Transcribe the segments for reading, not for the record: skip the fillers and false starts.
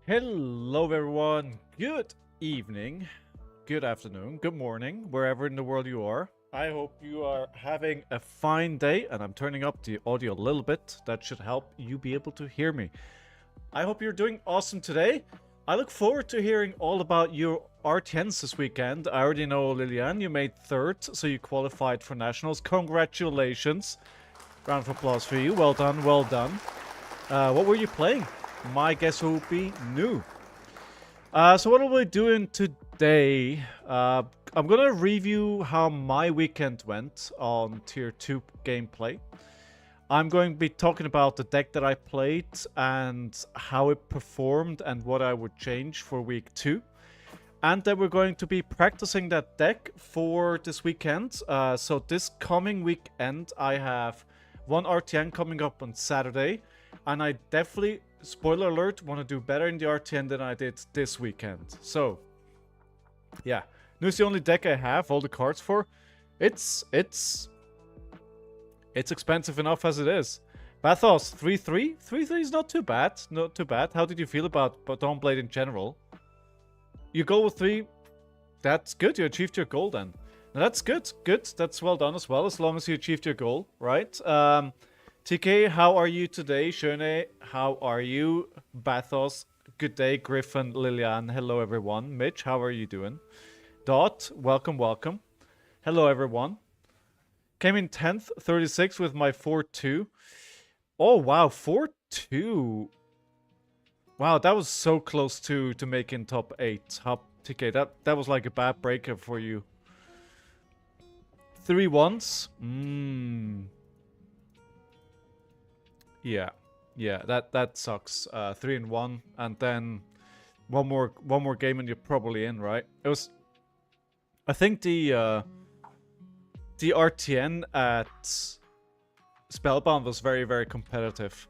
Hello everyone, good evening, good afternoon, good morning, wherever in the world you are. I hope you are having a fine day, and I'm turning up the audio a little bit. That should help you be able to hear me. I hope you're doing awesome today. I look forward to hearing all about your RtNs this weekend. I already know, Lilian, you made third, so you qualified for nationals. Congratulations. Round of applause for you. Well done, well done. What were you playing? My guess will be new. So what are we doing today? I'm gonna review how my weekend went on Tier 2 gameplay. I'm going to be talking about the deck that I played and how it performed and what I would change for week 2. And then we're going to be practicing that deck for this weekend. So this coming weekend I have one RtN coming up on Saturday. And I definitely, spoiler alert, want to do better in the RtN than I did this weekend. So, yeah. This is the only deck I have all the cards for. It's expensive enough as it is. Bathos, 3-3? 3-3 is not too bad. Not too bad. How did you feel about Dawnblade in general? You go with 3. That's good. You achieved your goal then. Now that's good. Good. That's well done as well, as long as you achieved your goal, right? TK, how are you today? Shone, how are you? Bathos, good day. Griffin, Lilian, hello everyone. Mitch, how are you doing? Dot, welcome, welcome. Hello everyone. Came in 10th, 36 with my 4-2. Oh wow, 4-2. Wow, that was so close to making top 8. TK, that was like a bad breaker for you. 3 ones. Yeah, that sucks. 3-1, and then one more game and you're probably in, right? It was, I think the RtN at Spellbound was very, very competitive.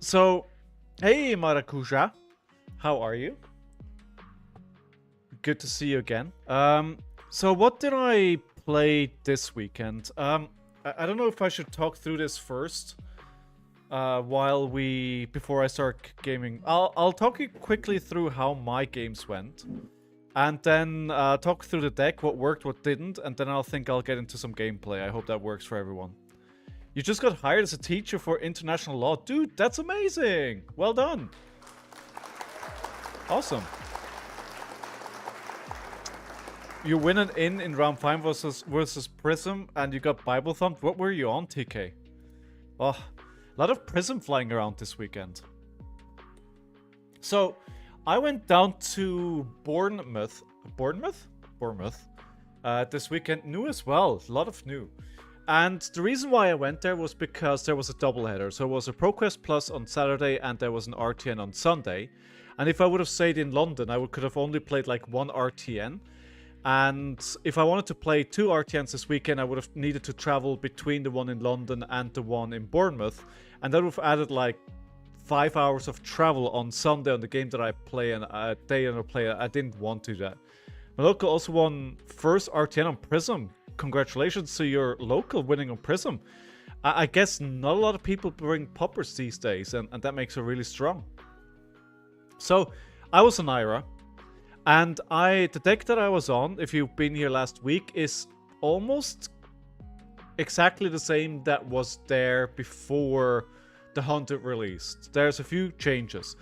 So hey Maracuja, how are you? Good to see you again. So what did I play this weekend? I don't know if I should talk through this first. Before I start gaming, I'll talk you quickly through how my games went, and then talk through the deck, what worked, what didn't, and then I'll get into some gameplay. I hope that works for everyone. You just got hired as a teacher for international law, dude. That's amazing. Well done. Awesome. You win an in round 5 versus Prism, and you got Bible thumped. What were you on, TK? Oh. A lot of Prism flying around this weekend. So, I went down to Bournemouth this weekend. New as well. A lot of new. And the reason why I went there was because there was a doubleheader. So it was a ProQuest Plus on Saturday and there was an RtN on Sunday. And if I would have stayed in London, I could have only played like one RtN. And if I wanted to play 2 RtNs this weekend, I would have needed to travel between the one in London and the one in Bournemouth. And that would have added like 5 hours of travel on Sunday on the game that I play and a day and I play. I didn't want to do that. My local also won first RtN on Prism. Congratulations to your local winning on Prism. I guess not a lot of people bring poppers these days, and that makes it really strong. So, I was an Ira. And the deck that I was on, if you've been here last week, is almost exactly the same that was there before the Hunted released. There's a few changes.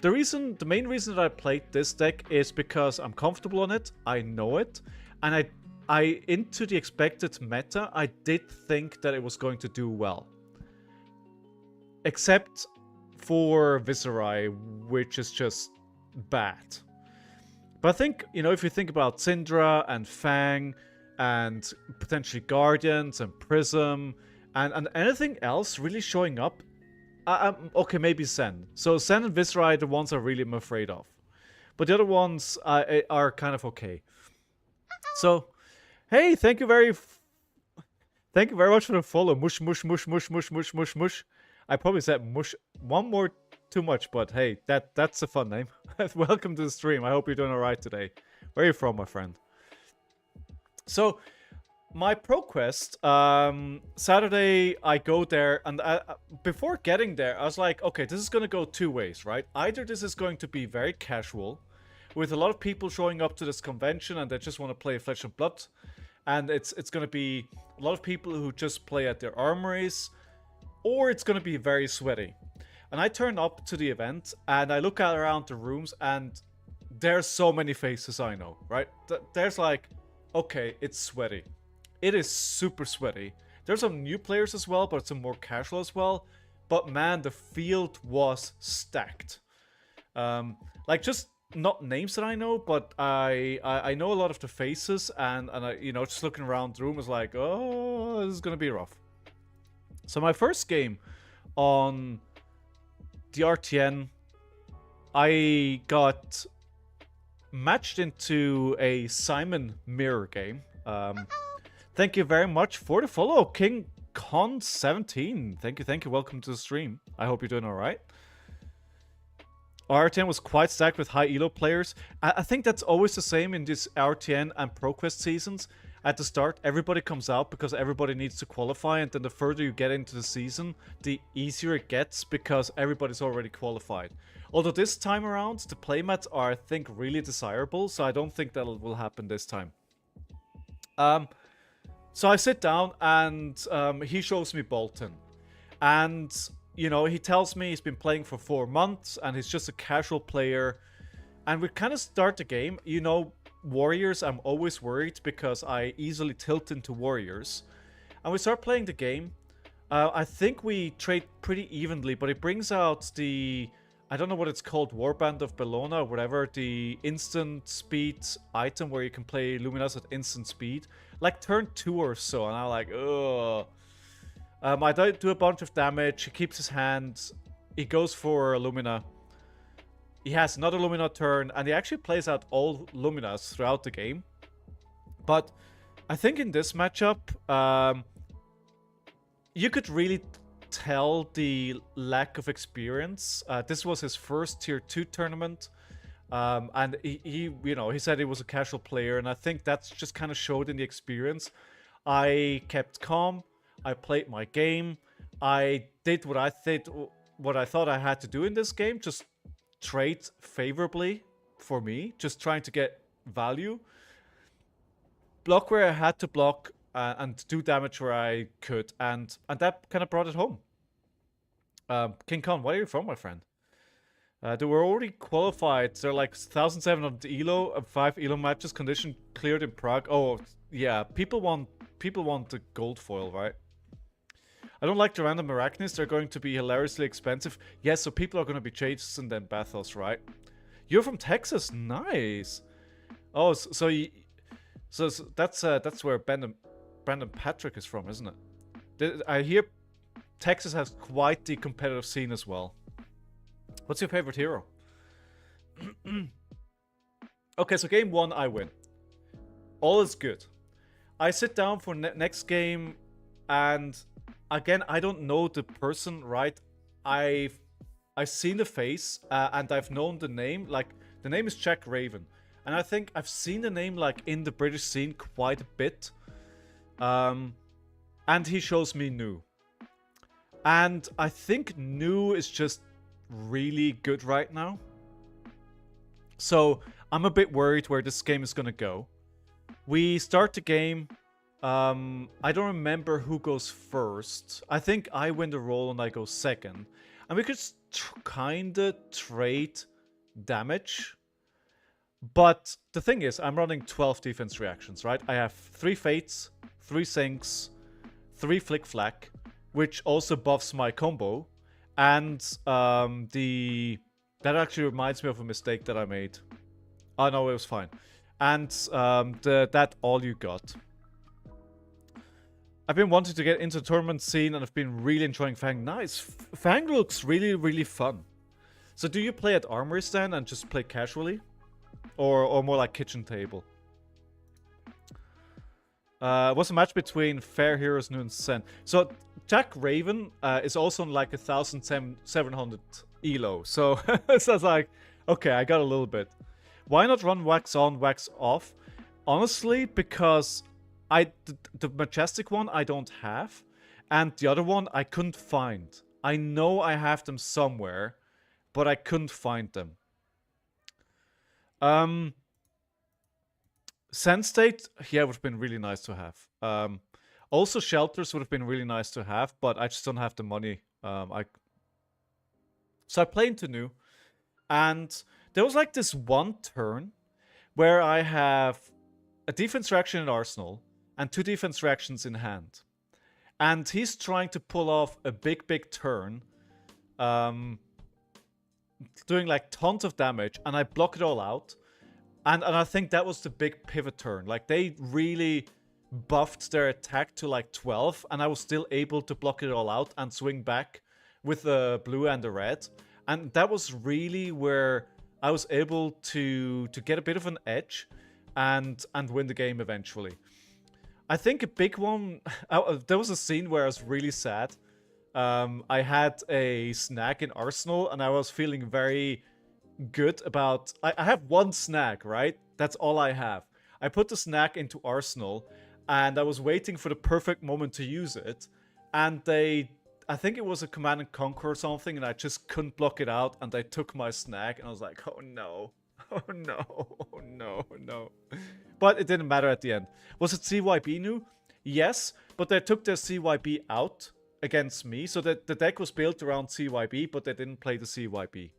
The main reason that I played this deck is because I'm comfortable on it, I know it, and I into the expected meta, I did think that it was going to do well. Except for Viserai, which is just bad. But I think, if you think about Syndra and Fang and potentially Guardians and Prism and anything else really showing up, okay, maybe Sen. So Sen and Viserai are the ones I really am afraid of. But the other ones are kind of okay. So, hey, thank you very much for the follow. Mush, mush, mush, mush, mush, mush, mush, mush. I probably said mush one more too much, but hey, that's a fun name. Welcome to the stream. I hope you're doing alright today. Where are you from, my friend? So, my pro quest, Saturday I go there, and before getting there, I was like, okay, this is gonna go two ways, right? Either this is going to be very casual, with a lot of people showing up to this convention and they just want to play Flesh and Blood, and it's gonna be a lot of people who just play at their armories, or it's gonna be very sweaty. And I turn up to the event and I look around the rooms, and there's so many faces I know, right? There's like, okay, it's sweaty. It is super sweaty. There's some new players as well, but some more casual as well. But man, the field was stacked. Like, just not names that I know, but I know a lot of the faces, and I, you know, just looking around the room was like, oh, this is gonna be rough. So my first game on the RtN, I got matched into a Simon mirror game. Thank you very much for the follow, King Con 17. Thank you. Welcome to the stream. I hope you're doing all right. RtN was quite stacked with high elo players. I think that's always the same in these RtN and ProQuest seasons. At the start, everybody comes out because everybody needs to qualify, and then the further you get into the season, the easier it gets because everybody's already qualified. Although this time around, the playmats are, I think, really desirable, so I don't think that will happen this time. So I sit down, and he shows me Bolton. And, you know, he tells me he's been playing for 4 months, and he's just a casual player. And we kind of start the game. You know, warriors, I'm always worried because I easily tilt into warriors. And we start playing the game. I think we trade pretty evenly, but it brings out the, I don't know what it's called, Warband of Bellona or whatever, the instant speed item where you can play Luminous at instant speed. Like turn 2 or so, and I'm like, ugh. I do a bunch of damage, he keeps his hand, he goes for Lumina. He has another Lumina turn, and he actually plays out all Luminas throughout the game. But I think in this matchup, you could really tell the lack of experience. This was his first tier 2 tournament. And he, you know, he said he was a casual player, and I think that's just kind of showed in the experience. I kept calm. I played my game. I did what I thought I had to do in this game. Just trade favorably for me. Just trying to get value. Block where I had to block, and do damage where I could, and that kind of brought it home. King Kong, where are you from, my friend? They were already qualified. They're like 1,700 elo, 5 elo matches, condition cleared in Prague. Oh, yeah, people want the gold foil, right? I don't like the random Arachnids. They're going to be hilariously expensive. Yes, so people are going to be Jason and Bathos, right? You're from Texas, nice. Oh, so that's where Brandon Patrick is from, isn't it? I hear Texas has quite the competitive scene as well. What's your favorite hero? Okay, so game 1, I win. All is good. I sit down for next game, and again, I don't know the person, right? I've seen the face, and I've known the name. Like, the name is Jack Raven. And I think I've seen the name, like, in the British scene quite a bit. And he shows me New. And I think New is just really good right now. So I'm a bit worried where this game is gonna go. We start the game. I don't remember who goes first. I think I win the roll and I go second. And we could kinda trade damage. But the thing is, I'm running 12 defense reactions, right? I have 3 Fates, 3 Sinks, 3 Flick Flack, which also buffs my combo. And that actually reminds me of a mistake that I made. Oh no, it was fine. And that all you got. I've been wanting to get into the tournament scene, and I've been really enjoying Fang. Nice. Fang looks really, really fun. So do you play at Armory Stand and just play casually? Or more like kitchen table? What's a match between Fair Heroes, New and Sen? So Jack Raven is also on like 1,700 elo. So, so it's like, okay, I got a little bit. Why not run wax on, wax off? Honestly, because the majestic one I don't have, and the other one I couldn't find. I know I have them somewhere, but I couldn't find them. Sense State, yeah, would have been really nice to have. Also, Shelters would have been really nice to have, but I just don't have the money. So I played into New, and there was like this one turn where I have a defense reaction in Arsenal and 2 defense reactions in hand. And he's trying to pull off a big turn, doing like tons of damage, and I block it all out. And I think that was the big pivot turn. Like, they really buffed their attack to like 12, and I was still able to block it all out and swing back with the blue and the red. And that was really where I was able to get a bit of an edge and win the game eventually. I think a big one, there was a scene where I was really sad. I had a snag in Arsenal, and I was feeling very good about... I have 1 snag, right? That's all I have. I put the snag into Arsenal, and I was waiting for the perfect moment to use it. And I think it was a Command and Conquer or something, and I just couldn't block it out, and they took my snag, and I was like, oh no. Oh no. Oh no. No. But it didn't matter at the end. Was it CYB new? Yes, but they took their CYB out against me, so that the deck was built around CYB, but they didn't play the CYB.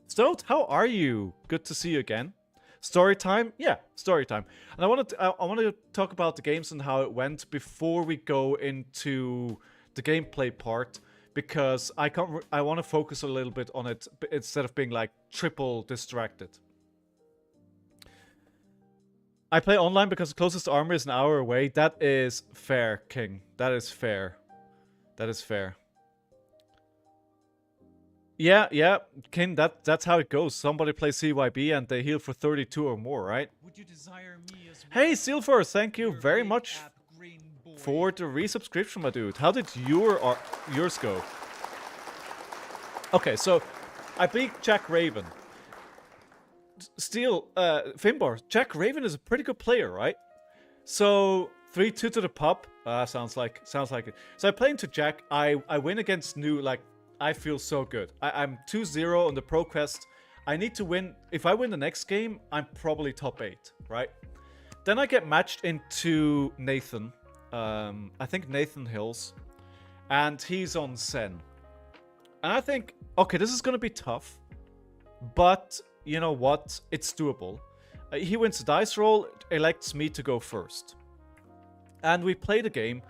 Stoat, how are you? Good to see you again. Story time? Yeah, story time. And I want to talk about the games and how it went before we go into the gameplay part, because I want to focus a little bit on it instead of being like triple distracted. I play online because the closest army is an hour away. That is fair, King. That is fair. That is fair. Yeah, King, that's how it goes. Somebody plays CYB and they heal for 32 or more, right? Would you desire me as well? Hey, Silver, thank you very much for the resubscription, my dude. How did yours go? Okay, so I beat Jack Raven. Still, Finbar, Jack Raven is a pretty good player, right? So 3-2 to the pub. Sounds like it. So I play into Jack. I win against New. Like, I feel so good. I'm 2-0 on the Pro Quest. I need to win. If I win the next game, I'm probably top 8, right? Then I get matched into Nathan. I think Nathan Hills, and he's on Sen. And I think, okay, this is gonna be tough, but you know what? It's doable. He wins the dice roll, elects me to go first. And we play the game,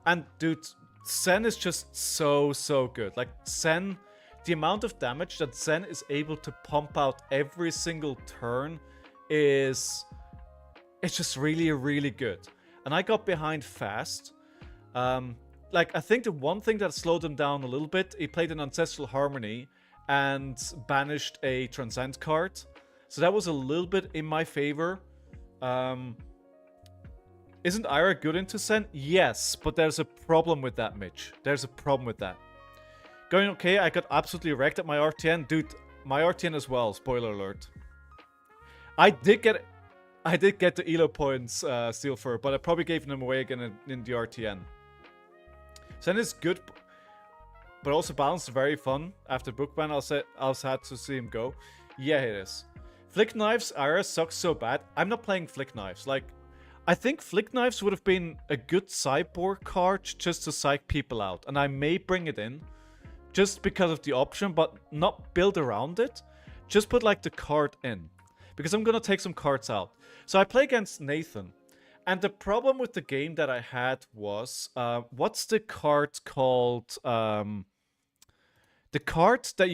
and dude, Sen is just so good. Like, Sen, the amount of damage that Sen is able to pump out every single turn it's just really good. And I got behind fast. Like, I think the one thing that slowed him down a little bit, he played an Ancestral Harmony and banished a Transcend card. So that was a little bit in my favor. Isn't Ira good into Sen? Yes, but there's a problem with that, Mitch. There's a problem with that. Going okay, I got absolutely wrecked at my RtN. Dude, my RtN as well, spoiler alert. I did get the ELO points, Steelfur, but I probably gave them away again in the RtN. Sen is good, but also balanced, very fun. After book ban, I was sad to see him go. Yeah, it is. Flick Knives, Ira sucks so bad. I'm not playing Flick Knives. Like, I think Flick Knives would have been a good sideboard card just to psych people out. And I may bring it in just because of the option, but not build around it. Just put like the card in, because I'm gonna take some cards out. So I play against Nathan. And the problem with the game that I had was, what's the card called? The card that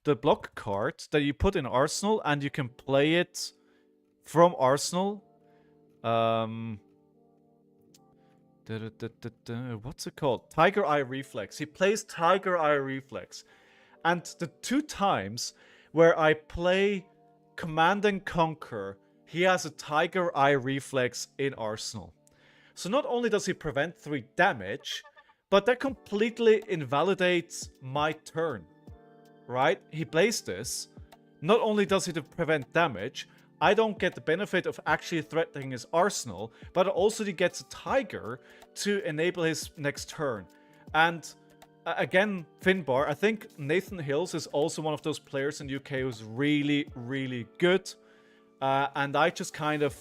the block card that you put in Arsenal, and you can play it from Arsenal. What's it called? Tiger Eye Reflex. He plays Tiger Eye Reflex. And the 2 times where I play Command and Conquer, he has a Tiger Eye Reflex in Arsenal. So not only does he prevent 3 damage, but that completely invalidates my turn. Right? He plays this. Not only does he prevent damage, I don't get the benefit of actually threatening his arsenal, but also he gets a tiger to enable his next turn. And again, Finbar, I think Nathan Hills is also one of those players in the UK who's really, really good. And I just kind of...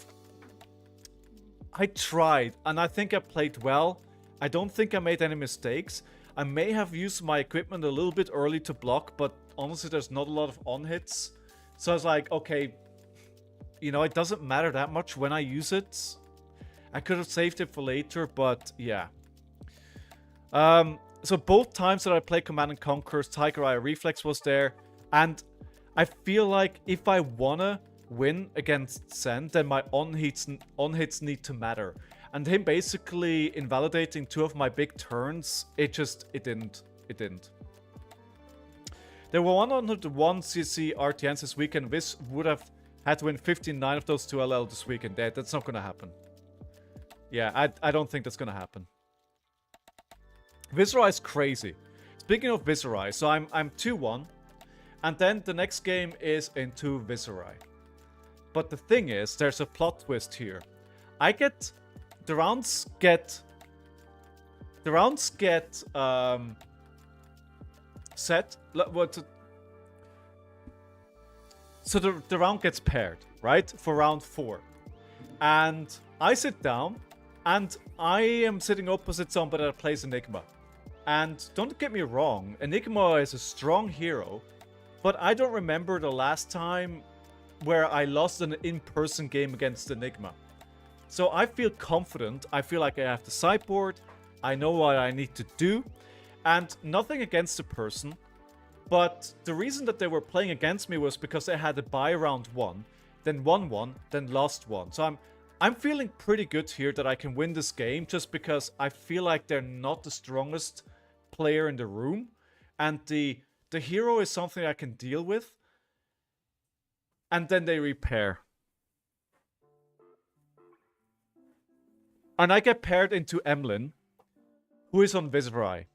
I tried, and I think I played well. I don't think I made any mistakes. I may have used my equipment a little bit early to block, but honestly, there's not a lot of on-hits. So I was like, okay, you know, it doesn't matter that much when I use it. I could have saved it for later, but yeah. So both times that I played Command & Conquer's Tiger Eye Reflex was there, and I feel like if I wanna win against Zen, then my on-hits need to matter. And him basically invalidating 2 of my big turns, it didn't. There were 101 CC RtNs this weekend. This would have had to win 59 of those 2 LL this weekend. That's not gonna happen. Yeah, I don't think that's gonna happen. Viserai is crazy. Speaking of Viserai, so I'm 2-1, and then the next game is into Viserai. But the thing is, there's a plot twist here. The rounds get set. So the round gets paired, right? For round 4. And I sit down, and I am sitting opposite somebody that plays Enigma. And don't get me wrong, Enigma is a strong hero, but I don't remember the last time where I lost an in-person game against Enigma. So I feel confident, I feel like I have the sideboard, I know what I need to do, and nothing against the person, but the reason that they were playing against me was because they had a bye round 1, then won 1, then lost 1. So I'm feeling pretty good here that I can win this game just because I feel like they're not the strongest player in the room, and the hero is something I can deal with. And then they repair. And I get paired into Emlyn, who is on Viserai.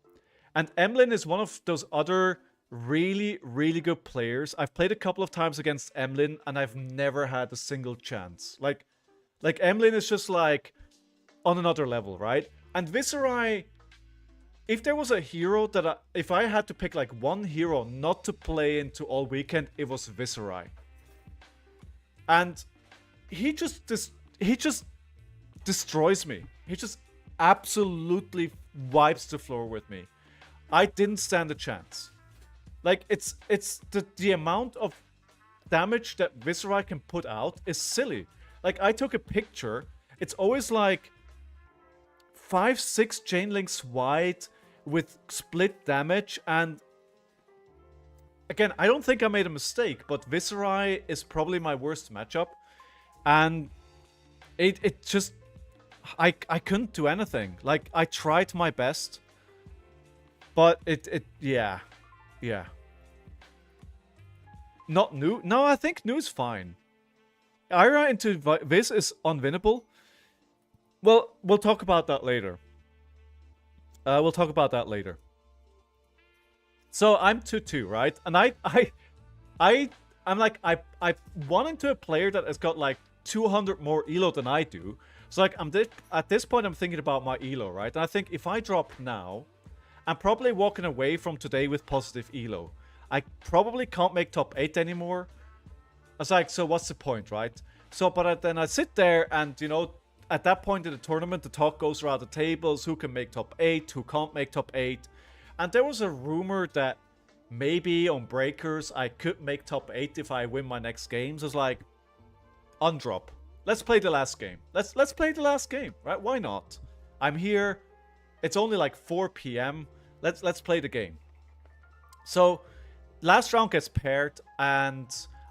And Emlyn is one of those other really, really good players. I've played a couple of times against Emlyn, and I've never had a single chance. Like Emlyn is just like on another level, right? And Viserai, if there was a hero that if I had to pick like one hero not to play into all weekend, it was Viserai. And he just destroys me. He just absolutely wipes the floor with me. I didn't stand a chance. Like, it's the amount of damage that Viserai can put out is silly. Like, I took a picture. It's always like 5-6 chain links wide with split damage, and again, I don't think I made a mistake, but Viserai is probably my worst matchup, and it just I couldn't do anything. Like, I tried my best, but yeah. Not new. No, I think new's fine. Ira into Viz is unwinnable. Well, we'll talk about that later. So I'm 2-2, right? And I'm like, I won into a player that has got like 200 more elo than I do. So like, at this point, I'm thinking about my elo, right? And I think if I drop now, I'm probably walking away from today with positive elo. I probably can't make top 8 anymore. I was like, so what's the point, right? So, but then I sit there and, you know, at that point in the tournament, the talk goes around the tables, who can make top 8, who can't make top 8. And there was a rumor that maybe on Breakers, I could make top 8 if I win my next games. I was like, undrop. Let's play the last game. Let's play the last game, right? Why not? I'm here. It's only like 4 p.m. Let's play the game. So, last round gets paired, and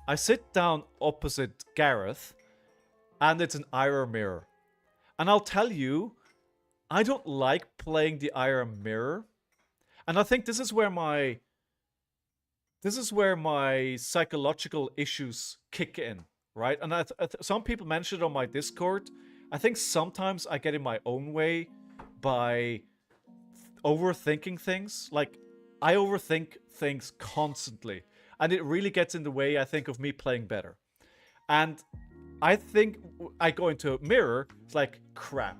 I sit down opposite Gareth, and it's an Ira mirror. And I'll tell you, I don't like playing the Ira mirror. And I think this is where my psychological issues kick in, right? And some people mentioned it on my Discord. I think sometimes I get in my own way by overthinking things. Like, I overthink things constantly, and it really gets in the way, I think, of me playing better. And I think I go into a mirror, it's like, crap.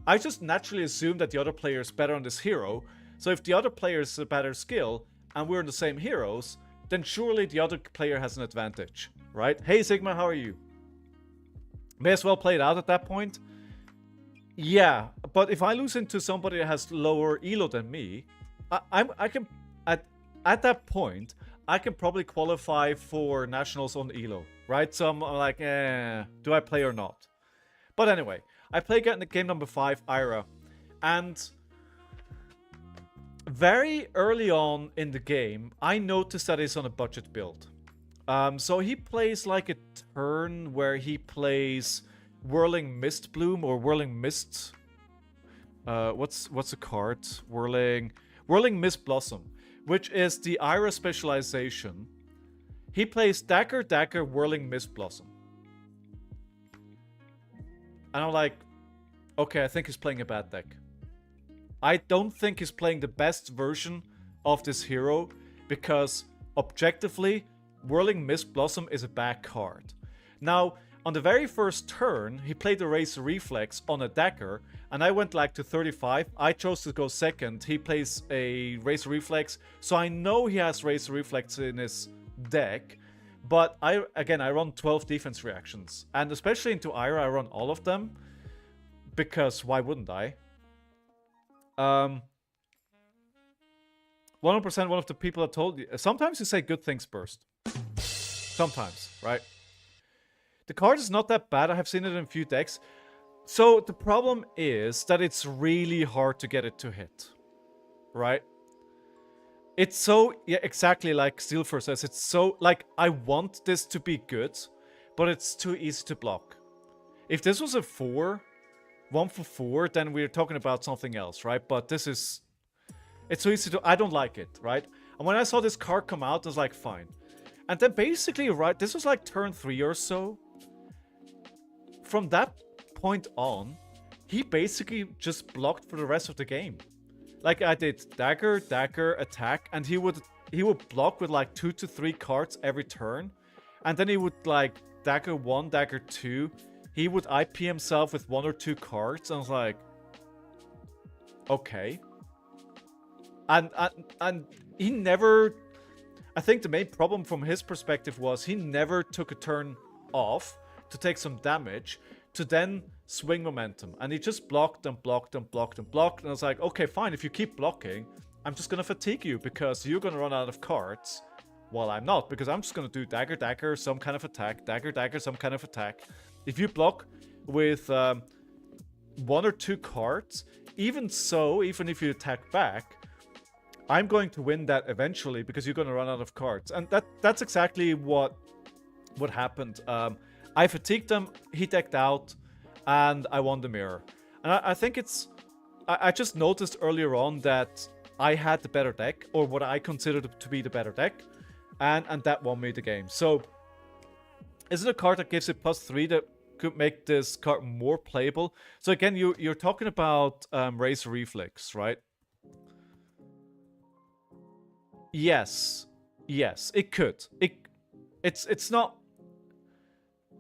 I just naturally assume that the other player is better on this hero. So if the other player is a better skill and we're in the same heroes, then surely the other player has an advantage, right? Hey Sigma, how are you? May as well play it out at that point. Yeah, but if I lose into somebody that has lower elo than me, I can at that point I can probably qualify for nationals on elo, right? So I'm like, do I play or not? But anyway, I play game number 5, Ira, and very early on in the game, I noticed that he's on a budget build. So he plays like a turn where he plays Whirling Mist Bloom or Whirling Mist. What's the card? Whirling Mist Blossom, which is the Ira specialization. He plays Dagger, Whirling Mist Blossom. And I'm like, okay, I think he's playing a bad deck. I don't think he's playing the best version of this hero because objectively, Whirling Mist Blossom is a bad card. Now, on the very first turn, he played the Raise Reflex on a dagger, and I went like to 35. I chose to go second. He plays a Raise Reflex, so I know he has Raise Reflex in his deck. But I run 12 defense reactions, and especially into Ira, I run all of them because why wouldn't I? 100% one of the people that told you. Sometimes you say good things burst. Sometimes, right? The card is not that bad. I have seen it in a few decks. So the problem is that it's really hard to get it to hit, right? It's so, yeah, exactly like Steelfur says. It's so, like, I want this to be good, but it's too easy to block. If this was a 1 for 4, then we're talking about something else, right? But this is, it's so easy to, I don't like it, right? And when I saw this card come out, I was like, fine. And then basically, right, this was like turn 3 or so. From that point on, he basically just blocked for the rest of the game. Like I did dagger, attack, and he would block with like 2 to 3 cards every turn. And then he would like dagger 1, dagger 2. He would IP himself with 1 or 2 cards. And I was like, okay. And he never, I think the main problem from his perspective was he never took a turn off to take some damage to then swing momentum. And he just blocked and blocked and blocked and blocked. And I was like, okay, fine. If you keep blocking, I'm just going to fatigue you because you're going to run out of cards while I'm not. Because I'm just going to do dagger, some kind of attack, dagger, some kind of attack. If you block with 1 or 2 cards, even if you attack back, I'm going to win that eventually because you're going to run out of cards. And that's exactly what happened. I fatigued him, he decked out, and I won the mirror. And I think it's... I just noticed earlier on that I had the better deck, or what I considered to be the better deck, and that won me the game. So, is it a card that gives it +3 that could make this card more playable? So again, you're talking about Raise Reflex, right? Yes, it could. It's not...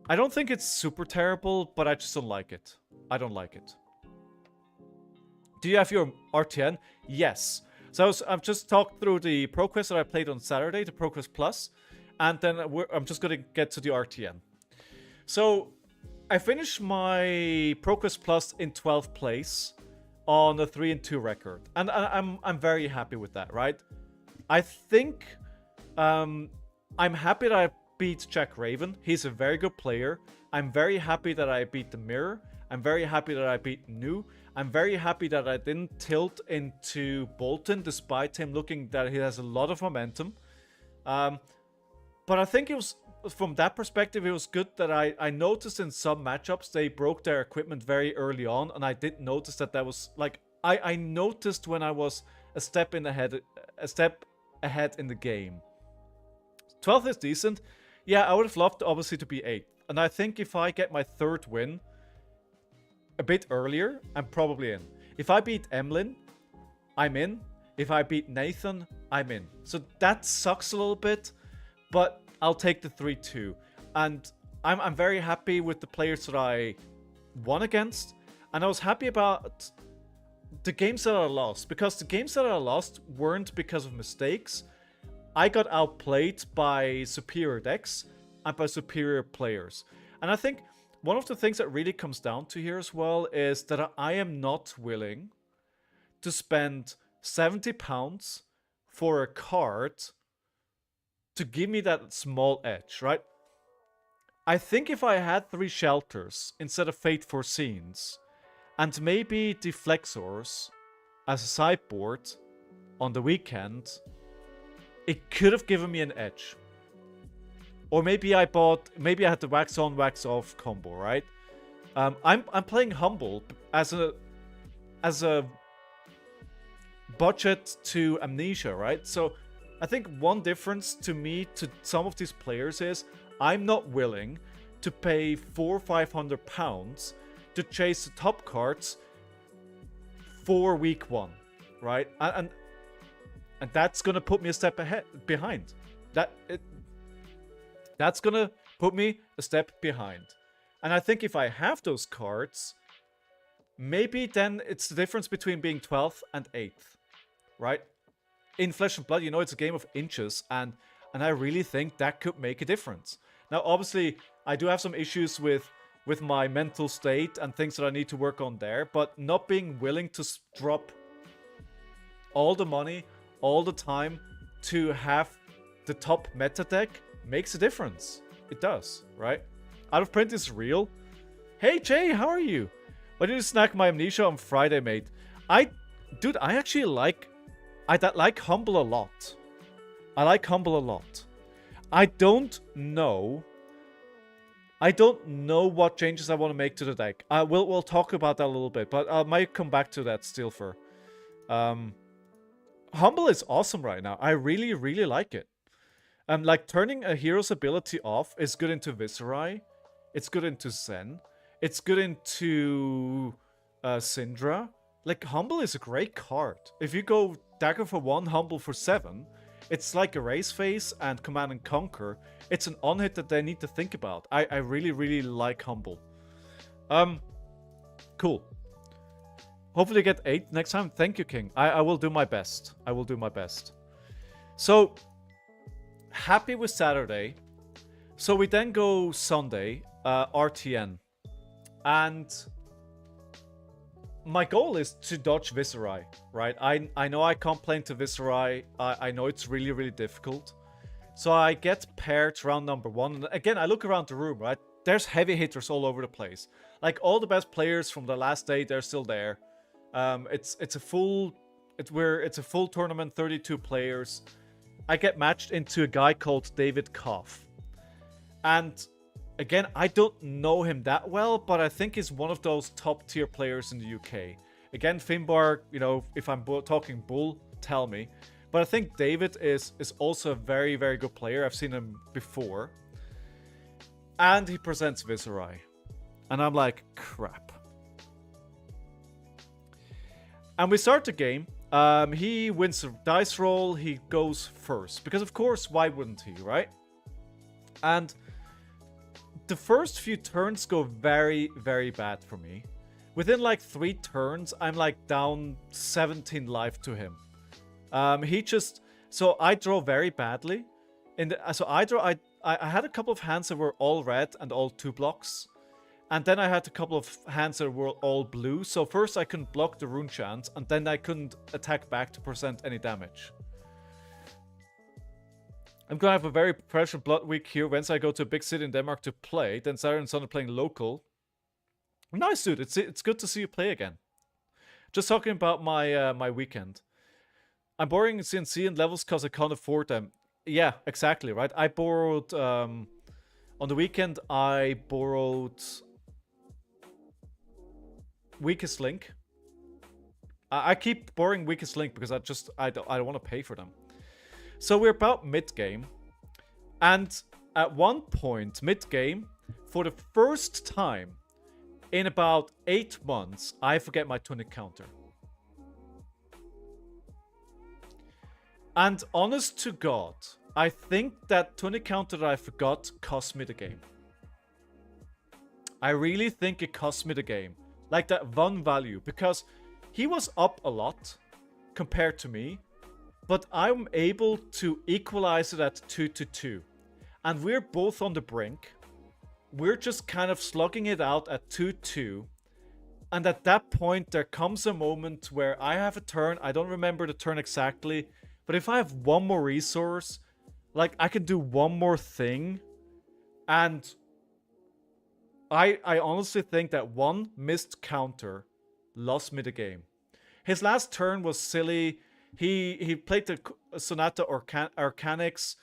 I don't think it's super terrible, but I just don't like it. I don't like it. Do you have your RtN? Yes. So I've just talked through the ProQuest that I played on Saturday, the ProQuest Plus, and then I'm just going to get to the RtN. So I finished my ProQuest Plus in 12th place on a 3-2 record, and I'm very happy with that, right? I think I'm happy that I beat Jack Raven. He's a very good player. I'm very happy that I beat the Mirror. I'm very happy that I beat Nu. I'm very happy that I didn't tilt into Bolton, despite him looking that he has a lot of momentum. But I think it was, from that perspective, it was good that I noticed in some matchups they broke their equipment very early on, and I did notice that was like I noticed when I was a step ahead in the game. 12th is decent. Yeah, I would have loved, obviously, to be 8th. And I think if I get my 3rd win a bit earlier, I'm probably in. If I beat Emlyn, I'm in. If I beat Nathan, I'm in. So that sucks a little bit, but I'll take the 3-2. And I'm very happy with the players that I won against, and I was happy about the games that I lost, because the games that I lost weren't because of mistakes. I got outplayed by superior decks and by superior players. And I think one of the things that really comes down to here as well is that I am not willing to spend £70 for a card to give me that small edge, right? I think if I had 3 shelters instead of Fate Foreseens, and maybe Deflexors as a sideboard on the weekend, it could have given me an edge. Or maybe I had the wax on, wax off combo, right? I'm playing Humble as a budget to Amnesia, right? So I think one difference to me to some of these players is I'm not willing to pay £400 or £500 to chase the top cards for week 1, right? And that's gonna put me a step behind. That's gonna put me a step behind. And I think if I have those cards, maybe then it's the difference between being 12th and 8th, right? In Flesh and Blood, you know, it's a game of inches, and I really think that could make a difference. Now, obviously, I do have some issues with my mental state and things that I need to work on there, but not being willing to drop all the money, all the time to have the top meta deck makes a difference. It does, right? Out of Print is real. Hey, Jay, how are you? Why did you snack my Amnesia on Friday, mate? Dude, I actually like Humble a lot. I like Humble a lot. I don't know what changes I want to make to the deck. We'll talk about that a little bit, but I might come back to that still for. Humble is awesome right now. I really, really like it. Like turning a hero's ability off is good into Viserai. It's good into Zen. It's good into Syndra. Like, Humble is a great card. If you go Dagger for 1, Humble for 7, it's like Erase Phase and Command and Conquer. It's an on-hit that they need to think about. I really, really like Humble. Cool. Hopefully get 8 next time. Thank you, King. I will do my best. I will do my best. So, happy with Saturday. So we then go Sunday, RtN. And my goal is to dodge Viserai, right? I know I can't play into Viserai. I know it's really, really difficult. So I get paired round number 1. And again, I look around the room, right? There's heavy hitters all over the place. Like, all the best players from the last day, they're still there. It's a full tournament, 32 players. I get matched into a guy called David Koff. And again, I don't know him that well, but I think he's one of those top tier players in the UK. Again, Finbar, you know, if I'm talking bull, tell me. But I think David is also a very, very good player. I've seen him before. And he presents Viserai. And I'm like, crap. And we start the game. He wins a dice roll. He goes first. Because, of course, why wouldn't he, right? And the first few turns go very, very bad for me. Within like 3 turns, I'm like down 17 life to him. So I draw very badly. I had a couple of hands that were all red and all 2 blocks. And then I had a couple of hands that were all blue. So first I couldn't block the rune chant, and then I couldn't attack back to present any damage. I'm gonna have a very pressured blood week here. Wednesday I go to a big city in Denmark to play. Then Saturday and Sunday playing local. Nice, dude. It's good to see you play again. Just talking about my my weekend. I'm borrowing CNC and levels because I can't afford them. Yeah, exactly, right? I borrowed on the weekend. I borrowed Weakest Link. I keep borrowing Weakest Link because I don't want to pay for them. So we're about mid-game. And at one point, mid-game, for the first time in about 8 months, I forget my tunic counter. And honest to God, I think that tunic counter that I forgot cost me the game. I really think it cost me the game. Like that one value, because he was up a lot compared to me, but I'm able to equalize it at 2-2. And we're both on the brink. We're just kind of slugging it out at 2-2. And at that point, there comes a moment where I have a turn. I don't remember the turn exactly. But if I have one more resource, like I can do one more thing. And I honestly think that one missed counter lost me the game. His last turn was silly. He played the Sonata Arcanics.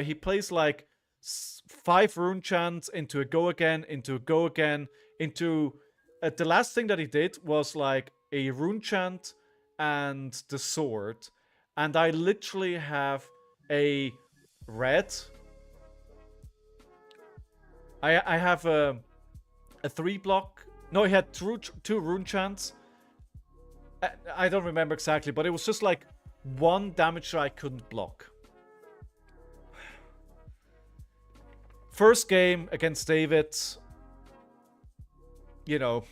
He plays like 5 rune chants into a go again, into a go again, into... the last thing that he did was like a rune chant and the sword. And I literally have a red. I have a 3 block. No, he had 2 rune chants. I don't remember exactly, but it was just like 1 damage that I couldn't block. First game against David, you know.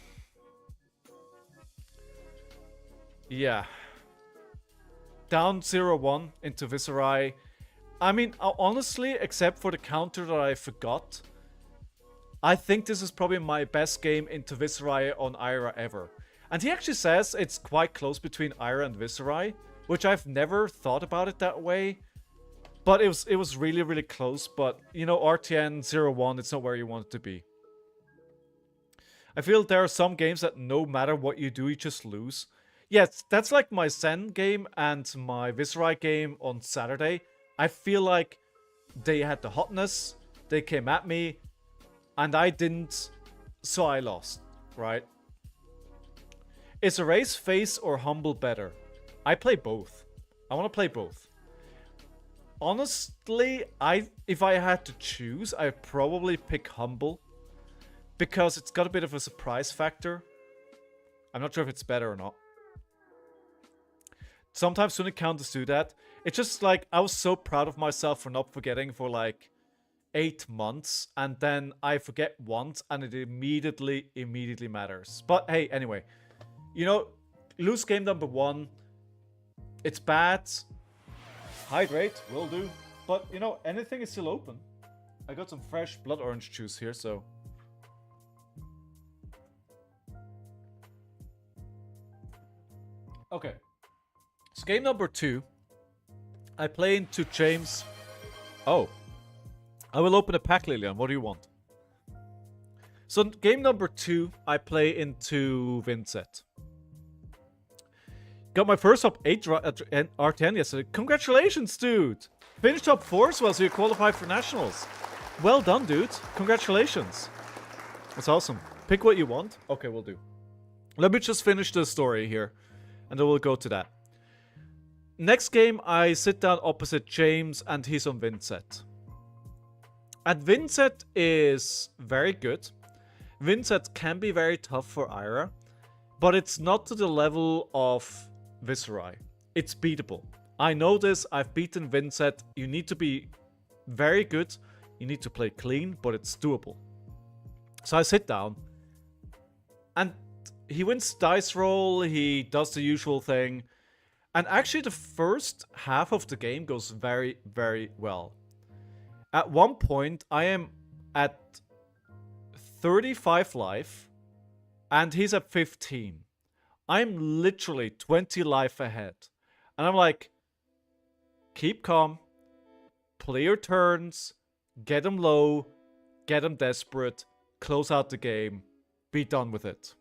Yeah. Down 0-1 into Viserai. I mean, honestly, except for the counter that I forgot, I think this is probably my best game into Viserai on Ira ever. And he actually says it's quite close between Ira and Viserai, which I've never thought about it that way. But it was really, really close. But, you know, RtN 0-1, it's not where you want it to be. I feel there are some games that no matter what you do, you just lose. Yes, that's like my Zen game and my Viserai game on Saturday. I feel like they had the hotness, they came at me, and I didn't, so I lost, right? Is Erase Face or Humble better? I play both. I want to play both. Honestly, if I had to choose, I'd probably pick Humble. Because it's got a bit of a surprise factor. I'm not sure if it's better or not. Sometimes Sonic counters do that. It's just like, I was so proud of myself for not forgetting for like 8 months. And then I forget once and it immediately matters. But hey, anyway. You know, lose game number 1. It's bad. Hydrate, will do. But, you know, anything is still open. I got some fresh blood orange juice here, so... Okay. So game number 2. I play into James. Oh. I will open a pack, Lillian. What do you want? So game number 2, I play into Vincent. Got my first top 8 RtN yesterday. Congratulations, dude! Finished top 4 as well, so you qualified for nationals. Well done, dude. Congratulations. That's awesome. Pick what you want. Okay, we'll do. Let me just finish the story here, and then we'll go to that. Next game, I sit down opposite James, and he's on Vincent. And Vincent is very good. Vincent can be very tough for Ira, but it's not to the level of Viserai. It's beatable. I know this. I've beaten Vincent. You need to be very good. You need to play clean, but it's doable. So I sit down, and he wins dice roll. He does the usual thing. And actually, the first half of the game goes very, very well. At one point, I am at 35 life, and he's at 15. I'm literally 20 life ahead. And I'm like, keep calm, play your turns, get him low, get him desperate, close out the game, be done with it.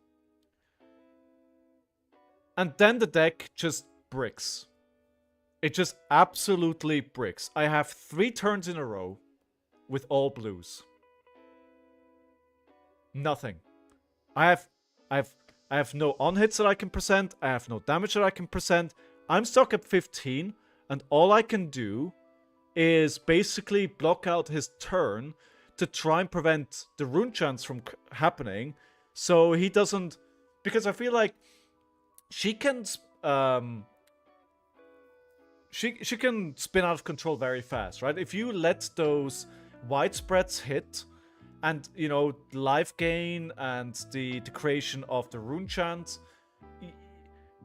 And then the deck just bricks. It just absolutely bricks. I have 3 turns in a row with all blues. Nothing. I have no on-hits that I can present. I have no damage that I can present. I'm stuck at 15, and all I can do is basically block out his turn to try and prevent the rune chance from happening, so he doesn't... Because I feel like she can... She can spin out of control very fast, right? If you let those widespreads hit, and you know, life gain and the creation of the rune chant.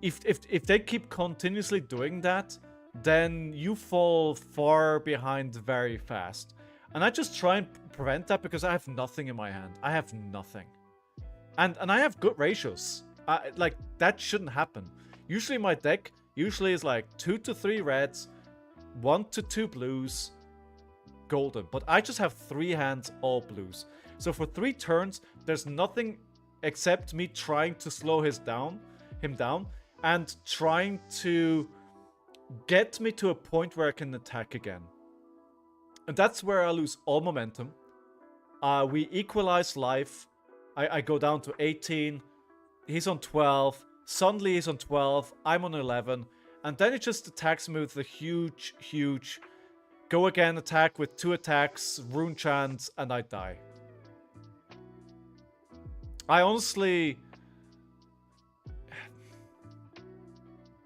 If they keep continuously doing that, then you fall far behind very fast. And I just try and prevent that because I have nothing in my hand. I have nothing. And I have good ratios. Like, that shouldn't happen. Usually my deck is like 2 to 3 reds, 1 to 2 blues, golden. But I just have 3 hands, all blues. So for 3 turns, there's nothing except me trying to slow him down, and trying to get me to a point where I can attack again. And that's where I lose all momentum. We equalize life. I go down to 18. He's on 12. Suddenly he's on 12. I'm on 11. And then it just attacks me with a huge go again attack with 2 attacks, rune chants, and I die. I honestly...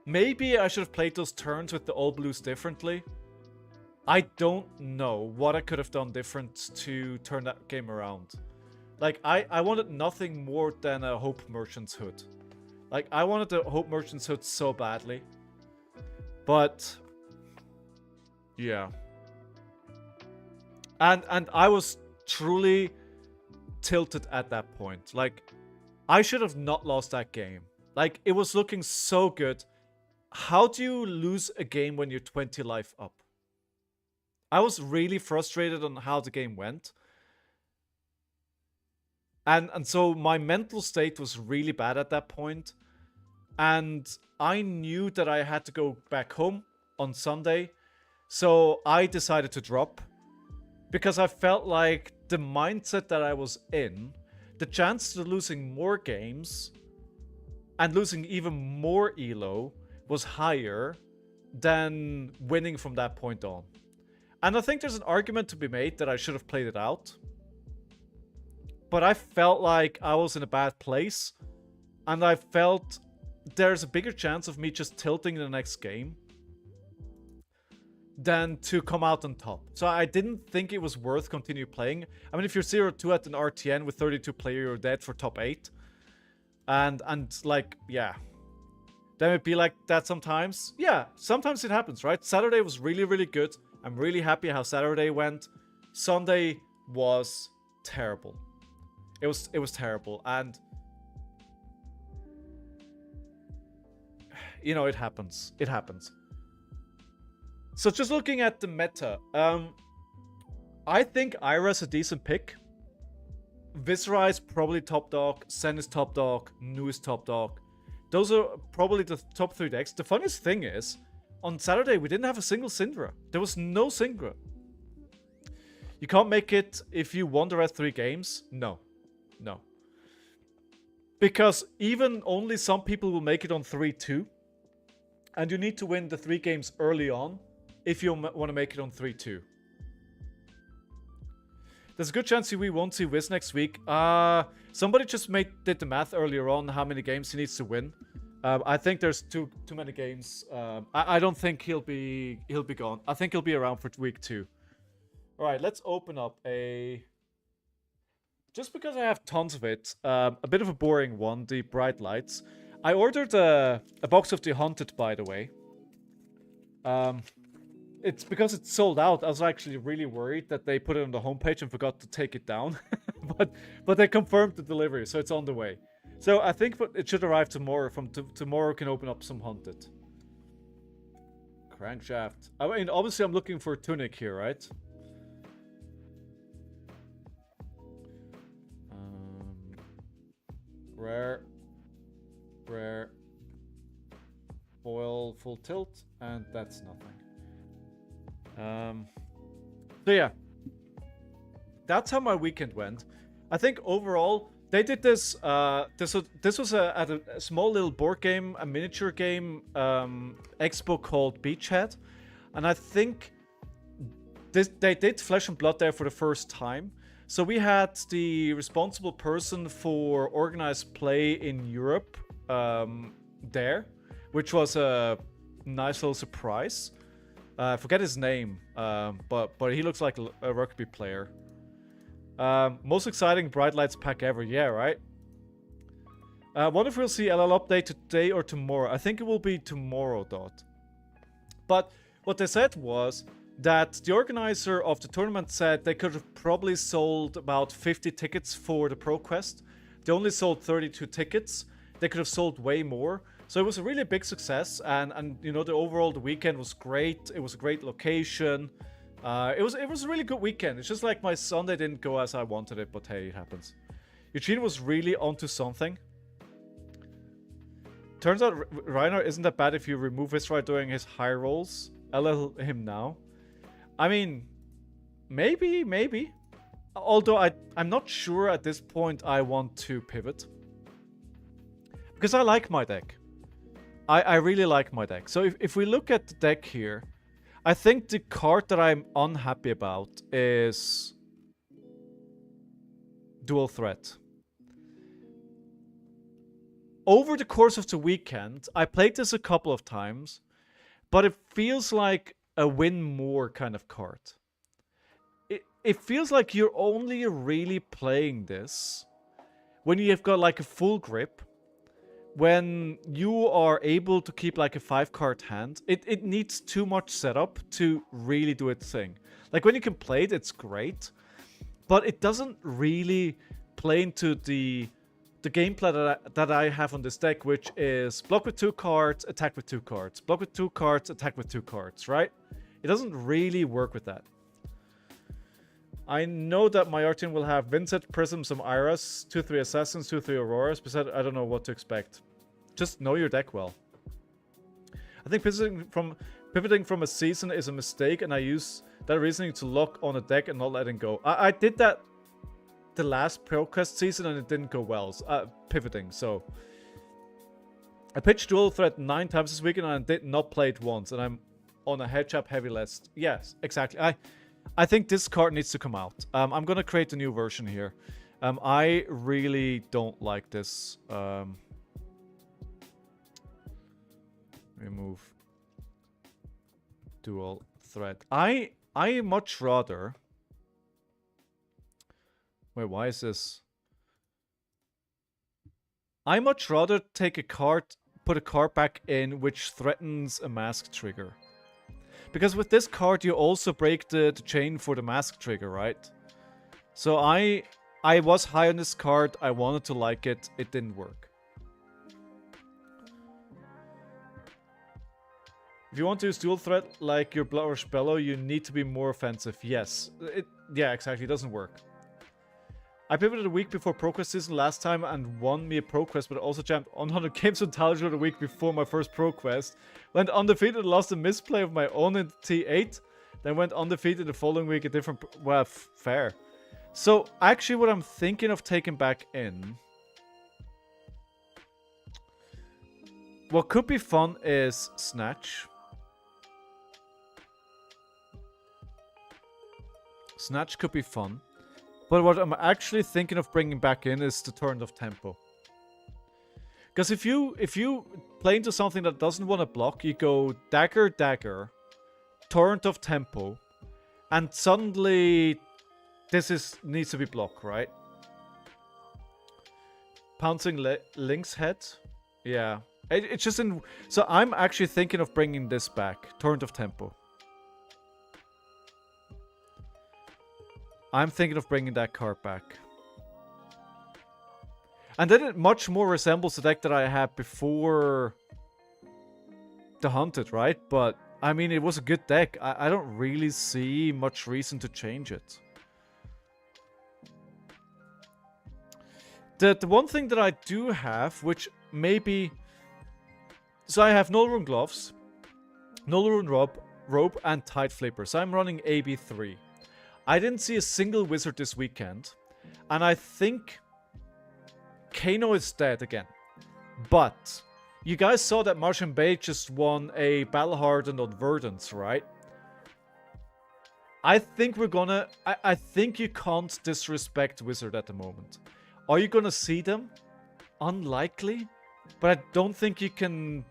Maybe I should have played those turns with the all blues differently. I don't know what I could have done different to turn that game around. Like, I wanted nothing more than a Hope Merchant's Hood. Like, I wanted the Hope Merchant's Hood so badly. But... yeah. And I was truly tilted at that point. Like, I should have not lost that game. Like, it was looking so good. How do you lose a game when you're 20 life up? I was really frustrated on how the game went. And so my mental state was really bad at that point. And I knew that I had to go back home on Sunday. So I decided to drop. Because I felt like the mindset that I was in, the chance of losing more games and losing even more elo was higher than winning from that point on. And I think there's an argument to be made that I should have played it out. But I felt like I was in a bad place. And I felt there's a bigger chance of me just tilting in the next game than to come out on top. So I didn't think it was worth continue playing. I mean, if you're 0-2 at an RtN with 32 players, you're dead for top 8. And like, yeah. Then it'd be like that sometimes. Yeah, sometimes it happens, right? Saturday was really, really good. I'm really happy how Saturday went. Sunday was terrible. It was terrible. And you know, it happens. It happens. So just looking at the meta, I think Ira's a decent pick. Viscera is probably top dog. Sen is top dog. Nu is top dog. Those are probably the top 3 decks. The funniest thing is, on Saturday, we didn't have a single Syndra. There was no Syndra. You can't make it if you won the rest 3 games. No. No. Because even only some people will make it on 3-2. And you need to win the 3 games early on if you want to make it on 3-2. There's a good chance we won't see Wiz next week. Somebody just did the math earlier on how many games he needs to win. I think there's too many games. I don't think he'll be gone. I think he'll be around for week 2. All right, let's open up a... Just because I have tons of it, a bit of a boring one, the Bright Lights. I ordered a box of the Haunted, by the way. It's because it's sold out. I was actually really worried that they put it on the homepage and forgot to take it down. but they confirmed the delivery, so it's on the way. So I think it should arrive tomorrow. From tomorrow, we can open up some Haunted. Crankshaft. I mean, obviously, I'm looking for a Tunic here, right? Rare. Rare. Foil, full tilt, and that's nothing. So yeah, that's how my weekend went. I think overall they did this. This was at a small little board game, a miniature game expo called Beachhead, and I think they did Flesh and Blood there for the first time. So we had the responsible person for organized play in Europe there, which was a nice little surprise. I forget his name, but he looks like a rugby player. Most exciting Bright Lights pack ever. Yeah, right? Wonder if we'll see LL update today or tomorrow. I think it will be tomorrow, Dot. But what they said was that the organizer of the tournament said they could have probably sold about 50 tickets for the Pro Quest. They only sold 32 tickets. They could have sold way more. So it was a really big success, and you know, the overall the weekend was great. It was a great location. It was a really good weekend. It's just like my Sunday didn't go as I wanted it, but hey, it happens. Eugene was really onto something. Turns out Reiner isn't that bad if you remove Viscerai during his high rolls. LL him now. I mean, maybe. Although I'm not sure at this point I want to pivot. Because I like my deck. I really like my deck. So if we look at the deck here, I think the card that I'm unhappy about is Dual Threat. Over the course of the weekend, I played this a couple of times, but it feels like a win more kind of card. It feels like you're only really playing this when you've got like a full grip, when you are able to keep like a 5-card hand. It needs too much setup to really do its thing. Like when you can play it, it's great, but it doesn't really play into the gameplay that I have on this deck, which is block with 2 cards, attack with 2 cards. Block with 2 cards, attack with 2 cards, right? It doesn't really work with that. I know that my RtN will have Vincent, Prism, some Iras, 2-3 Assassins, 2-3 Auroras, but I don't know what to expect. Just know your deck well. I think pivoting from a season is a mistake, and I use that reasoning to lock on a deck and not letting go. I did that the last ProQuest season and it didn't go well. Pivoting, so I pitched Dual Threat 9 times this weekend and I did not play it once, and I'm on a headshot heavy list. Yes, exactly. I think this card needs to come out. I'm gonna create a new version here. I really don't like this. Remove Dual Threat. I much rather. Wait, why is this? I much rather take a card, put a card back in which threatens a mask trigger. Because with this card you also break the chain for the mask trigger, right? So I was high on this card, I wanted to like it, it didn't work. If you want to use dual threat like your Blood Rush Bellow, you need to be more offensive. Yes, yeah, exactly, it doesn't work. I pivoted a week before ProQuest season last time and won me a ProQuest, but also jammed 100 games on Talishore the week before my first ProQuest. Went undefeated and lost a misplay of my own in T8. Then went undefeated the following week, a different... Well, fair. So, actually what I'm thinking of taking back in... What could be fun is Snatch. Snatch could be fun. But what I'm actually thinking of bringing back in is the Torrent of Tempo. Because if you play into something that doesn't want to block, you go Dagger, Dagger, Torrent of Tempo, and suddenly this needs to be blocked, right? Pouncing Link's Head? Yeah. It's just in... So I'm actually thinking of bringing this back. Torrent of Tempo. I'm thinking of bringing that card back. And then it much more resembles the deck that I had before the Hunted, right? But, I mean, it was a good deck. I don't really see much reason to change it. The one thing that I do have, which maybe... So I have Null Rune Gloves, Null Rune Robe, and Tide Flipper. So I'm running AB3. I didn't see a single wizard this weekend, and I think Kano is dead again. But you guys saw that Martian Bay just won a Battle Hardened on Verdance, right? I think we're gonna... I think you can't disrespect wizard at the moment. Are you gonna see them? Unlikely. But I don't think you can...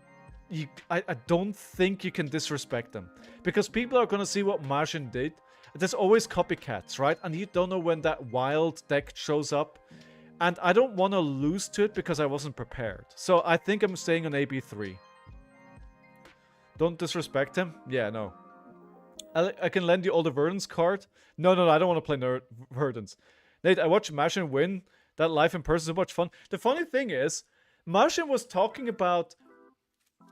I don't think you can disrespect them. Because people are gonna see what Martian did, there's always copycats, right? And you don't know when that wild deck shows up. And I don't want to lose to it because I wasn't prepared. So I think I'm staying on AB3. Don't disrespect him. Yeah, no. I can lend you all the Verdants card. No, I don't want to play Verdants. Nate, I watched Martian win that live in person. So much fun. The funny thing is, Martian was talking about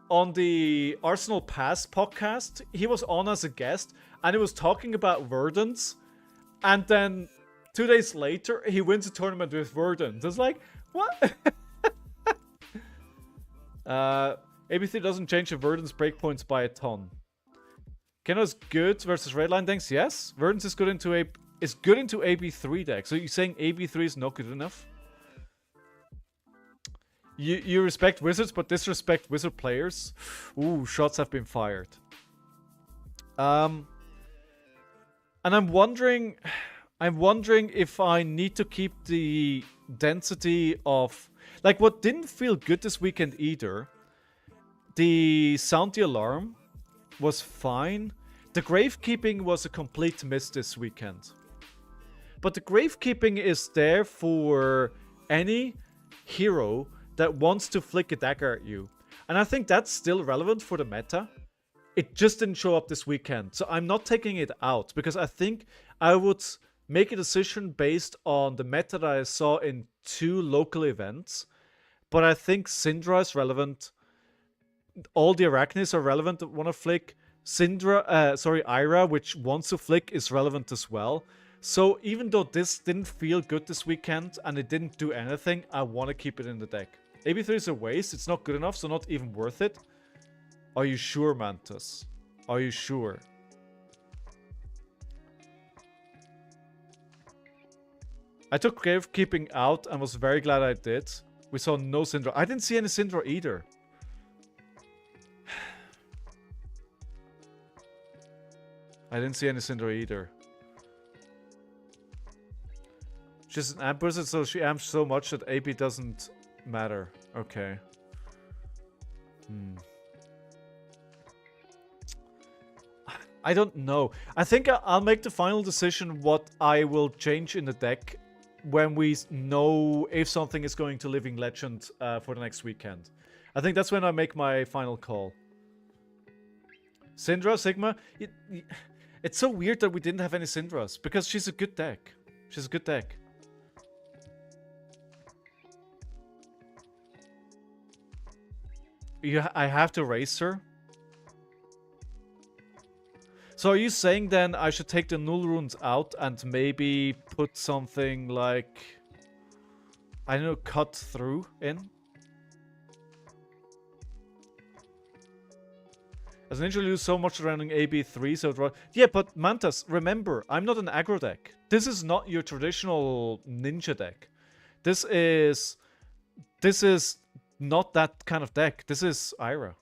on the Arsenal Pass podcast. He was on as a guest, and he was talking about Verdants. And then 2 days later, he wins a tournament with Verdant. It's like, what? AB3 doesn't change the Verdant's breakpoints by a ton. Keno's good versus Redline decks? Yes. Verdant is good into AB3 deck. So you're saying AB3 is not good enough? You respect Wizards, but disrespect Wizard players? Ooh, shots have been fired. And I'm wondering if I need to keep the density of... Like, what didn't feel good this weekend either, the Sound the Alarm was fine. The Gravekeeping was a complete miss this weekend. But the Gravekeeping is there for any hero that wants to flick a dagger at you. And I think that's still relevant for the meta. It just didn't show up this weekend. So I'm not taking it out because I think I would make a decision based on the meta that I saw in 2 local events. But I think Syndra is relevant. All the Arachnids are relevant that want to flick. Ira, which wants to flick, is relevant as well. So even though this didn't feel good this weekend and it didn't do anything, I want to keep it in the deck. AB3 is a waste. It's not good enough, so not even worth it. Are you sure, Mantis? Are you sure? I took Gravekeeping out and was very glad I did. We saw no Syndra. I didn't see any Syndra either. I didn't see any Syndra either. She's an amp wizard, so she amps so much that AP doesn't matter. Okay. I don't know. I think I'll make the final decision what I will change in the deck when we know if something is going to Living Legend for the next weekend. I think that's when I make my final call. Syndra, Sigma... It's so weird that we didn't have any Syndras, because she's a good deck. She's a good deck. I have to race her? So are you saying then I should take the null runes out and maybe put something like... I don't know, cut through in? As an ninja, you lose so much surrounding AB3, so... Yeah, but Mantas, remember, I'm not an aggro deck. This is not your traditional ninja deck. This is not that kind of deck. This is Ira.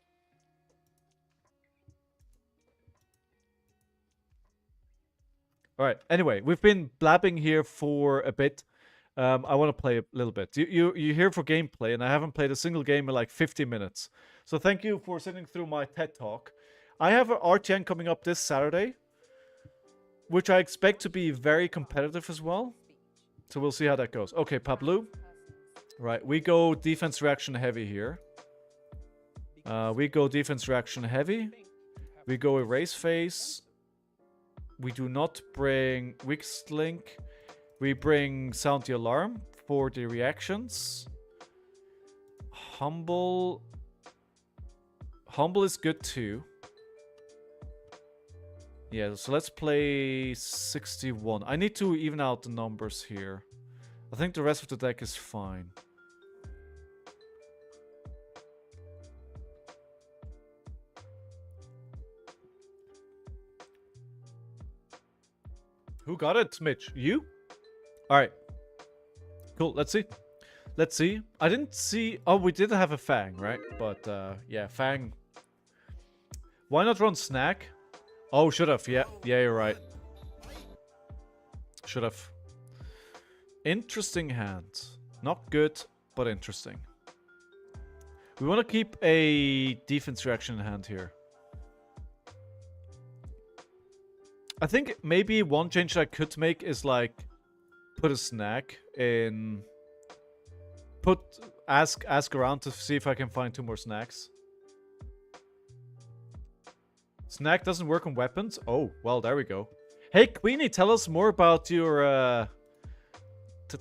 Alright, anyway, we've been blabbing here for a bit. I want to play a little bit. You're here for gameplay, and I haven't played a single game in like 50 minutes. So thank you for sitting through my TED Talk. I have an RtN coming up this Saturday, which I expect to be very competitive as well. So we'll see how that goes. Okay, Pablo. Right, we go defense reaction heavy here. We go defense reaction heavy. We go erase phase. We do not bring weak link. We bring sound the alarm for the reactions. Humble. Humble is good too. Yeah, so let's play 61. I need to even out the numbers here. I think the rest of the deck is fine. Who got it, Mitch? You? Alright. Cool, let's see. Let's see. I didn't see... Oh, we did have a Fang, right? But, yeah, Fang. Why not run Snack? Oh, should have. Yeah, you're right. Should have. Interesting hand. Not good, but interesting. We want to keep a defense reaction in hand here. I think maybe one change I could make is like put a snack in. Ask around to see if I can find 2 more snacks. Snack doesn't work on weapons? Oh, well, there we go. Hey, Queenie, tell us more about your,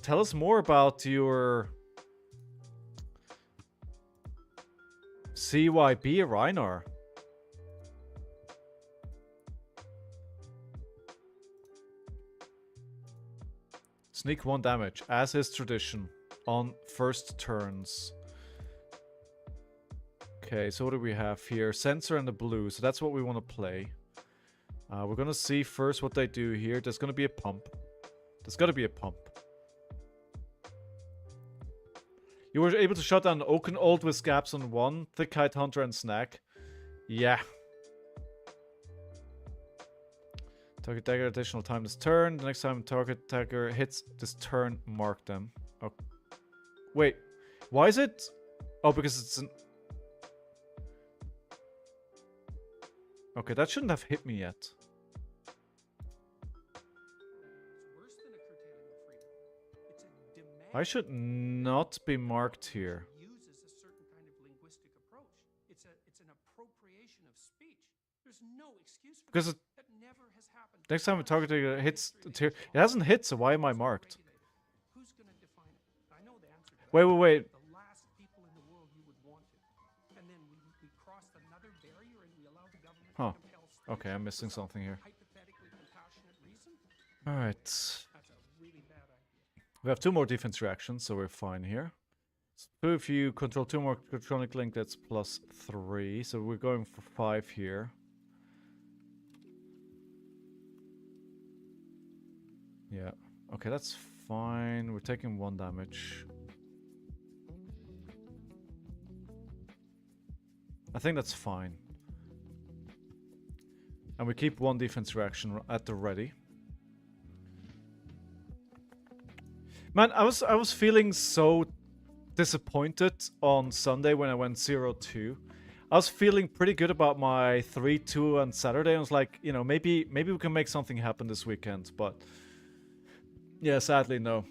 tell us more about your CYB Reinar. Sneak 1 damage, as is tradition, on first turns. Okay, so what do we have here? Sensor and the blue, so that's what we want to play. We're gonna see first what they do here. There's gonna be a pump. There's gotta be a pump. You were able to shut down Oaken Old with gaps on 1, Thick Hide Hunter and Snack. Yeah. Target dagger additional time this turn. The next time target dagger hits this turn, mark them. Oh. Wait, why is it? Oh, because it's an... Okay, that shouldn't have hit me yet. I should not be marked here. Uses a certain kind of linguistic approach. It's an appropriation of speech. There's no excuse for because that never has happened. Next time a target hits the tier, it hasn't hit, so why am I marked? Who's gonna define it? I know the answer to that. Wait. The last people in the world you would want it. And then we crossed another barrier and we allowed the government to compel speech. Okay, I'm missing something here. Hypothetically compassionate reason? Alright. That's a really bad idea. We have 2 more defense reactions, so we're fine here. So if you control 2 more electronic link, that's +3. So we're going for 5 here. Yeah. Okay, that's fine. We're taking 1 damage. I think that's fine. And we keep 1 defense reaction at the ready. Man, I was feeling so disappointed on Sunday when I went 0-2. I was feeling pretty good about my 3-2 on Saturday. I was like, you know, maybe we can make something happen this weekend, but yeah, sadly no.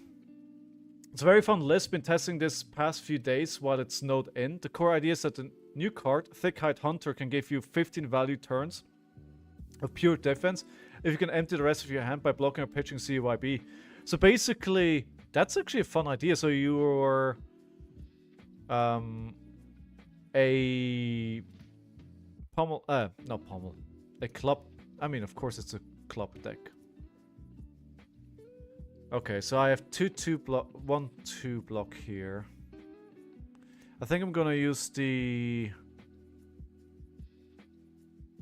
It's a very fun list. Been testing this past few days while it snowed in. The core idea is that the new card, Thick Hide Hunter, can give you 15 value turns of pure defense if you can empty the rest of your hand by blocking or pitching CYB. So basically, that's actually a fun idea. So you're a pommel, not pommel, a club. I mean, of course, it's a club deck. Okay, so I have 1-2 block here. I think I'm gonna use the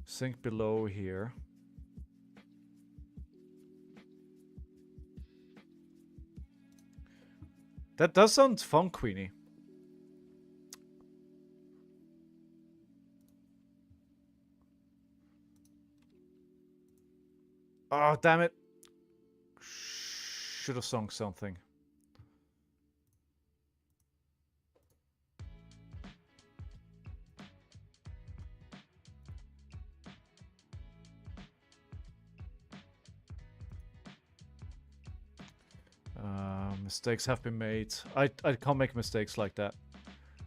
sink below here. That does sound fun, Queenie. Oh, damn it. Should have sung something. Mistakes have been made. I can't make mistakes like that.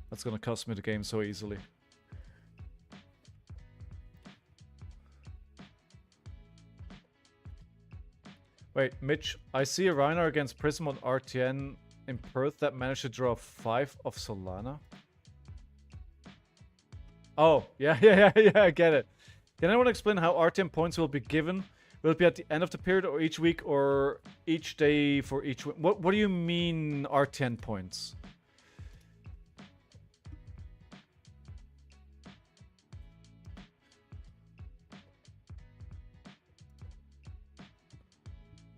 That's gonna cost me the game so easily. Wait, Mitch, I see a Reinar against Prism on RtN in Perth that managed to draw 5 of Solana. Oh, yeah, I get it. Can anyone explain how RtN points will be given? Will it be at the end of the period or each week or each day for each week? What do you mean RtN points?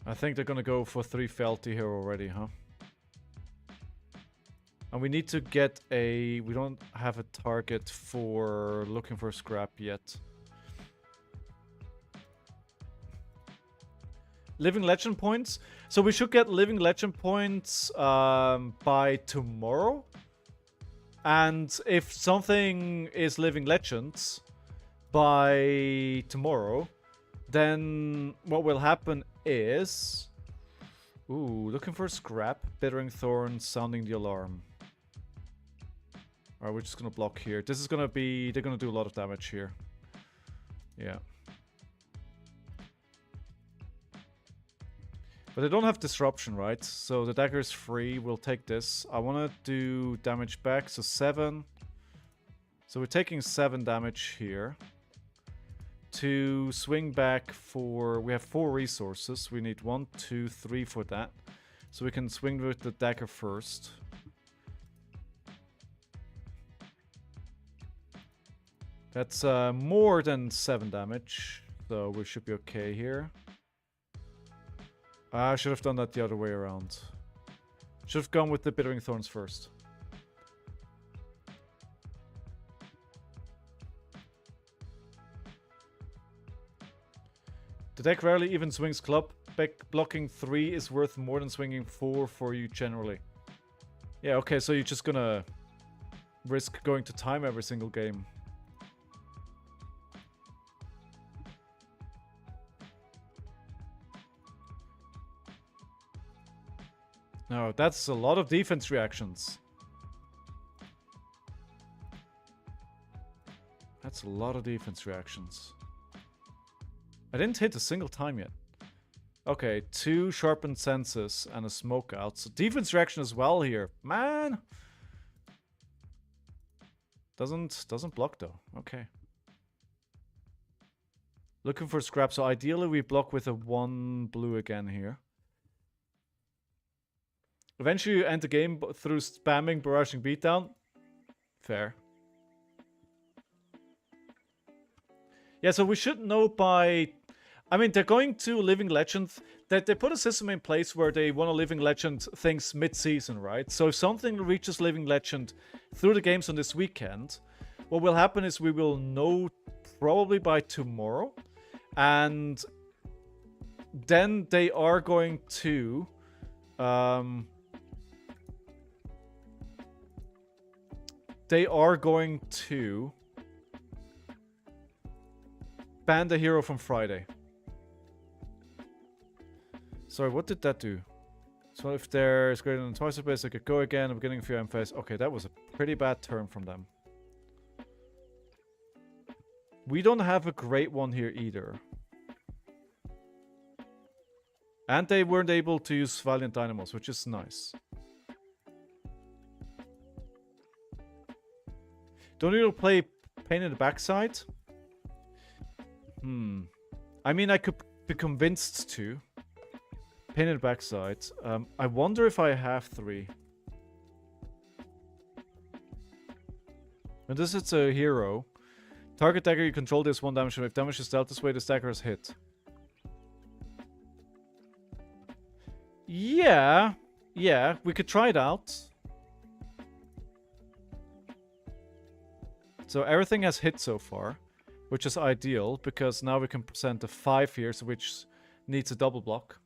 I think they're gonna go for 3 Felty here already, huh? And we need to get a... We don't have a target for looking for scrap yet. Living Legend points. So we should get Living Legend points by tomorrow. And if something is Living Legends by tomorrow, then what will happen is... Ooh, looking for scrap, bittering thorn, sounding the alarm. Alright, we're just gonna block here. This is gonna be... They're gonna do a lot of damage here. Yeah. But they don't have disruption, right? So the dagger is free. We'll take this. I want to do damage back. So 7. So we're taking 7 damage here. To swing back for... We have 4 resources. We need 1, 2, 3 for that. So we can swing with the dagger first. That's more than 7 damage. So we should be okay here. I should have done that the other way around. Should have gone with the Bittering Thorns first. The deck rarely even swings club. Blocking 3 is worth more than swinging 4 for you generally. Yeah, okay, so you're just gonna risk going to time every single game. No, that's a lot of defense reactions. That's a lot of defense reactions. I didn't hit a single time yet. Okay, 2 sharpened senses and a smoke out. So defense reaction as well here. Man! Doesn't block though. Okay. Looking for scrap. So ideally we block with a 1 blue again here. Eventually you end the game through spamming Barraging Beatdown. Fair. Yeah, so we should know by... I mean, they're going to Living Legend. They put a system in place where they want to Living Legend things mid-season, right? So if something reaches Living Legend through the games on this weekend, what will happen is we will know probably by tomorrow. And then they are going to... They are going to ban the hero from Friday. Sorry, what did that do? So if there's greater than twice the base, I could go again. I'm getting a few MFAs. Okay, that was a pretty bad turn from them. We don't have a great one here either. And they weren't able to use Valiant Dynamos, which is nice. Don't you play Pain in the Backside? I mean, I could be convinced to. Pain in the Backside. I wonder if I have 3. And this is a hero. Target dagger you control this 1 damage, and if damage is dealt this way, this dagger is hit. Yeah. Yeah, we could try it out. So everything has hit so far, which is ideal, because now we can present a 5 here, so which needs a double block.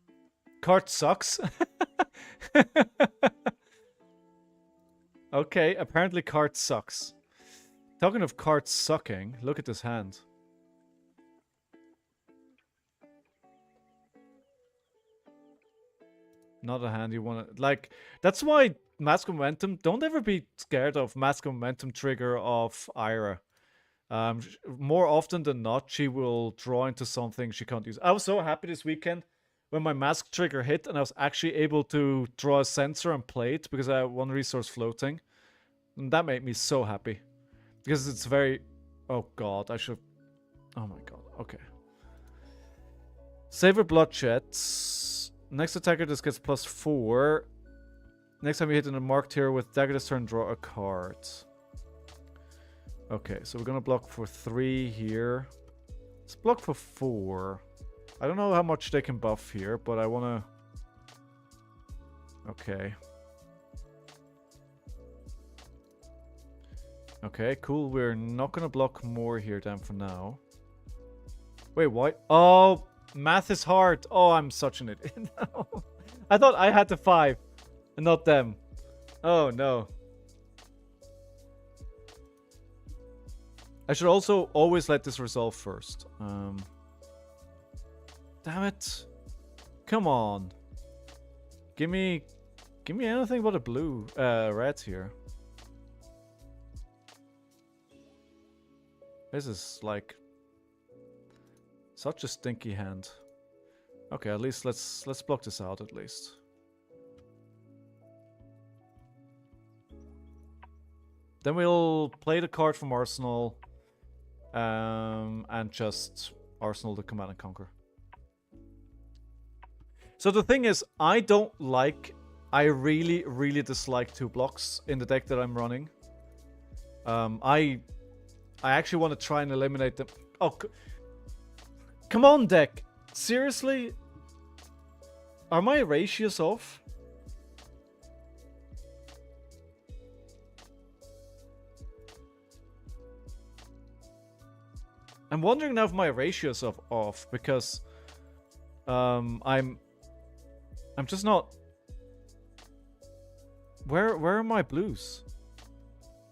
Card sucks. Okay, apparently card sucks. Talking of cards sucking, look at this hand. Not a hand you want to... Like, that's why Mask of Momentum... Don't ever be scared of Mask of Momentum trigger of Ira. More often than not, she will draw into something she can't use. I was so happy this weekend when my Mask trigger hit and I was actually able to draw a sensor and play it because I have 1 resource floating. And that made me so happy. Because it's very... Oh god, I should... Oh my god, okay. Savor Bloodshed. Next attacker just gets +4. Next time you hit in a marked hero with dagger this turn, draw a card. Okay, so we're gonna block for 3 here. Let's block for 4. I don't know how much they can buff here, but I wanna... Okay. Okay, cool. We're not gonna block more here then for now. Wait, what? Oh, math is hard. Oh, I'm such an idiot. No. I thought I had the 5 and not them. Oh, no. I should also always let this resolve first. Damn it. Come on. Give me anything but a blue, red here. This is like such a stinky hand. Okay, at least let's block this out at least. Then we'll play the card from Arsenal, and just Arsenal the Command and Conquer. So the thing is, I really, really dislike 2 blocks in the deck that I'm running. I actually want to try and eliminate them. Oh, come on, deck. Seriously? Are my ratios off? I'm wondering now if my ratios are off, because I'm just not. Where are my blues?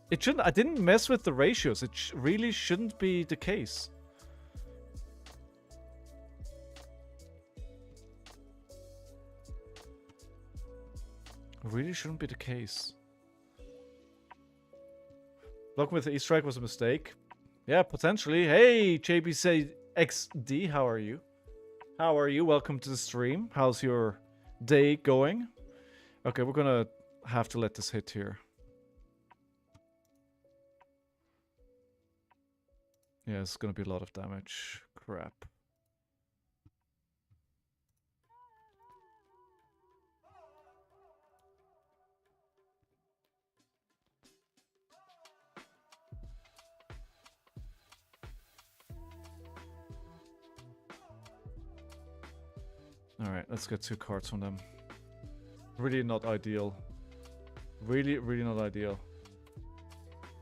It shouldn't. I didn't mess with the ratios. It really shouldn't be the case. It really shouldn't be the case. Blocking with the E-Strike was a mistake. Yeah, potentially. Hey, JBC XD, how are you? How are you? Welcome to the stream. How's your day going? Okay, we're gonna have to let this hit here. Yeah, it's gonna be a lot of damage. Crap. Alright, let's get 2 cards from them. Really not ideal. Really, really not ideal.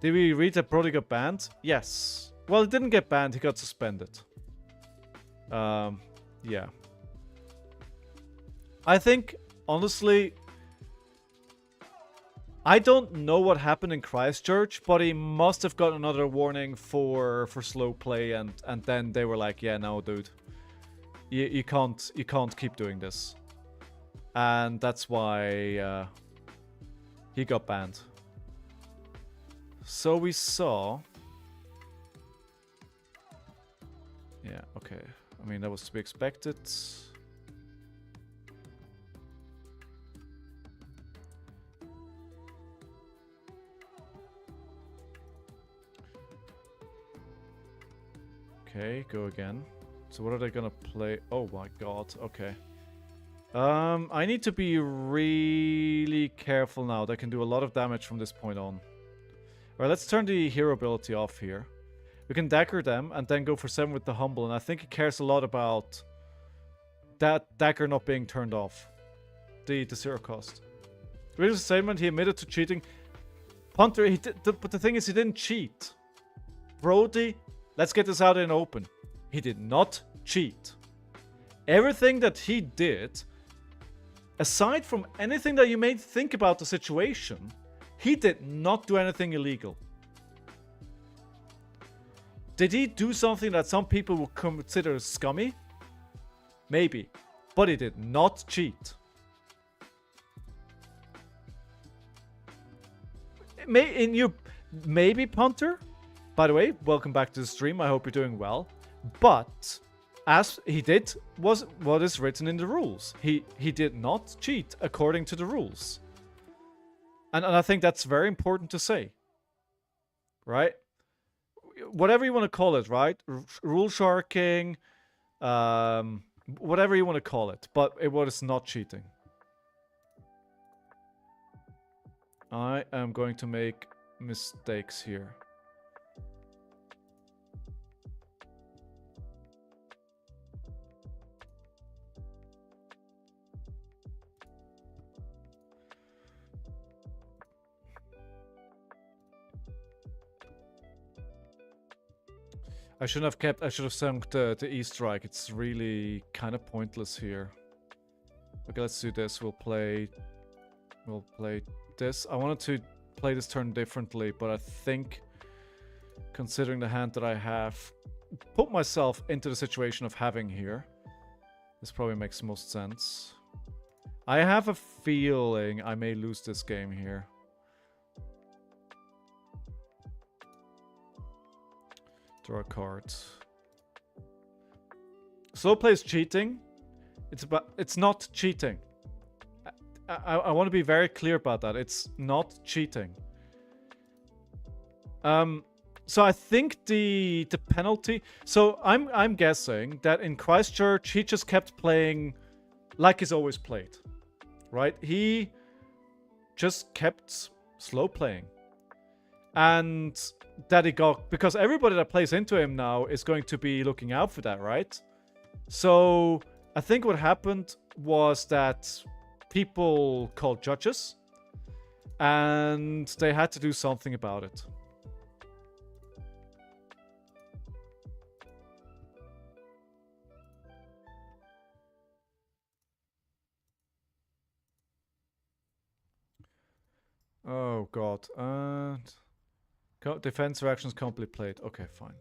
Did we read that Brody got banned? Yes. Well, he didn't get banned, he got suspended. Yeah. I think, honestly, I don't know what happened in Christchurch, but he must have got another warning for slow play, and then they were like, yeah, no, dude. You can't keep doing this. And that's why he got banned. So we saw... Yeah, okay. I mean, that was to be expected. Okay, go again. So what are they gonna play? Oh my god, okay. I need to be really careful now. They can do a lot of damage from this point on. Alright, let's turn the hero ability off here. We can dagger them and then go for 7 with the humble, and I think he cares a lot about that dagger not being turned off. The 0 cost. Real statement, he admitted to cheating. Punter, he did, but the thing is, he didn't cheat. Brody, let's get this out in open. He did not cheat. Everything that he did, aside from anything that you may think about the situation, he did not do anything illegal. Did he do something that some people would consider scummy? Maybe. But he did not cheat. Maybe, Punter? By the way, welcome back to the stream. I hope you're doing well. But, as he did, was what is written in the rules. He did not cheat according to the rules. And I think that's very important to say. Right? Whatever you want to call it, right? Rule sharking, whatever you want to call it, but it was not cheating. I am going to make mistakes here. I should have sunk the E-Strike. It's really kind of pointless here. Okay, let's do this. We'll play this. I wanted to play this turn differently, but I think, considering the hand that I have, put myself into the situation of having here. This probably makes most sense. I have a feeling I may lose this game here. Draw a card. Slow play is cheating. It's not cheating. I want to be very clear about that. It's not cheating. So I think the penalty. So I'm guessing that in Christchurch he just kept playing like he's always played, right? He just kept slow playing, and that he got, because everybody that plays into him now is going to be looking out for that, right? So I think what happened was that people called judges, and they had to do something about it. Oh god. Defense reactions can't be played. Okay, fine.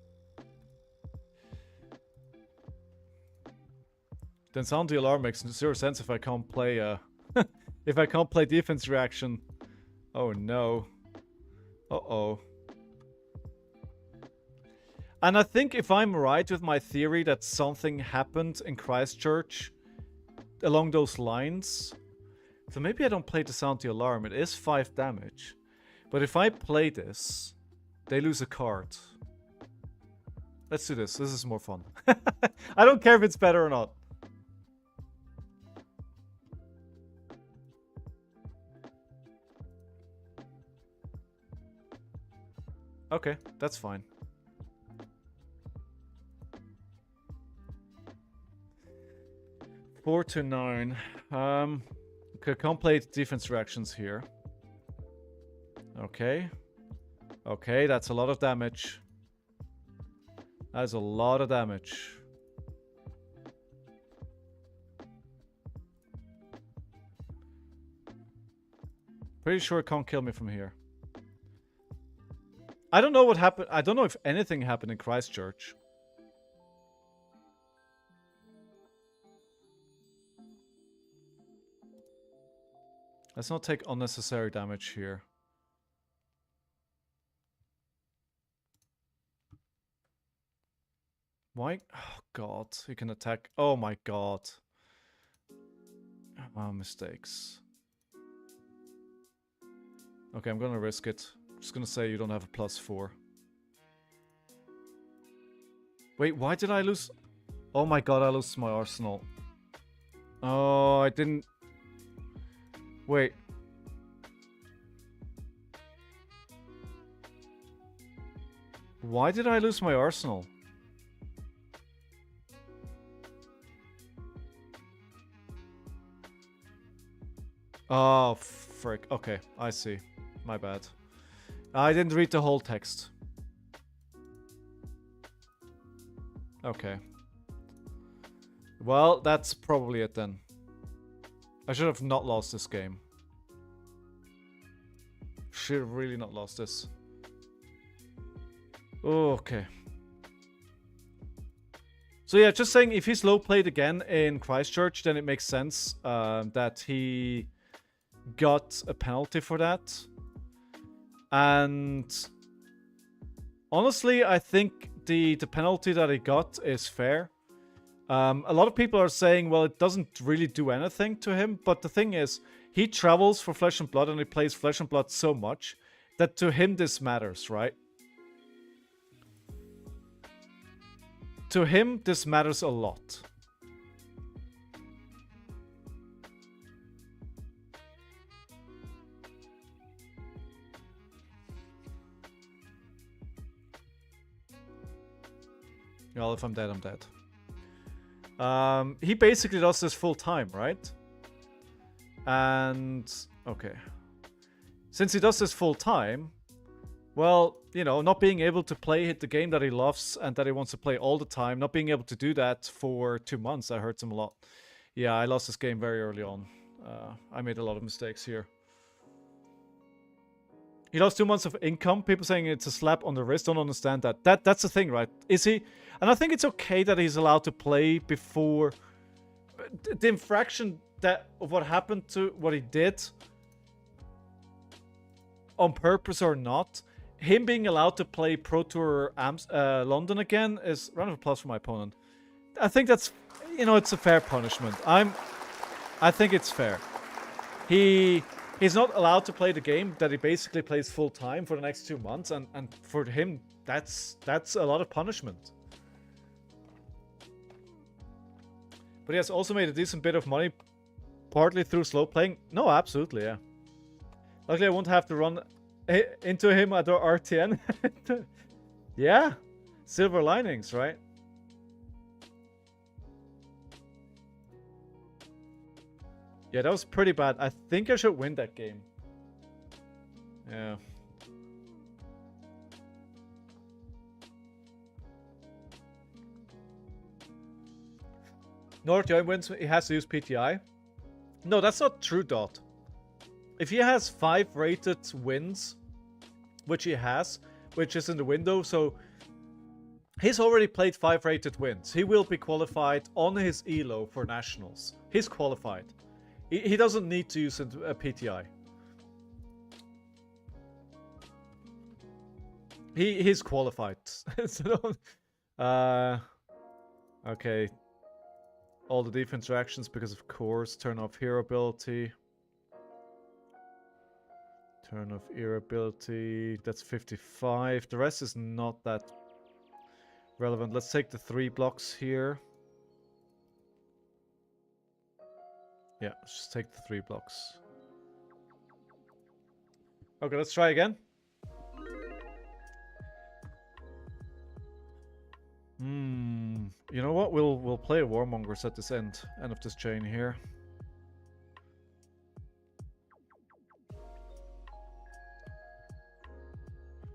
Then sound the alarm makes zero sense if I can't play if I can't play defense reaction. Oh no. Uh-oh. And I think if I'm right with my theory that something happened in Christchurch along those lines, so maybe I don't play the sound the alarm. It is 5 damage. But if I play this, they lose a card. Let's do this. This is more fun. I don't care if it's better or not. Okay, that's fine. Four to 9. Okay, can't play defense reactions here. Okay. Okay, that's a lot of damage. That's a lot of damage. Pretty sure it can't kill me from here. I don't know what happened. I don't know if anything happened in Christchurch. Let's not take unnecessary damage here. Why? Oh god, he can attack. Oh my god. Oh, mistakes. Okay, I'm gonna risk it. I'm just gonna say you don't have a +4. Wait, why did I lose? Oh my god, I lost my arsenal. Oh, I didn't... Wait. Why did I lose my arsenal? Oh, frick. Okay, I see. My bad. I didn't read the whole text. Okay. Well, that's probably it then. I should have not lost this game. Should have really not lost this. Oh, okay. So yeah, just saying, if he's low played again in Christchurch, then it makes sense that he got a penalty for that. And honestly, I think the penalty that he got is fair. A lot of people are saying, well, it doesn't really do anything to him. But the thing is, he travels for Flesh and Blood and he plays Flesh and Blood so much that to him this matters, right? To him, this matters a lot. Well, if I'm dead, I'm dead. He basically does this full time, right? And, okay. Since he does this full time, well, you know, not being able to play the game that he loves and that he wants to play all the time, not being able to do that for 2 months, that hurts him a lot. Yeah, I lost this game very early on. I made a lot of mistakes here. He lost 2 months of income. People saying it's a slap on the wrist. Don't understand that. That's the thing, right? Is he? And I think it's okay that he's allowed to play before... the infraction that of what happened to what he did, on purpose or not, him being allowed to play Pro Tour London again is round of applause for my opponent. I think that's, you know, it's a fair punishment. I think it's fair. He's not allowed to play the game that he basically plays full time for the next 2 months, and for him that's a lot of punishment. But he has also made a decent bit of money, partly through slow playing. No, absolutely, yeah. Luckily, I won't have to run into him at our RtN. Yeah, silver linings, right? Yeah, that was pretty bad. I think I should win that game. Yeah. RtN wins, he has to use PTI. No, that's not true, Dot. If he has 5 rated wins, which he has, which is in the window, so he's already played 5 rated wins. He will be qualified on his ELO for nationals. He's qualified. He doesn't need to use a PTI. He's qualified. So, okay. All the defense reactions because of course turn off hero ability. Turn off hero ability. That's 55. The rest is not that relevant. Let's take the 3 blocks here. Yeah, let's just take the 3 blocks. Okay, let's try again. You know what? We'll play a Warmongers at this end of this chain here.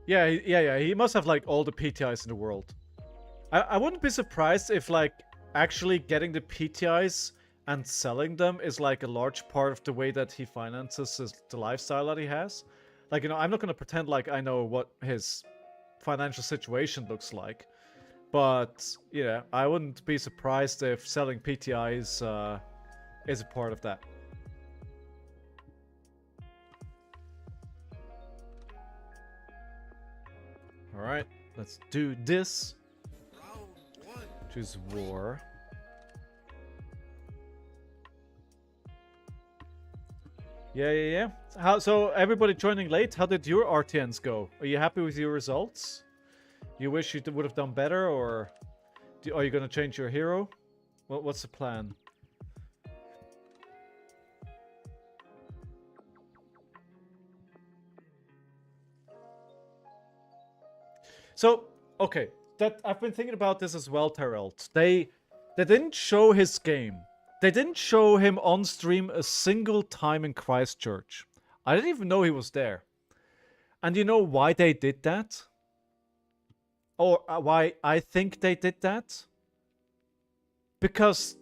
Yeah. He must have like all the PTIs in the world. I wouldn't be surprised if like actually getting the PTIs and selling them is like a large part of the way that he finances the lifestyle that he has. Like, you know, I'm not going to pretend like I know what his financial situation looks like. But, yeah, I wouldn't be surprised if selling PTIs is a part of that. Alright, let's do this. Choose war. Yeah. So everybody joining late, how did your RtNs go? Are you happy with your results? You wish you would have done better, or are you going to change your hero? What's the plan? So, okay, that I've been thinking about this as well, Terrell. They didn't show his game. They didn't show him on stream a single time in Christchurch. I didn't even know he was there. And you know why they did that? Or why I think they did that? Because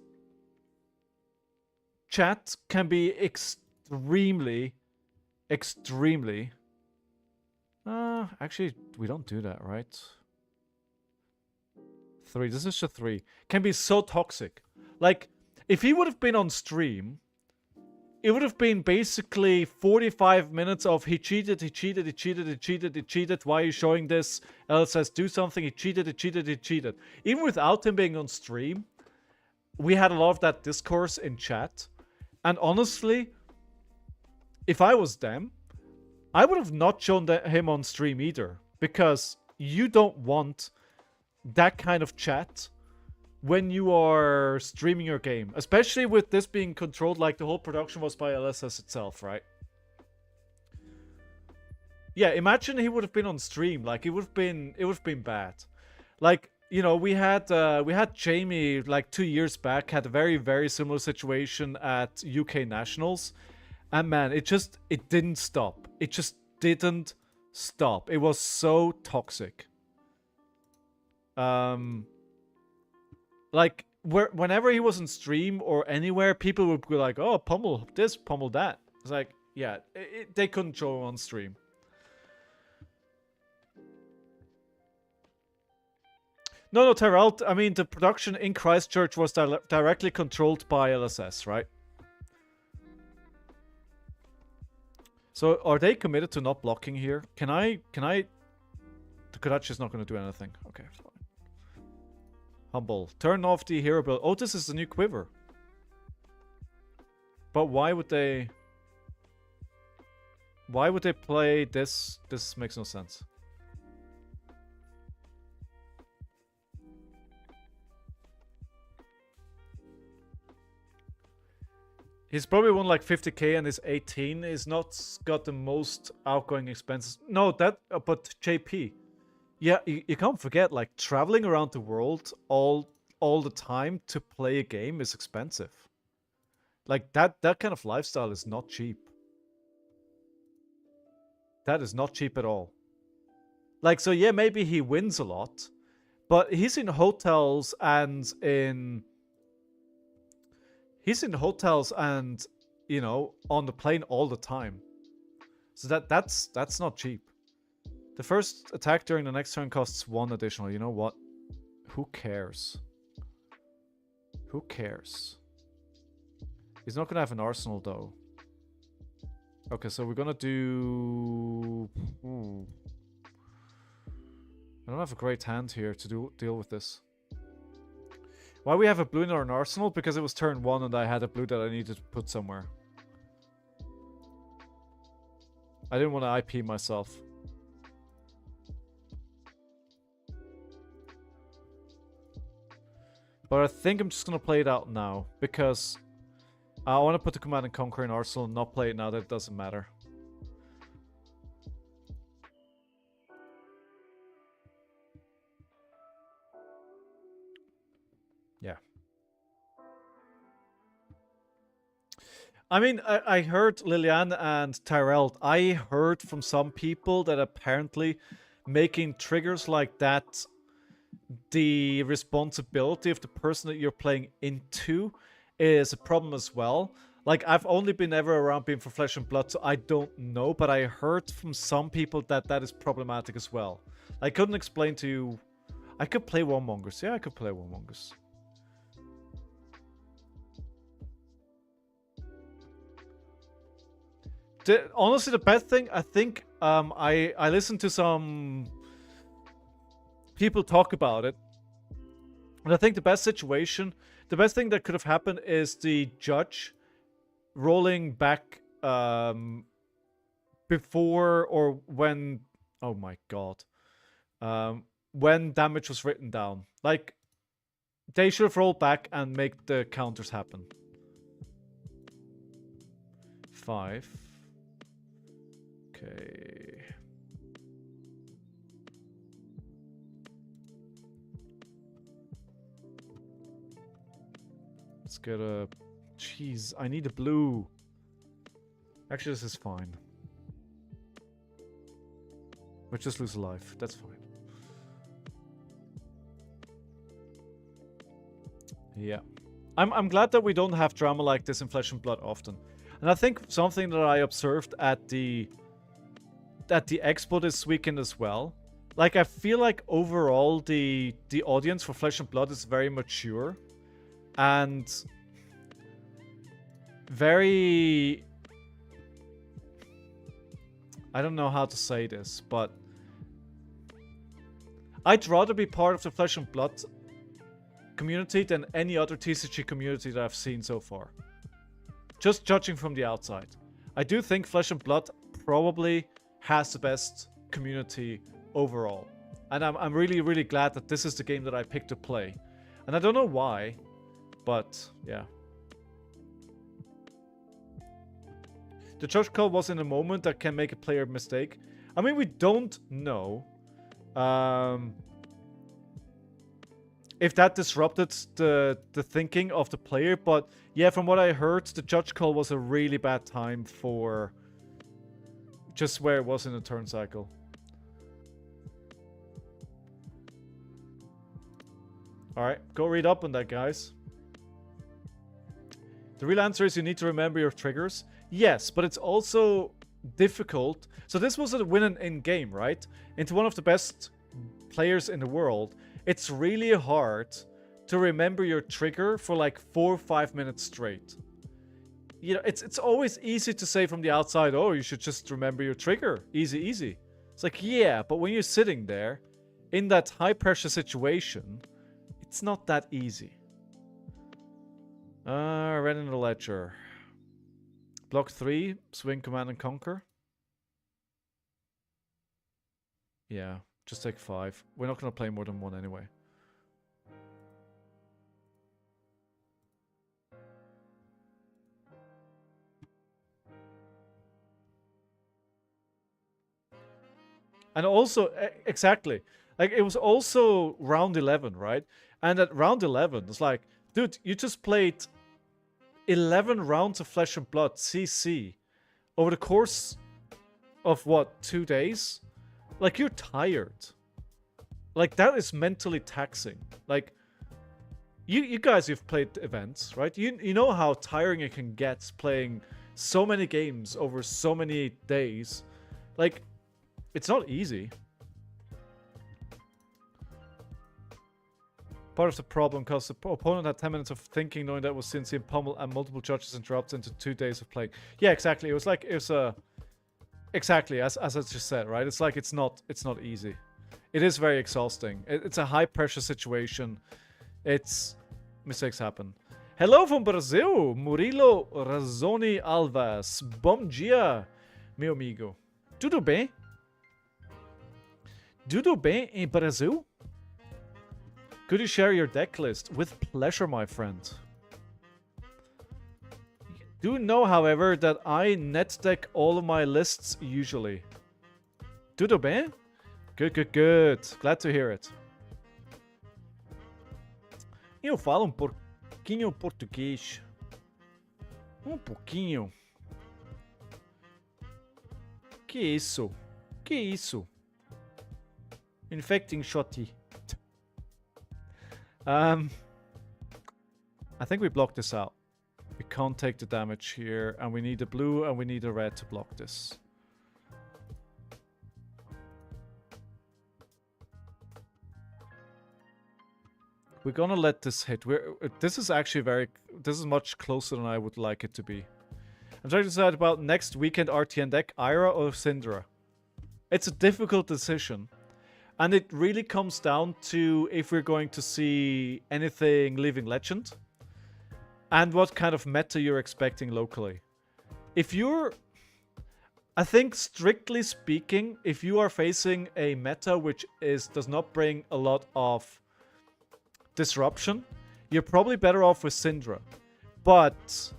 chat can be extremely... Actually, we don't do that, right? 3. This is a 3. Can be so toxic. Like, if he would have been on stream, it would have been basically 45 minutes of he cheated. Why are you showing this? L says do something. He cheated. Even without him being on stream, we had a lot of that discourse in chat. And honestly, if I was them, I would have not shown him on stream either. Because you don't want that kind of chat when you are streaming your game. Especially with this being controlled like the whole production was by LSS itself, right? Yeah, imagine he would have been on stream. Like, it would have been bad. Like, you know, we had Jamie like 2 years back, had a very, very similar situation at UK Nationals. And man, it didn't stop. It just didn't stop. It was so toxic. Like, whenever he was on stream or anywhere, people would be like, oh, pummel this, pummel that. It's like, yeah, they couldn't show him on stream. No, Tyrell, I mean, the production in Christchurch was directly controlled by LSS, right? So, are they committed to not blocking here? Can I... The Kodachi's not going to do anything. Okay, fine. Humble. Turn off the hero build. Oh, this is the new quiver. But why would they... Why would they play this? This makes no sense. He's probably won like 50k and is 18. He's not got the most outgoing expenses. No, that... but JP. Yeah, you can't forget, like, traveling around the world all the time to play a game is expensive. Like, that kind of lifestyle is not cheap. That is not cheap at all. Like, so yeah, maybe he wins a lot, but he's in hotels and he's in hotels and, you know, on the plane all the time. So that's not cheap. The first attack during the next turn costs 1 additional. You know what? Who cares? Who cares? He's not going to have an arsenal, though. Okay, so we're going to do... I don't have a great hand here to deal with this. Why we have a blue in our arsenal? Because it was turn 1 and I had a blue that I needed to put somewhere. I didn't want to IP myself. But I think I'm just going to play it out now, because I want to put the Command and Conquer in Arsenal and not play it now that it doesn't matter. Yeah. I mean, I heard Liliane and Tyrell. I heard from some people that apparently making triggers like that the responsibility of the person that you're playing into is a problem as well. Like, I've only been ever around being for Flesh and Blood, so I don't know, but I heard from some people that that is problematic as well. I couldn't explain to you. I could play Warmongers. Yeah, I could play Warmongers. Honestly, the best thing, I think, I listened to some people talk about it, and I think the best thing that could have happened is the judge rolling back before or when, oh my god, when damage was written down. Like, they should have rolled back and make the counters happen. 5. Okay. Let's get a... Jeez, I need a blue. Actually, this is fine. We'll just lose a life. That's fine. Yeah. I'm glad that we don't have drama like this in Flesh and Blood often. And I think something that I observed at the Expo this weekend as well. Like, I feel like overall the audience for Flesh and Blood is very mature. And very... I don't know how to say this, but I'd rather be part of the Flesh and Blood community than any other TCG community that I've seen so far. Just judging from the outside. I do think Flesh and Blood probably has the best community overall. And I'm really, really glad that this is the game that I picked to play. And I don't know why, but yeah. The judge call was in a moment that can make a player mistake. I mean, we don't know if that disrupted the thinking of the player, but yeah, from what I heard, the judge call was a really bad time for just where it was in the turn cycle. Alright, go read up on that, guys. The real answer is you need to remember your triggers. Yes, but it's also difficult. So this was a win in game, right? Into one of the best players in the world. it's really hard to remember your trigger for like 4 or 5 minutes straight. You know, it's always easy to say from the outside, oh, you should just remember your trigger. Easy, easy. It's like, yeah, but when you're sitting there in that high pressure situation, it's not that easy. Read in the ledger. Block 3, swing, command, and conquer. Yeah, just take 5. We're not going to play more than 1 anyway. And also, exactly. Like, it was also round 11, right? And at round 11, it's like, dude, you just played 11 rounds of Flesh and Blood CC over the course of, what, 2 days? Like, you're tired. Like, that is mentally taxing. Like, you guys, you've played events, right? You know how tiring it can get playing so many games over so many days. Like, it's not easy. Part of the problem because the opponent had 10 minutes of thinking, knowing that was Cincy and Pummel, and multiple judges interrupts into 2 days of playing. Yeah, exactly. It was like, it was exactly as I just said, right? It's like, it's not easy. It is very exhausting. It's a high pressure situation. Mistakes happen. Hello from Brazil, Murilo Razzoni Alves. Bom dia, meu amigo. Tudo bem? Tudo bem em Brazil? Could you share your deck list? With pleasure, my friend. Do know, however, that I net deck all of my lists usually. Tudo bem? Good, good, good. Glad to hear it. Eu falo pouquinho português. Pouquinho. Que isso? Que isso? Infecting shotty. I think we blocked this out. We can't take the damage here, and we need a blue and we need a red to block this. We're gonna let this hit. This is actually this is much closer than I would like it to be. I'm trying to decide about next weekend RtN deck, Ira or Syndra. It's a difficult decision. And it really comes down to if we're going to see anything Living Legend and what kind of meta you're expecting locally. I think strictly speaking, if you are facing a meta which does not bring a lot of disruption, you're probably better off with Syndra. But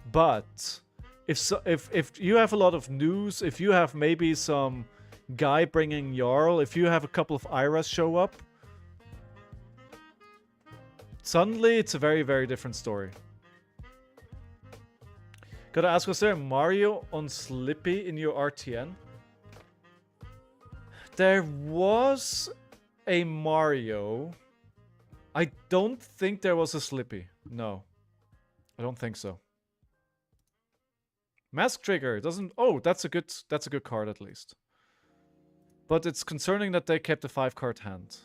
if you have a lot of news, if you have maybe some guy bringing Jarl, if you have a couple of Iras show up, suddenly it's a very, very different story. Gotta ask, was there a Mario on Slippy in your RtN? There was a Mario. I don't think there was a Slippy. No. I don't think so. Mask Trigger doesn't... Oh, that's a good card at least. But it's concerning that they kept a 5-card hand.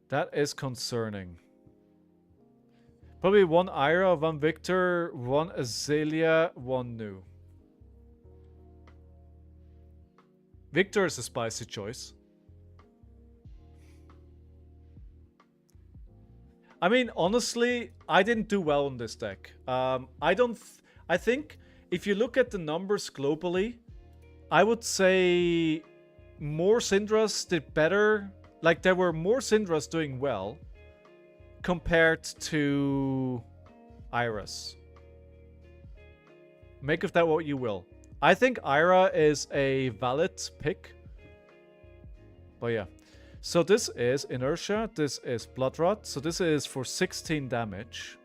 That is concerning. Probably 1 Ira, 1 Victor, 1 Azalea, 1 new. Victor is a spicy choice. I mean, honestly, I didn't do well on this deck. I think if you look at the numbers globally, I would say more Syndras did better. Like, there were more Syndras doing well compared to Iras. Make of that what you will. I think Ira is a valid pick. But yeah. So this is Inertia, this is Blood Rot, so this is for 16 damage.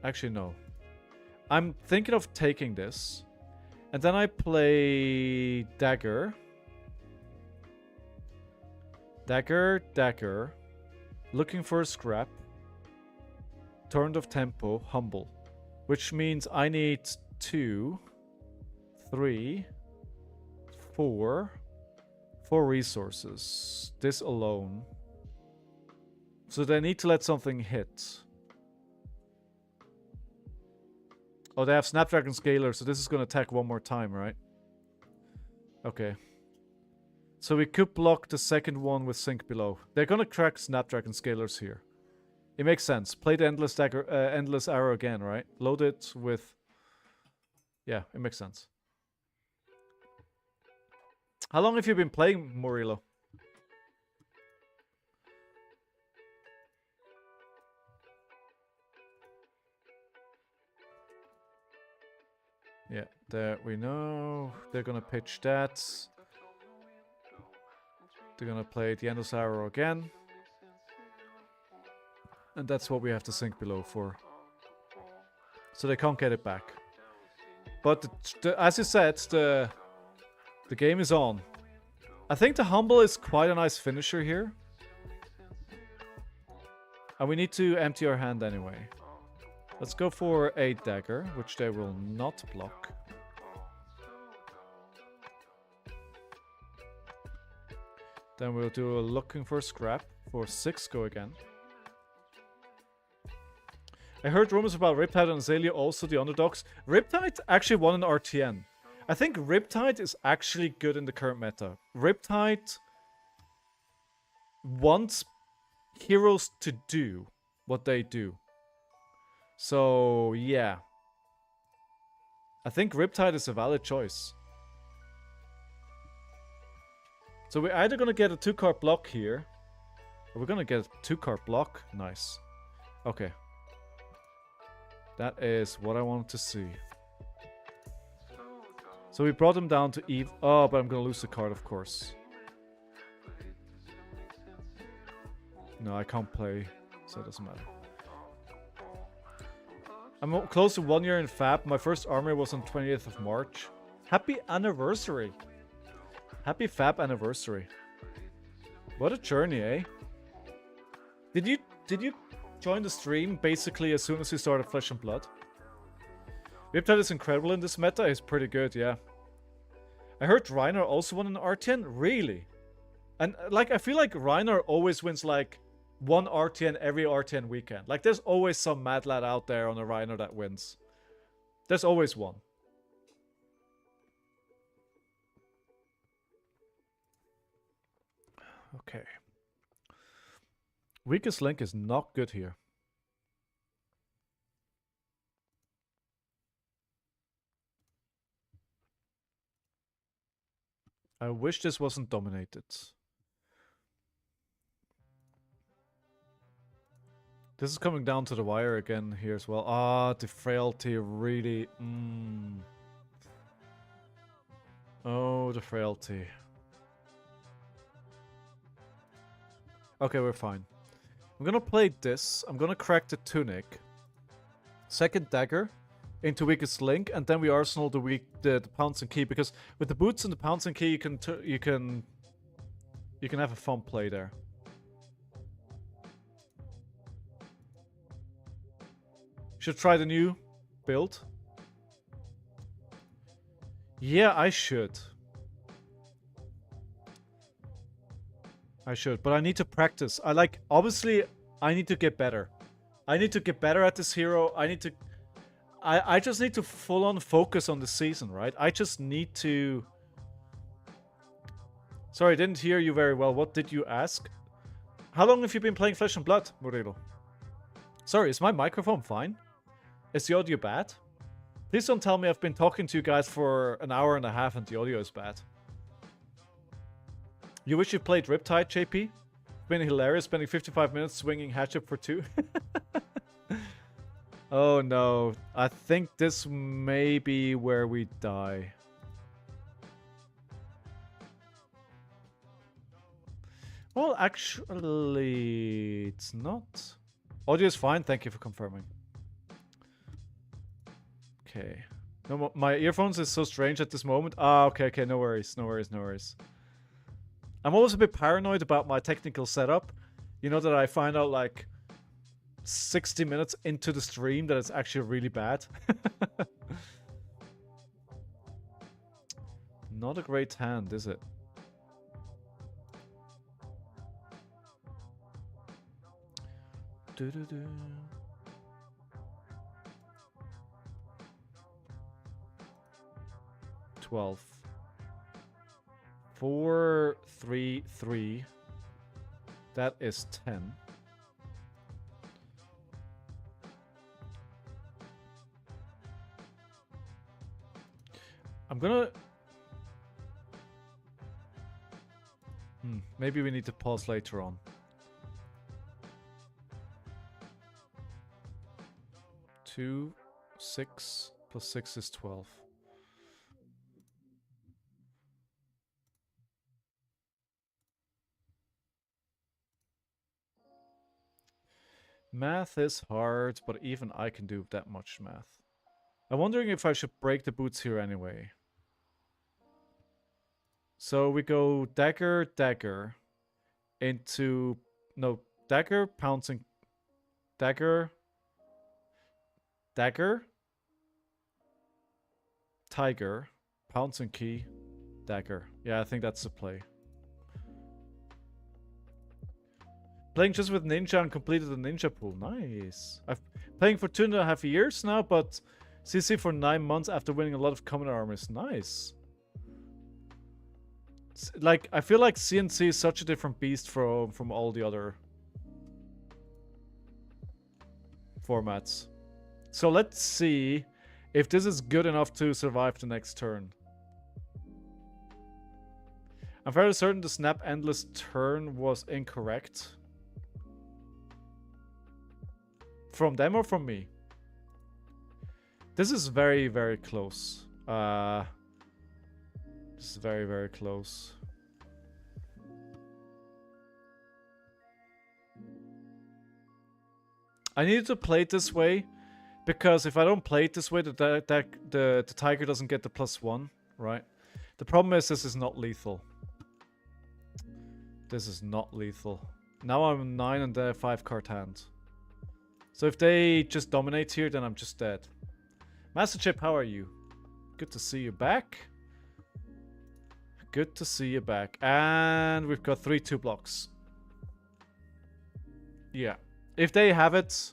Actually, no. I'm thinking of taking this. And then I play Dagger. Dagger, Dagger. Looking for a scrap. Turn of Tempo, Humble. Which means I need 2, 3, 4 resources. This alone. So they need to let something hit. Oh, they have Snapdragon Scaler, so this is going to attack one more time, right? Okay. So we could block the second one with Sink Below. They're going to crack Snapdragon Scalers here. It makes sense. Play the Endless Dagger, Endless Arrow again, right? Load it with... Yeah, it makes sense. How long have you been playing, Murillo? Yeah, there we know. They're gonna pitch that. They're gonna play the Endless Arrow again. And that's what we have to Sink Below for. So they can't get it back. But as you said, the game is on. I think the Humble is quite a nice finisher here. And we need to empty our hand anyway. Let's go for a dagger, which they will not block. Then we'll do a looking for scrap for 6 go again. I heard rumors about Riptide and Azalea, also the underdogs. Riptide actually won an RtN. I think Riptide is actually good in the current meta. Riptide wants heroes to do what they do. So, yeah. I think Riptide is a valid choice. So we're either going to get a 2-card block here, or we're going to get a 2-card block. Nice. Okay. That is what I wanted to see. So we brought him down to Eve. Oh, but I'm going to lose the card, of course. No, I can't play, so it doesn't matter. I'm close to 1 year in Fab. My first armor was on 20th of March. Happy anniversary. Happy Fab anniversary. What a journey, eh? Did you join the stream basically as soon as you started Flesh and Blood? Riptide is incredible in this meta. He's pretty good, yeah. I heard Reiner also won an RtN. Really? And like I feel like Reiner always wins like one RtN every RtN weekend. Like there's always some mad lad out there on a Reiner that wins. There's always one. Okay. Weakest link is not good here. I wish this wasn't dominated. This is coming down to the wire again here as well. Ah, the frailty really... Oh, the frailty. Okay, we're fine. I'm gonna play this. I'm gonna crack the tunic. Second dagger into weakest link, and then we arsenal the pounce and key, because with the boots and the pounce and key you can have a fun play there. Should try the new build. Yeah, I should. But I need to practice. Obviously, I need to get better. I need to get better at this hero. I just need to full on focus on the season, right? I just need to... Sorry, I didn't hear you very well. What did you ask? How long have you been playing Flesh and Blood, Murillo? Sorry, is my microphone fine? Is the audio bad? Please don't tell me I've been talking to you guys for an hour and a half and the audio is bad. You wish you played Riptide, JP? Been hilarious spending 55 minutes swinging hatchet for 2. Oh no, I think this may be where we die. Well, actually, it's not. Audio is fine, thank you for confirming. Okay. No, my earphones is so strange at this moment. Ah, okay, no worries. I'm always a bit paranoid about my technical setup. You know that I find out like 60 minutes into the stream that it's actually really bad. Not a great hand, is it? Do-do-do. $12. 4, 3, 3. That is 10. I'm gonna... maybe we need to pause later on. 2, 6 plus 6 is 12. Math is hard, but even I can do that much math. I'm wondering if I should break the boots here anyway. So we go dagger, dagger into... No, dagger, pouncing... Dagger... Dagger... Tiger, pouncing key, dagger. Yeah, I think that's the play. Playing just with ninja and completed the ninja pool. Nice. I've playing for 2.5 years now, but CC for 9 months after winning a lot of common armors. Nice. Like, I feel like CNC is such a different beast from all the other formats. So let's see if this is good enough to survive the next turn. I'm fairly certain the snap endless turn was incorrect. From them or from me? This is very, very close. This is very, very close. I needed to play it this way because if I don't play it this way, the tiger doesn't get the +1, right? The problem is this is not lethal. This is not lethal. Now I'm 9 and they're 5 card hand. So if they just dominate here, then I'm just dead. Master Chip, how are you? Good to see you back. Good to see you back. And we've got 3 2 blocks. Yeah. If they have it,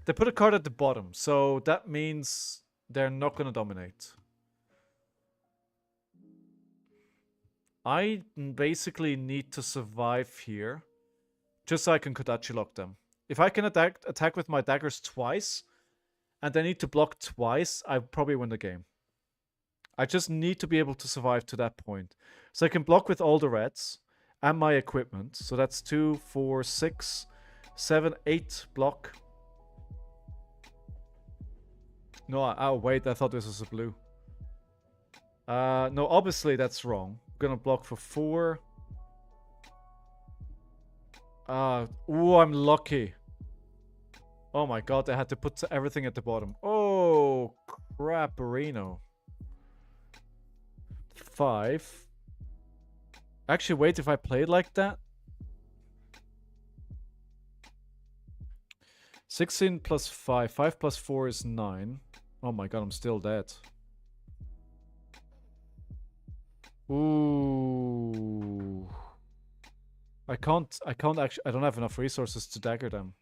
they put a card at the bottom. So that means they're not going to dominate. I basically need to survive here. Just so I can Kodachi lock them. If I can attack with my daggers twice, and they need to block twice, I probably win the game. I just need to be able to survive to that point. So I can block with all the reds and my equipment. So that's 2, 4, 6, 7, 8 block. No, oh wait, I thought this was a blue. No, obviously that's wrong. I'm gonna block for 4. Oh, I'm lucky. Oh my god, they had to put everything at the bottom. Oh, crap-arino. 5. Actually, wait, if I played like that? 16 plus 5. 5 plus 4 is 9. Oh my god, I'm still dead. Ooh. I can't actually, I don't have enough resources to dagger them.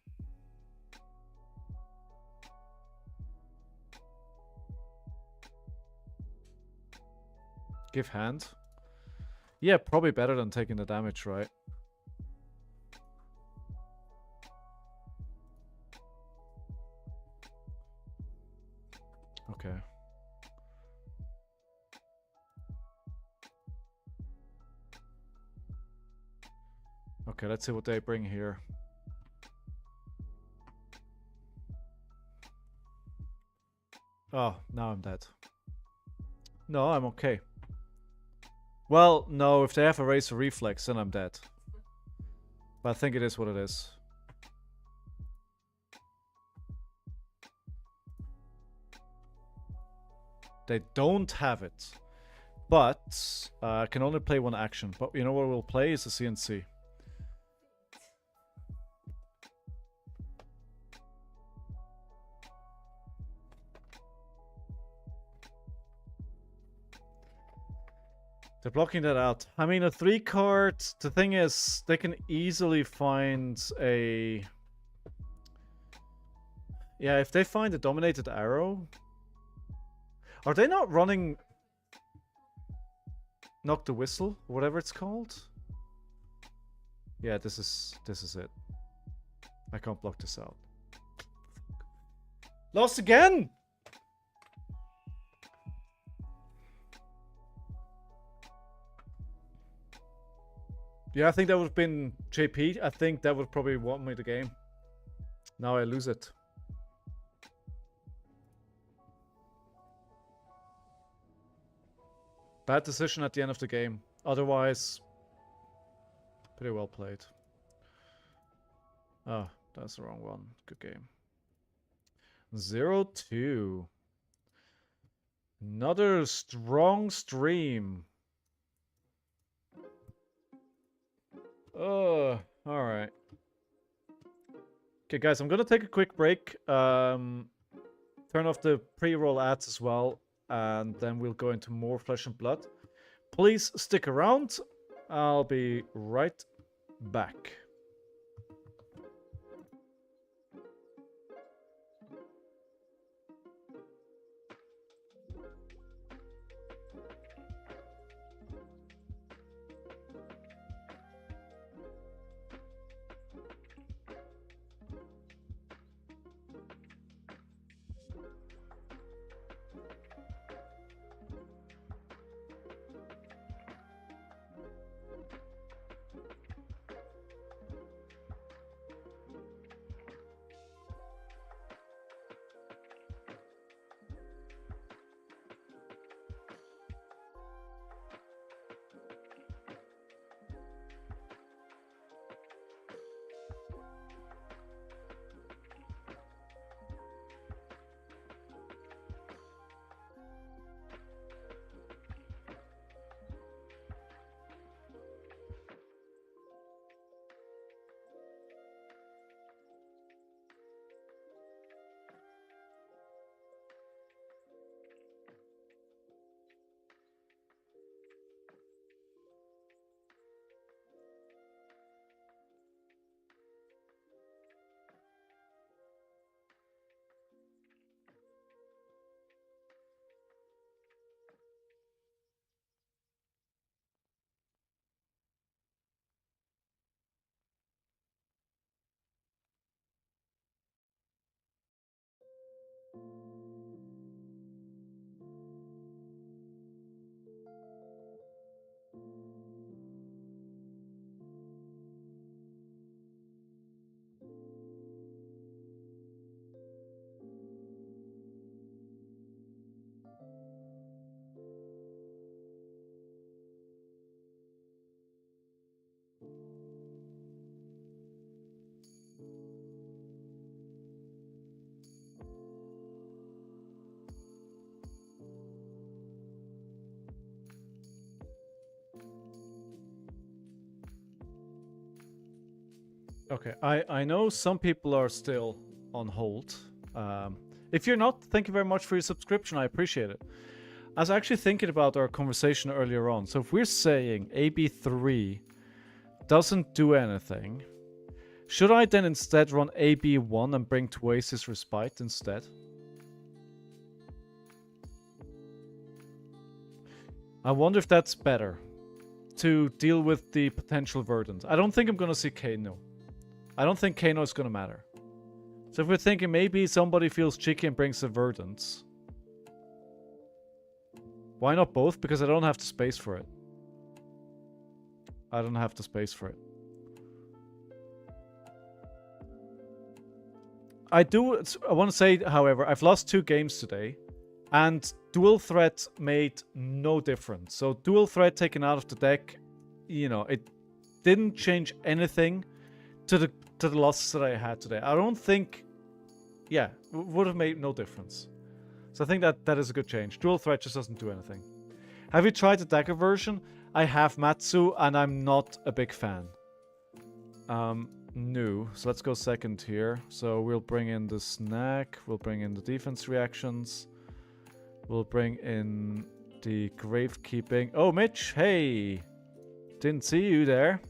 Give hand? Yeah, probably better than taking the damage, right? Okay. Okay, let's see what they bring here. Oh, now I'm dead. No, I'm okay. Well, no, if they have a razor reflex, then I'm dead. But I think it is what it is. They don't have it. But I can only play one action. But you know what we'll play is a CNC. They're blocking that out. I mean, a 3 card, the thing is, they can easily find a... Yeah, if they find a dominated arrow... Are they not running... Knock the Whistle? Whatever it's called? Yeah, this is it. I can't block this out. Lost again! Yeah, I think that would have been JP. I think that would probably won me the game. Now I lose it. Bad decision at the end of the game. Otherwise, pretty well played. Oh, that's the wrong one. Good game. 0-2. Another strong stream. Oh, alright. Okay, guys, I'm gonna take a quick break. Turn off the pre-roll ads as well. And then we'll go into more Flesh and Blood. Please stick around. I'll be right back. Okay, I know some people are still on hold. If you're not, thank you very much for your subscription. I appreciate it. I was actually thinking about our conversation earlier on. So if we're saying AB3 doesn't do anything, should I then instead run AB1 and bring Oasis Respite instead? I wonder if that's better to deal with the potential verdant. I don't think I'm going to see Kano. I don't think Kano is going to matter. So if we're thinking maybe somebody feels cheeky and brings the verdants. Why not both? Because I don't have the space for it. I don't have the space for it. I want to say, however, I've lost 2 games today. And dual threat made no difference. So dual threat taken out of the deck, you know, it didn't change anything to the losses that I had today. I don't think, yeah, would have made no difference. So I think that is a good change. Dual threat just doesn't do anything. Have you tried the dagger version? I have, Matsu, and I'm not a big fan. No. So let's go second here. So we'll bring in the snack. We'll bring in the defense reactions. We'll bring in The gravekeeping. Oh, Mitch, hey! Didn't see you there.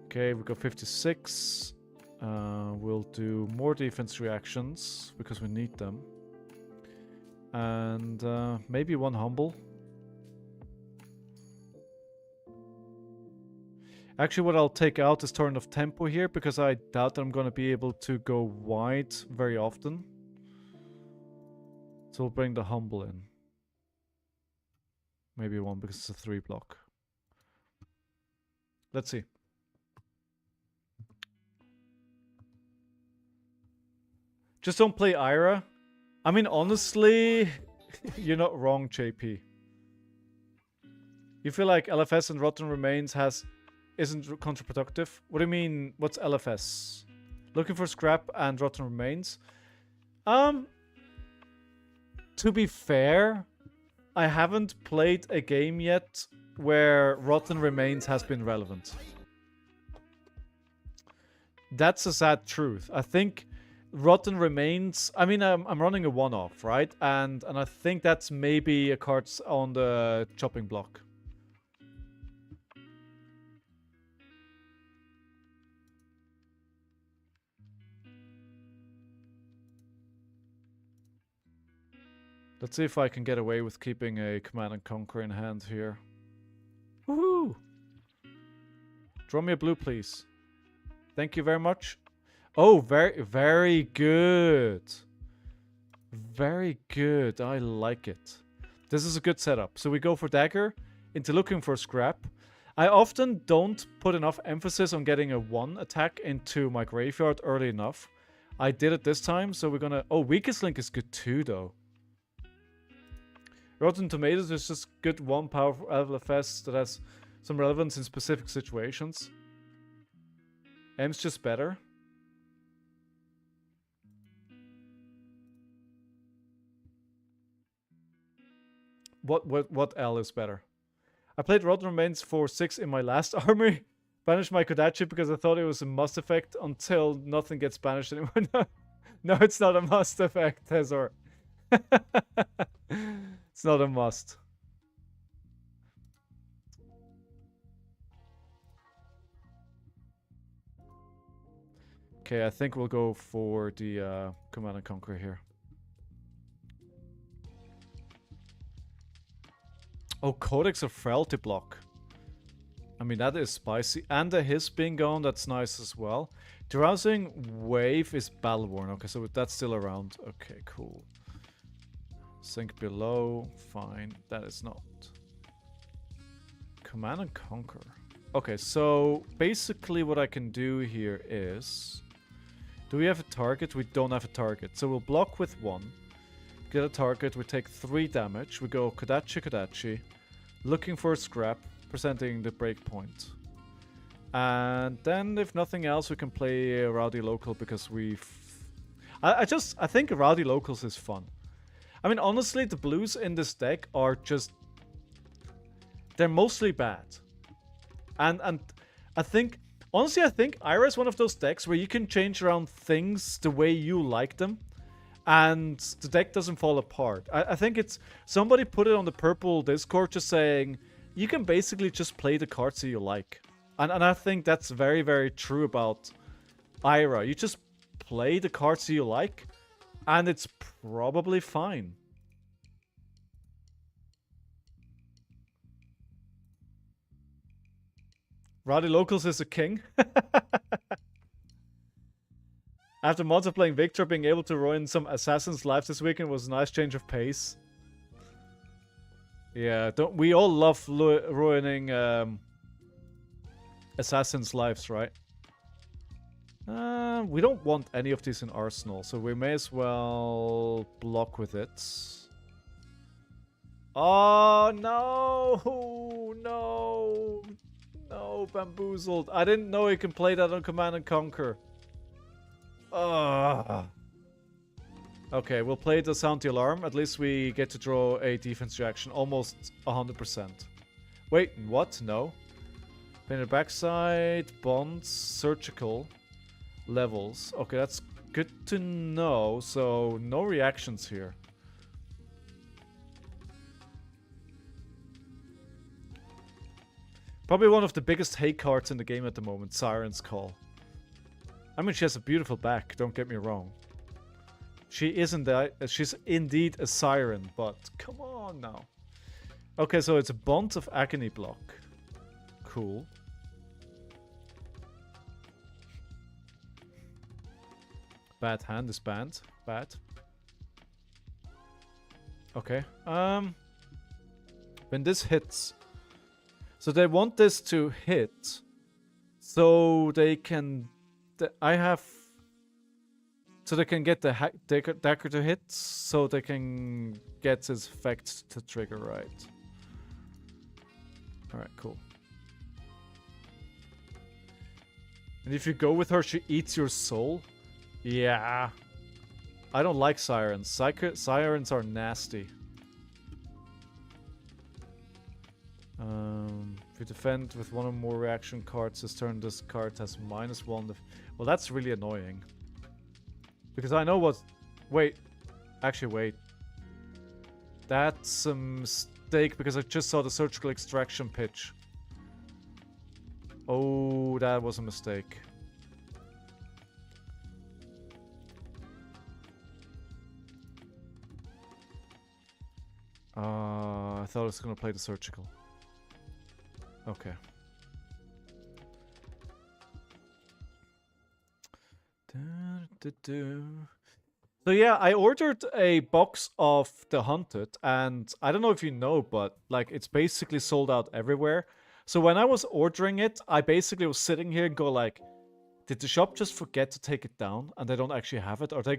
Okay, we got 56. We'll do more defense reactions because we need them. And maybe one humble. Actually, what I'll take out is turn of tempo here because I doubt that I'm going to be able to go wide very often. So we'll bring the humble in. Maybe one because it's a 3 block. Let's see. Just don't play Ira. I mean, honestly, you're not wrong, JP. You feel like LFS and Rotten Remains isn't counterproductive? What do you mean? What's LFS? Looking for scrap and Rotten Remains? To be fair, I haven't played a game yet where Rotten Remains has been relevant. That's a sad truth. I think Rotten Remains, I mean, I'm running a one-off, right? And I think that's maybe a card on the chopping block. Let's see if I can get away with keeping a Command and Conquer in hand here. Woohoo! Draw me a blue, please. Thank you very much. Oh, very good. Very good. I like it. This is a good setup. So we go for dagger into looking for scrap. I often don't put enough emphasis on getting a 1 attack into my graveyard early enough. I did it this time, so we're gonna... Oh, Weakest Link is good too, though. Rotten Tomatoes is just good 1 powerful LFS that has some relevance in specific situations. M's just better. What L is better? I played Rotten Remains for 6 in my last army. Banished my Kodachi because I thought it was a must effect until nothing gets banished anymore. No, it's not a must effect, Tezor. It's not a must. Okay, I think we'll go for the Command and Conquer here. Oh, Codex of Frailty block. I mean, that is spicy. And the Hiss being gone, that's nice as well. Drowsing Wave is Battleborn. Okay, so that's still around. Okay, cool. Sink below. Fine. That is not. Command and Conquer. Okay, so basically what I can do here is... Do we have a target? We don't have a target. So we'll block with 1. Get a target. We take 3 damage. We go Kodachi, Kodachi. Looking for a scrap. Presenting the breakpoint. And then if nothing else, we can play Rowdy Local because we've... I think Rowdy Locals is fun. I mean, honestly, the blues in this deck are just... They're mostly bad. And I think... Honestly, I think Ira is one of those decks where you can change around things the way you like them. And the deck doesn't fall apart. I think it's... Somebody put it on the purple Discord just saying... You can basically just play the cards that you like. And I think that's very, very true about Ira. You just play the cards that you like. And it's probably fine. Rowdy Locals is a king. After months of playing Victor, being able to ruin some assassins' lives this weekend was a nice change of pace. Yeah, don't we all love ruining assassins' lives, right? We don't want any of these in Arsenal, so we may as well block with it. Oh, no! No! No, bamboozled. I didn't know you can play that on Command and Conquer. Okay, we'll play the Sound the Alarm. At least we get to draw a defense reaction. Almost 100%. Wait, what? No. Painted backside, bonds, surgical, levels. Okay, that's good to know. So, no reactions here. Probably one of the biggest hate cards in the game at the moment, Siren's Call. I mean, she has a beautiful back, don't get me wrong. She isn't that. She's indeed a siren, but come on now. Okay, so it's a Bond of Agony block. Cool. Bad hand is banned. Bad. Okay. When this hits, so they want this to hit, so they can. So they can get the dagger to hit, so they can get his effect to trigger, right? Alright, cool. And if you go with her, she eats your soul? Yeah. I don't like sirens. Sirens are nasty. If you defend with one or more reaction cards this turn, this card has -1. Well, that's really annoying. Because I know what... Wait. Actually, wait. That's a mistake because I just saw the surgical extraction pitch. Oh, that was a mistake. I thought I was going to play the surgical. Okay. So yeah, I ordered a box of the Hunted, and I don't know if you know, but like it's basically sold out everywhere. So when I was ordering it, I basically was sitting here and go like, did the shop just forget to take it down and they don't actually have it? Are they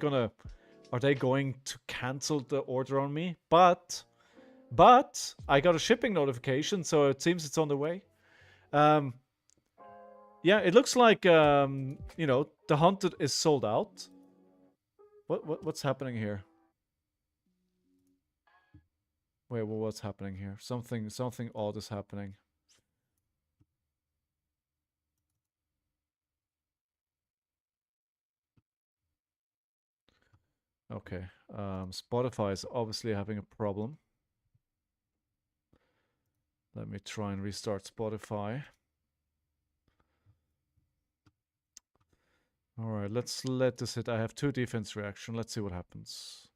going to cancel the order on me? But I got a shipping notification, so it seems it's on the way. Yeah, it looks like you know, the Hunted is sold out. What's happening here? Wait, well, what's happening here? Something odd is happening. Okay. Spotify is obviously having a problem. Let me try and restart Spotify. Alright, let's let this hit. I have 2 defense reaction. Let's see what happens.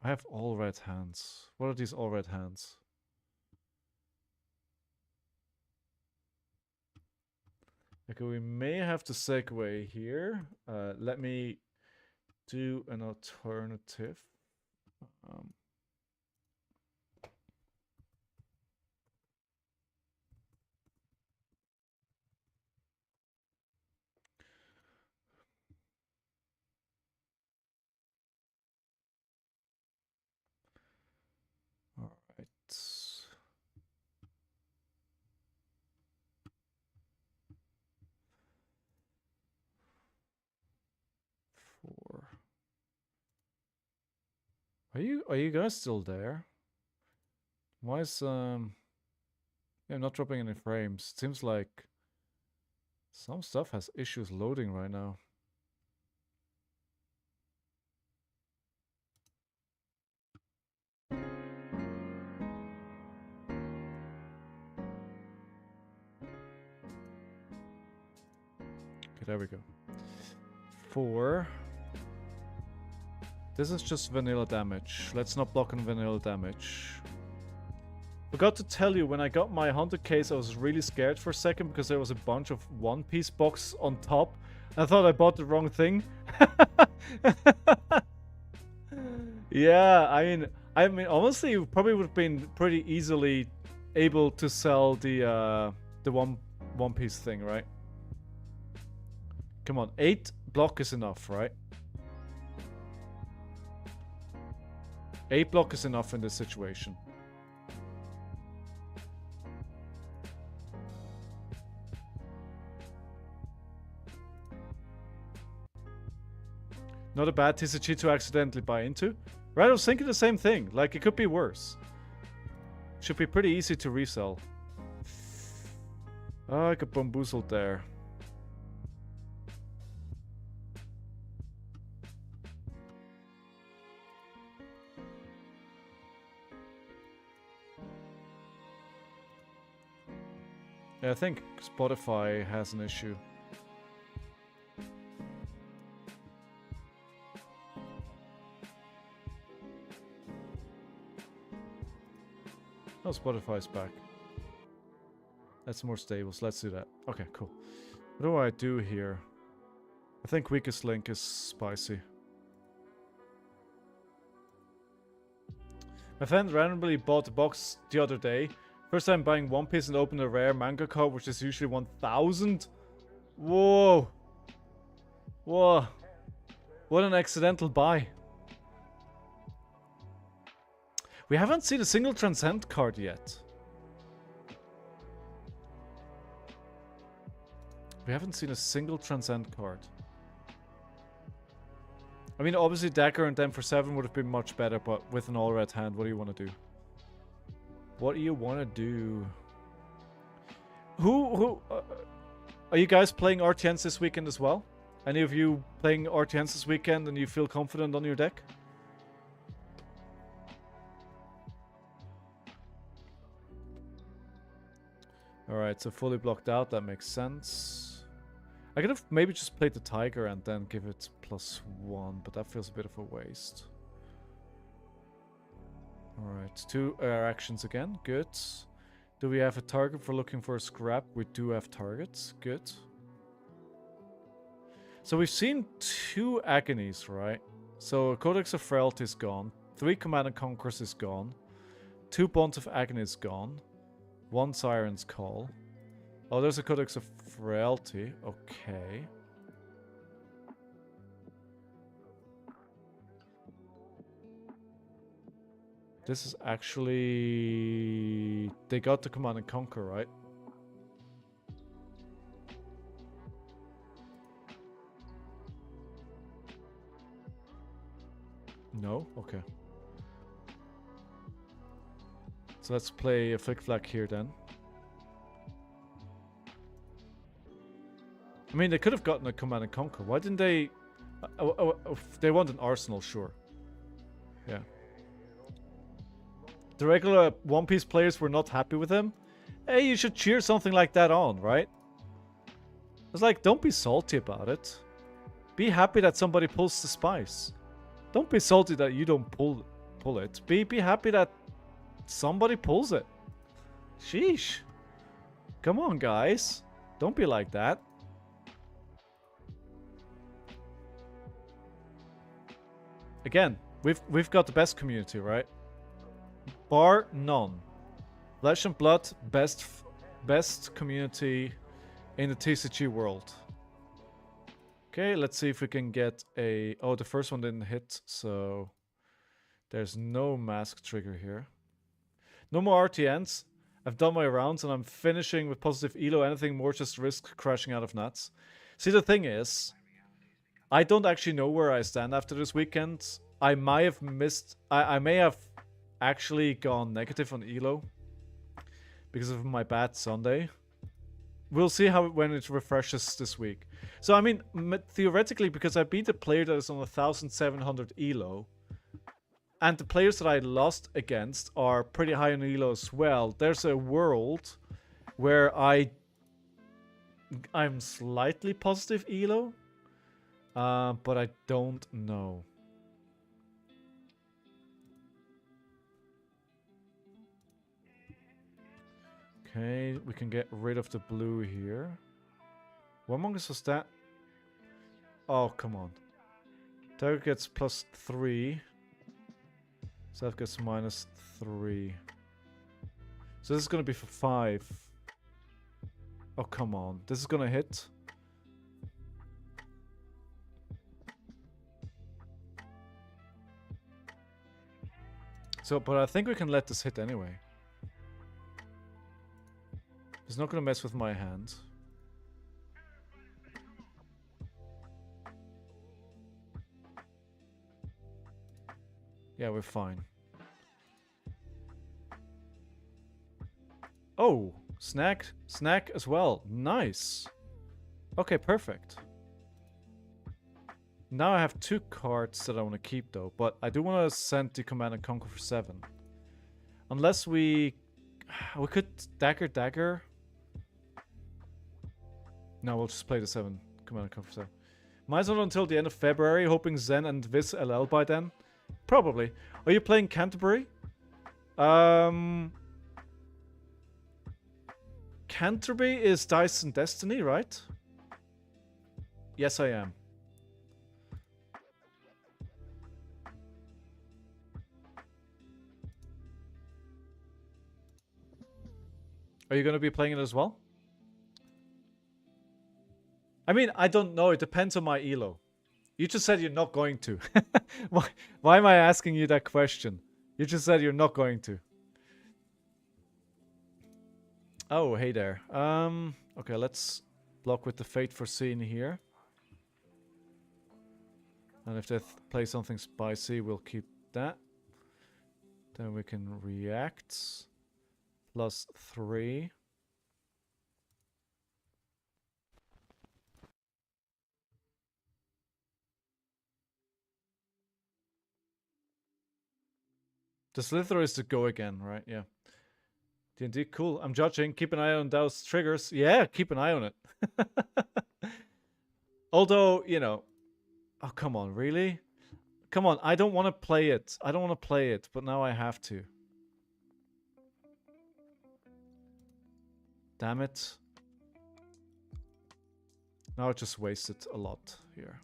I have all red hands. What are these all red hands? Okay, we may have to segue here. Let me do an alternative. All right. 4. Are you guys still there? Why is yeah, I'm not dropping any frames. It seems like some stuff has issues loading right now. Okay, there we go. 4. This is just vanilla damage. Let's not block on vanilla damage. Forgot to tell you, when I got my Hunter case, I was really scared for a second because there was a bunch of One Piece box on top. I thought I bought the wrong thing. Yeah, I mean, honestly, you probably would have been pretty easily able to sell the One Piece thing, right? Come on, 8 block is enough, right? 8 block is enough in this situation. Not a bad TCG to accidentally buy into. Right, I was thinking the same thing. Like, it could be worse. Should be pretty easy to resell. Oh, I got bamboozled there. Yeah, I think Spotify has an issue. Oh, Spotify's back. That's more stable, so let's do that. Okay, cool. What do I do here? I think weakest link is spicy. My friend randomly bought the box the other day. First time buying One Piece and opened a rare manga card, which is usually 1,000. Whoa. Whoa. What an accidental buy. We haven't seen a single Transcend card yet. We haven't seen a single Transcend card. I mean, obviously Dagger and then for 7 would have been much better, but with an all-red hand, what do you want to do? What do you want to do? Are you guys playing RtNs this weekend as well? Any of you playing RtNs this weekend and you feel confident on your deck? Alright, so fully blocked out, that makes sense. I could have maybe just played the Tiger and then give it +1, but that feels a bit of a waste. Alright, 2 actions again, good. Do we have a target for looking for a scrap? We do have targets, good. So we've seen 2 Agonies, right? So Codex of Frailty is gone, 3 Command and Conquers is gone, 2 Bonds of Agony is gone, 1 Siren's Call. Oh, there's a Codex of Frailty. Okay. This is actually... They got the Command and Conquer, right? No? Okay. So let's play a Flick Flack here then. I mean, they could have gotten a Command and Conquer. Why didn't they... they want an Arsenal, sure. Yeah. The regular One Piece players were not happy with him. Hey, you should cheer something like that on, right? It's like, don't be salty about it. Be happy that somebody pulls the spice. Don't be salty that you don't pull it. Be happy that somebody pulls it. Sheesh. Come on, guys. Don't be like that. Again, we've got the best community, right? Bar none. Flesh and Blood, best community in the TCG world. Okay, let's see if we can get a... Oh, the first one didn't hit, so... There's no mask trigger here. No more RTNs. I've done my rounds and I'm finishing with positive elo. Anything more, just risk crashing out of nuts. See, the thing is... I don't actually know where I stand after this weekend. I might have missed... I may have actually gone negative on elo because of my bad Sunday. We'll see how when it refreshes this week. So, I mean, theoretically, because I beat a player that is on 1,700 elo, and the players that I lost against are pretty high on elo as well, there's a world where I'm slightly positive elo. But I don't know. Okay, we can get rid of the blue here. What mongoose was that? Oh, come on. Target gets +3. Self gets -3. So this is going to be for 5. Oh, come on. This is going to hit. So, but I think we can let this hit anyway. It's not going to mess with my hand. Yeah, we're fine. Oh, snack as well. Nice. Okay, perfect. Now I have 2 cards that I want to keep though, but I do want to send the Command and Conquer for 7. Unless we could Dagger. No, we'll just play the 7 Command & Conquer set. Might as well until the end of February, hoping Zen and Viz LL by then. Probably. Are you playing Canterbury? Canterbury is Dice and Destiny, right? Yes, I am. Are you going to be playing it as well? I mean, I don't know. It depends on my elo. You just said you're not going to. Why am I asking you that question? You just said you're not going to. Oh, hey there. Okay, let's block with the Fate Foreseen here. And if they play something spicy, we'll keep that. Then we can react. +3. The Slither is to go again, right? Yeah. D&D, cool. I'm judging. Keep an eye on those triggers. Yeah, keep an eye on it. Although, you know... Oh, come on, really? Come on, I don't want to play it. I don't want to play it, but now I have to. Damn it. Now I just wasted a lot here.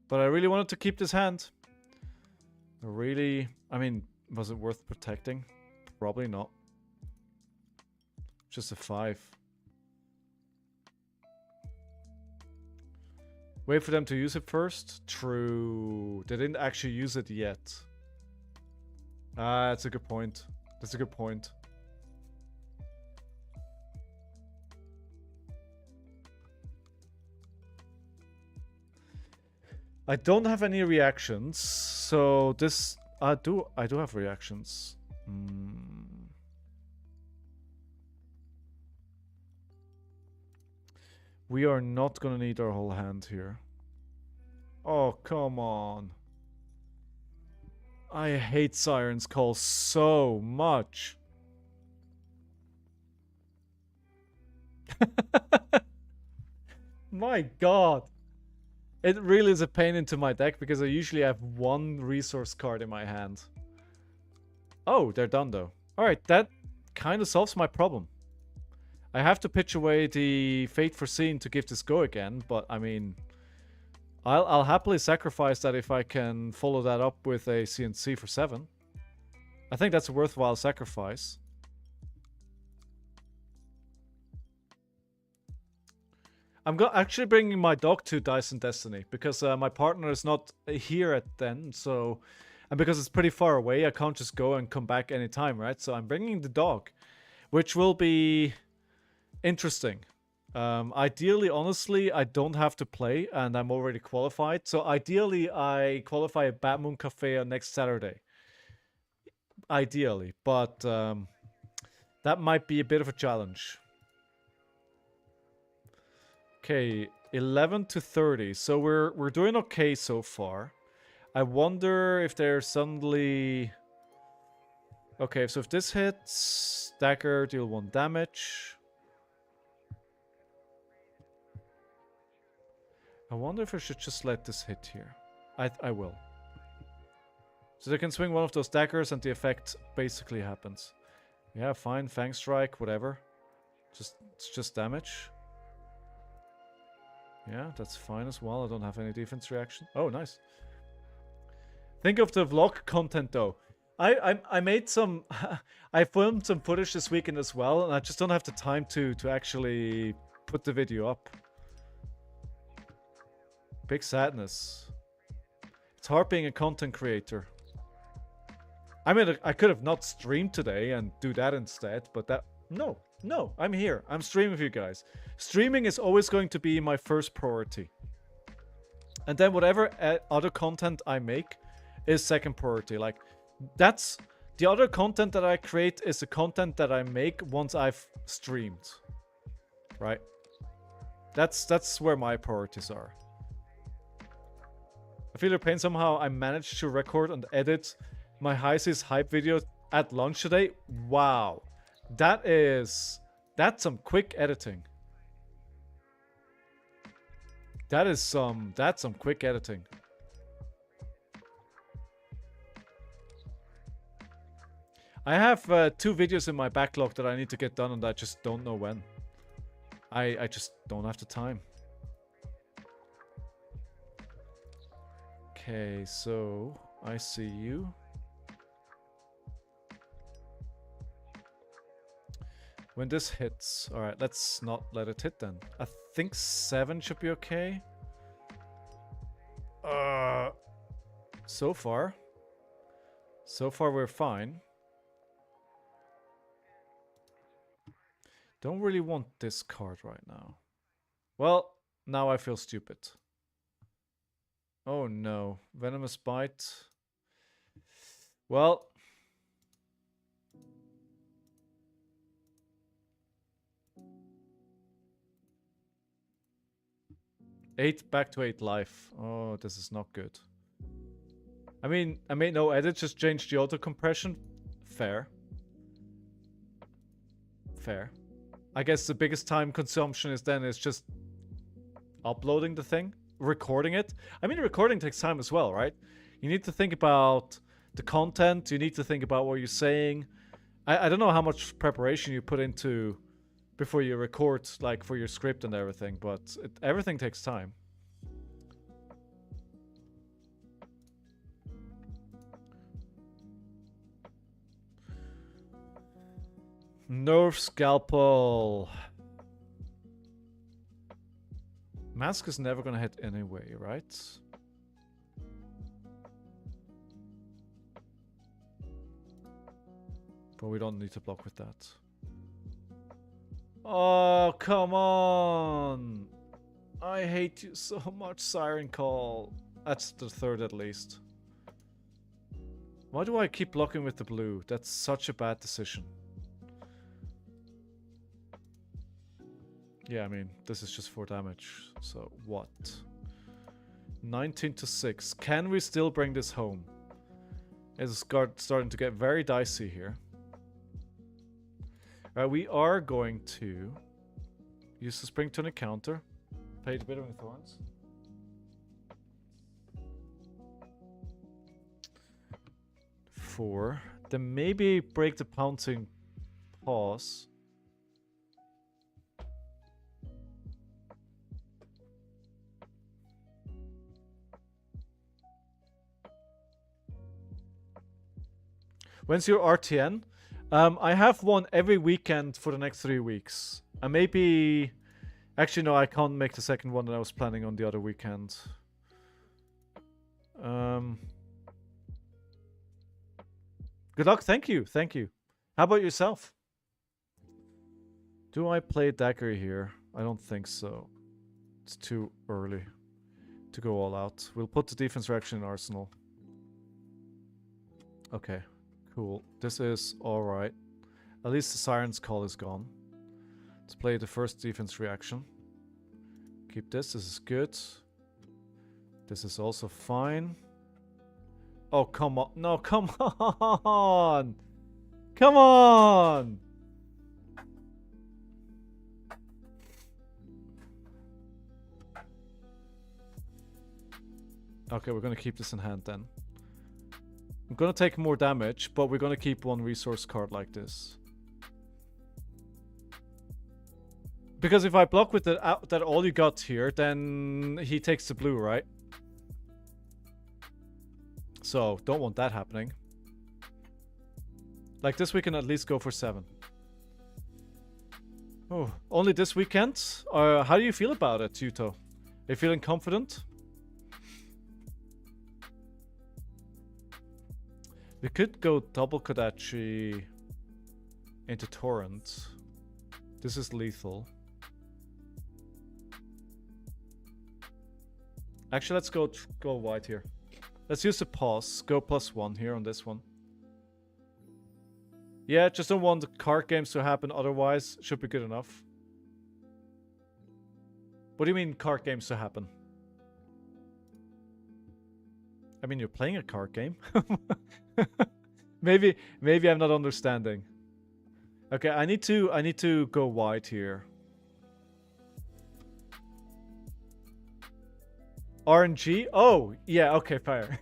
But I really wanted to keep this hand. Really, I mean, was it worth protecting? Probably not. Just a 5. Wait for them to use it first? True. They didn't actually use it yet. Ah, that's a good point. That's a good point. I don't have any reactions, so this... I do have reactions. We are not gonna need our whole hand here. Oh, come on. I hate Siren's Call so much. My god. It really is a pain into my deck because I usually have 1 resource card in my hand. Oh, they're done though. Alright, that kind of solves my problem. I have to pitch away the Fate Foreseen to give this go again, but I mean... I'll happily sacrifice that if I can follow that up with a CNC for 7. I think that's a worthwhile sacrifice. I'm actually bringing my dog to Dice and Destiny because my partner is not here at then, so... And because it's pretty far away, I can't just go and come back anytime, right? So I'm bringing the dog, which will be interesting. Ideally, honestly, I don't have to play and I'm already qualified. So ideally, I qualify at Bad Moon Cafe on next Saturday. Ideally, but that might be a bit of a challenge. Okay, 11 to 30. So we're doing okay so far. I wonder if they're suddenly... Okay, so if this hits, dagger, deal 1 damage. I wonder if I should just let this hit here. I will. So they can swing one of those daggers and the effect basically happens. Yeah, fine. Fang strike, whatever. It's just damage. Yeah, that's fine as well. I don't have any defense reaction. Oh, nice. Think of the vlog content though. I made some... I filmed some footage this weekend as well, and I just don't have the time to actually put the video up. Big sadness. It's hard being a content creator. I mean, I could have not streamed today and do that instead, but that... No, I'm here. I'm streaming with you guys. Streaming is always going to be my first priority. And then whatever other content I make is second priority. Like, that's... The other content that I create is the content that I make once I've streamed. Right? That's where my priorities are. I feel your pain somehow. I managed to record and edit my Hysis hype video at lunch today. Wow. That's some quick editing. That's some quick editing. I have 2 videos in my backlog that I need to get done and I just don't know when. I just don't have the time. Okay, so I see you. When this hits, alright, let's not let it hit then. I think 7 should be okay. So far we're fine. Don't really want this card right now. Well, now I feel stupid. Oh no, Venomous Bite. Well, back to 8 life. Oh, this is not good. I mean, I made no edit, just changed the auto compression. Fair. Fair. I guess the biggest time consumption is just uploading the thing, recording it. I mean, recording takes time as well, right? You need to think about the content. You need to think about what you're saying. I don't know how much preparation you put into before you record, like for your script and everything, but everything takes time. Nerf Scalpel. Mask is never gonna hit anyway, right? But we don't need to block with that. Oh, come on! I hate you so much, Siren Call. That's the 3rd at least. Why do I keep blocking with the blue? That's such a bad decision. Yeah, I mean, this is just 4 damage. So, what? 19 to 6. Can we still bring this home? It's starting to get very dicey here. We are going to use the Spring Tunic counter. Pay the Bittering Thorns. Four. Then maybe break the Pouncing Paws. When's your RtN? I have one every weekend for the next 3 weeks. And maybe... Actually, no, I can't make the second one that I was planning on the other weekend. Good luck, thank you, thank you. How about yourself? Do I play Dagger here? I don't think so. It's too early to go all out. We'll put the defense reaction in Arsenal. Okay. Cool. This is alright. At least the Siren's Call is gone. Let's play the first defense reaction. Keep this. This is good. This is also fine. Oh, come on. No, come on! Come on! Okay, we're gonna keep this in hand then. I'm gonna take more damage, but we're gonna keep one resource card like this. Because if I block with that all you got here, then he takes the blue, right? So, don't want that happening. Like this we can at least go for 7. Oh, only this weekend? How do you feel about it, Yuto? Are you feeling confident? We could go double Kodachi into Torrent. This is lethal. Actually, let's go white here. Let's use the pause. Go +1 here on this one. Yeah, just don't want the card games to happen otherwise. Should be good enough. What do you mean card games to happen? I mean, you're playing a card game. maybe I'm not understanding. Okay, I need to go wide here. RNG? Oh, yeah, okay, fire.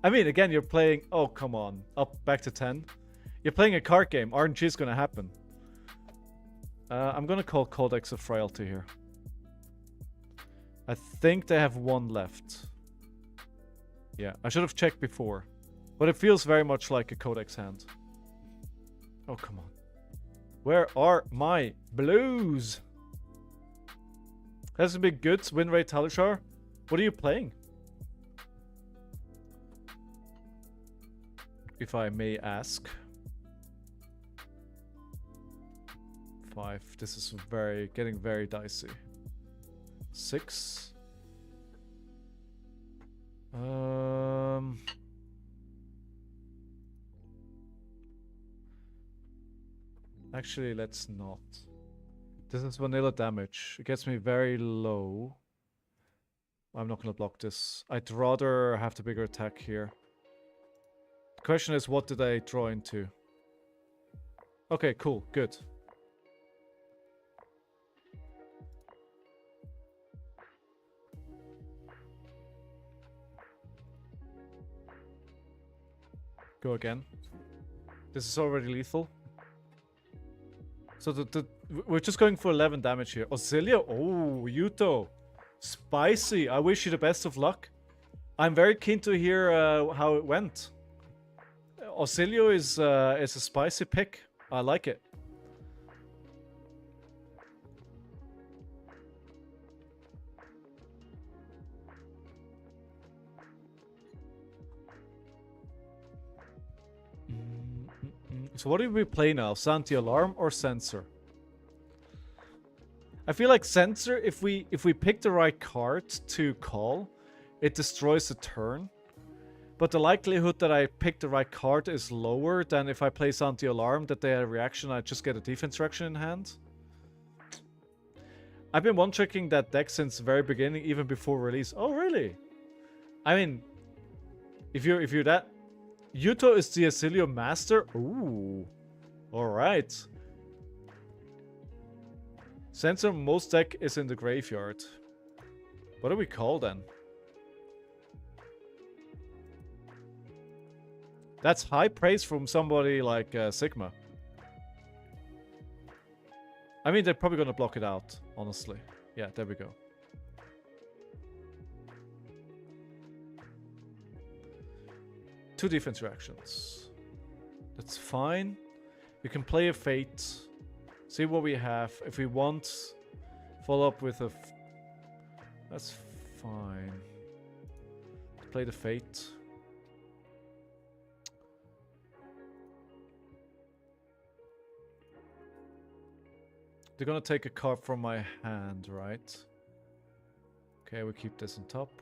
I mean, again, you're playing... Oh, come on. Up, back to 10. You're playing a card game. RNG is going to happen. I'm going to call Codex of Frailty here. I think they have one left. Yeah, I should have checked before. But it feels very much like a Codex hand. Oh, come on. Where are my blues? Hasn't been good. Win rate Talishar. What are you playing? If I may ask. 5. This is getting very dicey. 6. Actually, let's not. This is vanilla damage. It gets me very low. I'm not gonna block this. I'd rather have the bigger attack here. The question is, what did I draw into? Okay, cool, good. Go again. This is already lethal. So we're just going for 11 damage here. Azalea? Oh, Yuto. Spicy. I wish you the best of luck. I'm very keen to hear how it went. Azalea is a spicy pick. I like it. So what do we play now? Santi Alarm or Sensor? I feel like Sensor, if we pick the right card to call, it destroys the turn. But the likelihood that I pick the right card is lower than if I play Santi Alarm, that they have a reaction, I just get a defense reaction in hand. I've been one-tricking that deck since the very beginning, even before release. Oh, really? I mean, if you're that... Yuto is the Azalea master? Ooh. Alright. Sensor most deck is in the graveyard. What do we call then? That's high praise from somebody like Sigma. I mean, they're probably gonna block it out, honestly. Yeah, there we go. Two defense reactions. That's fine. We can play a Fate. See what we have. If we want, follow up with a... That's fine. Play the Fate. They're gonna take a card from my hand, right? Okay, we keep this on top.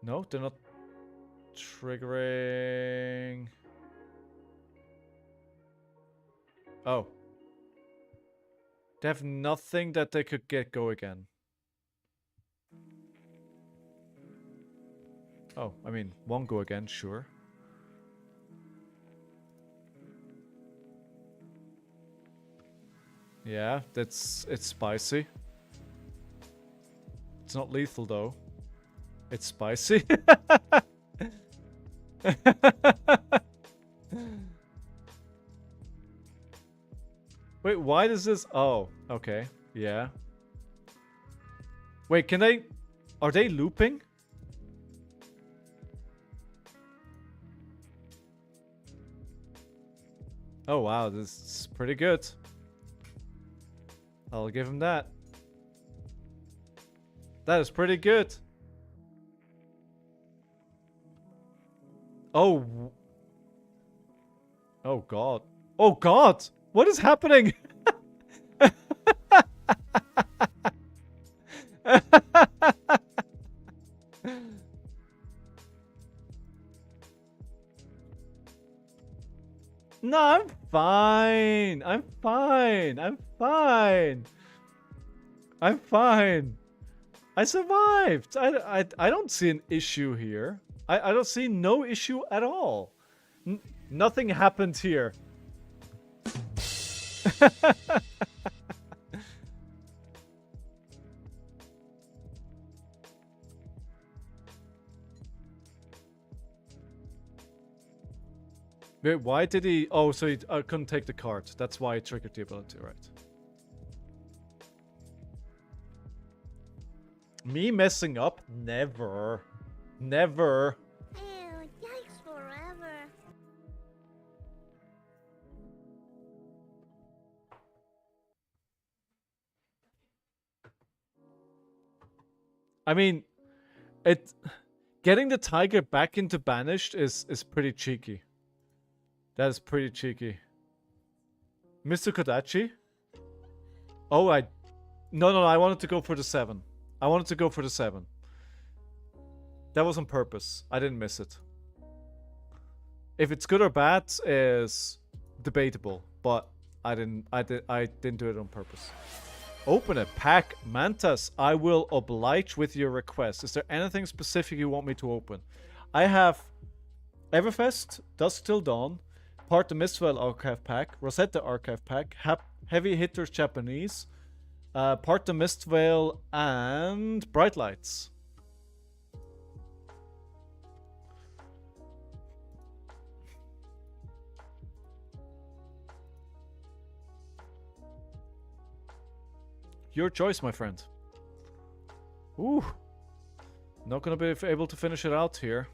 No, they're not triggering. Oh. They have nothing that they could go again. Oh, I mean, one go again, sure. Yeah, it's spicy. It's not lethal though. It's spicy. Wait, why does this... Oh, okay. Yeah. Wait, can they... Are they looping? Oh, wow. This is pretty good. I'll give him that. That is pretty good. Oh. Oh, God. Oh, God! What is happening? No, I'm fine. I'm fine. I'm fine. I'm fine. I survived. I don't see an issue here. I don't see no issue at all. Nothing happened here. Wait, why did he... Oh, so he couldn't take the card. That's why he triggered the ability, right? Me messing up? Never. Never. Ew, yikes forever. I mean, getting the tiger back into banished is pretty cheeky. That is pretty cheeky. Mr. Kodachi? Oh, No, I wanted to go for the 7. I wanted to go for the 7. That was on purpose. I didn't miss it. If it's good or bad is debatable, but I didn't do it on purpose. Open a pack, Mantas. I will oblige with your request. Is there anything specific you want me to open? I have Everfest, Dusk Till Dawn, Part the Mistwell Archive Pack, Rosetta Archive Pack, Heavy Hitters Japanese, Part the Mistwell, and Bright Lights. Your choice, my friend. Ooh. Not gonna be able to finish it out here.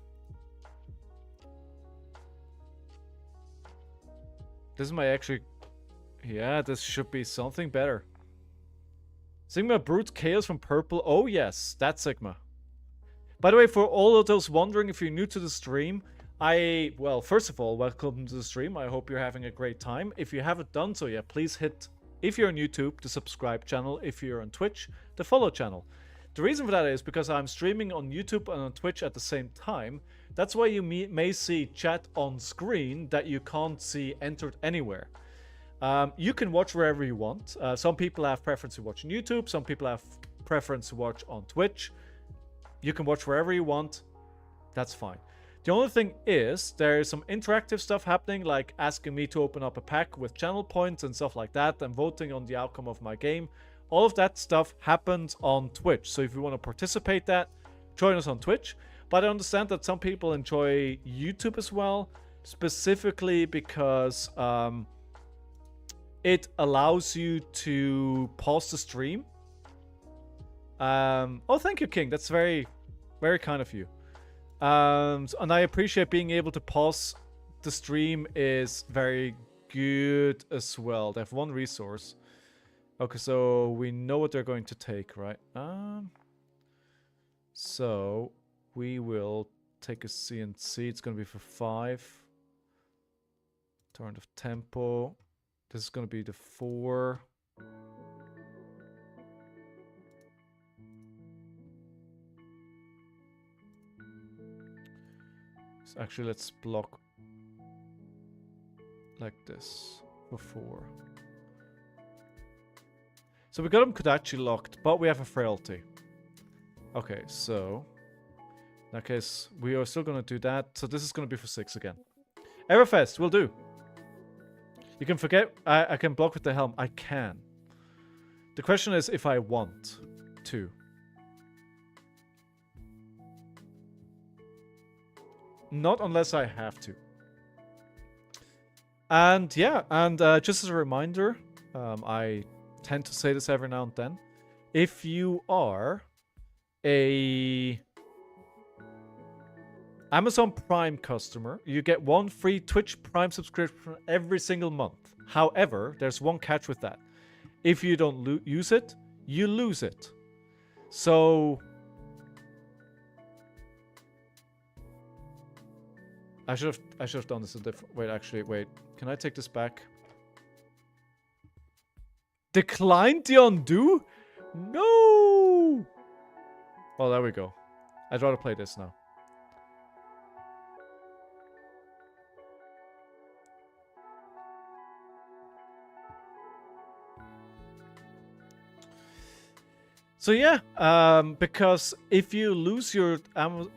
This might actually... Yeah, this should be something better. Sigma Brute Chaos from Purple. Oh yes, that's Sigma. By the way, for all of those wondering if you're new to the stream, well, first of all, welcome to the stream. I hope you're having a great time. If you haven't done so yet, please hit, if you're on YouTube, the subscribe channel. If you're on Twitch, the follow channel. The reason for that is because I'm streaming on YouTube and on Twitch at the same time. That's why you may see chat on screen that you can't see entered anywhere. You can watch wherever you want. Some people have preference to watch on YouTube. Some people have preference to watch on Twitch. You can watch wherever you want. That's fine. The only thing is, there is some interactive stuff happening, like asking me to open up a pack with channel points and stuff like that, and voting on the outcome of my game. All of that stuff happens on Twitch. So if you want to participate that, join us on Twitch. But I understand that some people enjoy YouTube as well, specifically because it allows you to pause the stream. Oh, thank you, King. That's very, very kind of you. And I appreciate being able to pause the stream is very good as well. They have one resource. Okay, so we know what they're going to take, right? So we will take a CNC. It's going to be for 5. Turn of tempo. This is going to be the 4. So actually, let's block like this for 4. So we got him Kodachi locked, but we have a frailty. Okay, so in that case, we are still going to do that. So this is going to be for 6 again. Everfest, will do. You can forget, I can block with the helm. I can. The question is if I want to. Not unless I have to. And yeah, and just as a reminder, I tend to say this every now and then. If you are a Amazon Prime customer, you get 1 free Twitch Prime subscription every single month. However, there's one catch with that. If you don't use it, you lose it. So I should have done this a different... Wait, actually, wait. Can I take this back? Decline the undo? No! Well, there we go. I'd rather play this now. So yeah, because if you lose your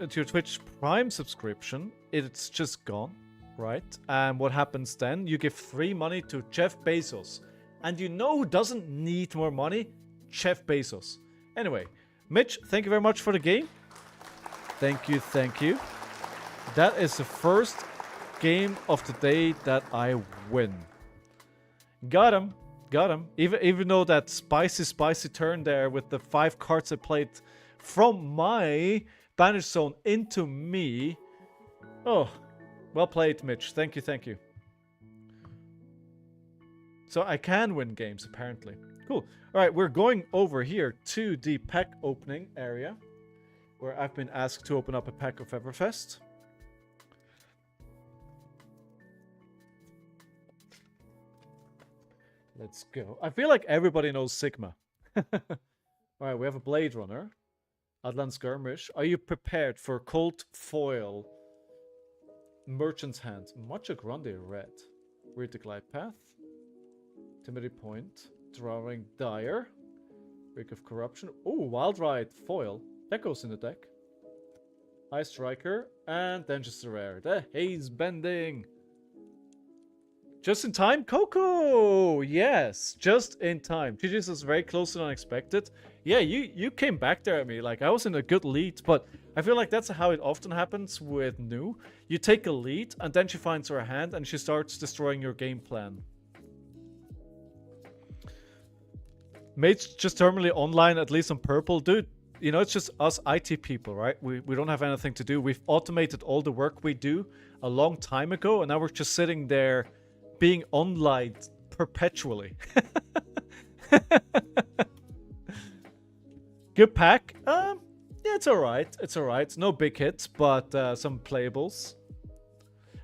Twitch Prime subscription, it's just gone. right? And what happens then? You give 3 money to Jeff Bezos. And you know who doesn't need more money? Jeff Bezos. Anyway, Mitch, thank you very much for the game. Thank you, thank you. That is the first game of the day that I win. Got him. Got him. Even though that spicy turn there with the 5 cards I played from my banish zone into me. Oh, well played, Mitch. Thank you, thank you. So I can win games, apparently. Cool. All right, we're going over here to the pack opening area, where I've been asked to open up a pack of Everfest. Let's go. I feel like everybody knows Sigma. Alright, we have a Blade Runner. Outland Skirmish. Are you prepared for Cold Foil? Merchant's Hand. Macho Grande Red. Read the Glide Path. Timidity Point. Drawing Dire. Break of Corruption. Oh, Wild Ride Foil. That goes in the deck. Eye Striker. And Dangerous Rare. The Haze Bending. Just in time, Coco! Yes, just in time. GG's was very close and unexpected. Yeah, you came back there at me. Like, I was in a good lead, but I feel like that's how it often happens with Nu. You take a lead, and then she finds her hand, and she starts destroying your game plan. Mate's just terminally online, at least on purple. Dude, you know, it's just us IT people, right? We don't have anything to do. We've automated all the work we do a long time ago, and now we're just sitting there being online perpetually. Good pack. Yeah, it's alright. It's alright. No big hits, but some playables.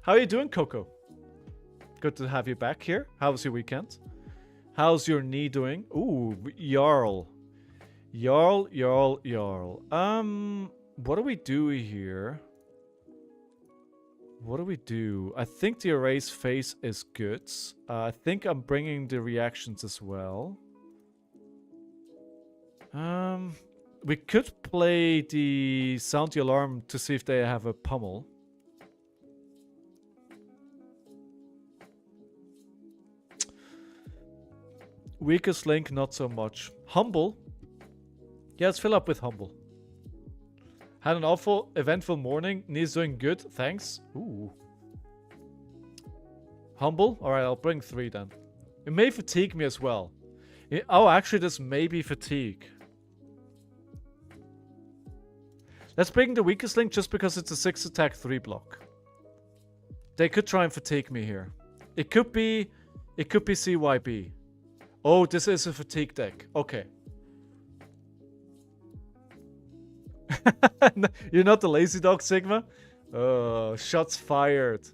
How are you doing, Coco? Good to have you back here. How was your weekend? How's your knee doing? Ooh, Jarl. Jarl. What do we do here? What do we do? I think the erase phase is good. I think I'm bringing the reactions as well. We could play the sound the alarm to see if they have a pummel. Weakest link, not so much. Humble. Yeah, let's fill up with Humble. Had an awful, eventful morning. Knee's doing good. Thanks. Ooh. Humble? Alright, I'll bring 3 then. It may fatigue me as well. Oh, actually, this may be fatigue. Let's bring the weakest link just because it's a 6 attack 3 block. They could try and fatigue me here. It could be CYB. Oh, this is a fatigue deck. Okay. You're not the lazy dog, Sigma? Oh, shots fired.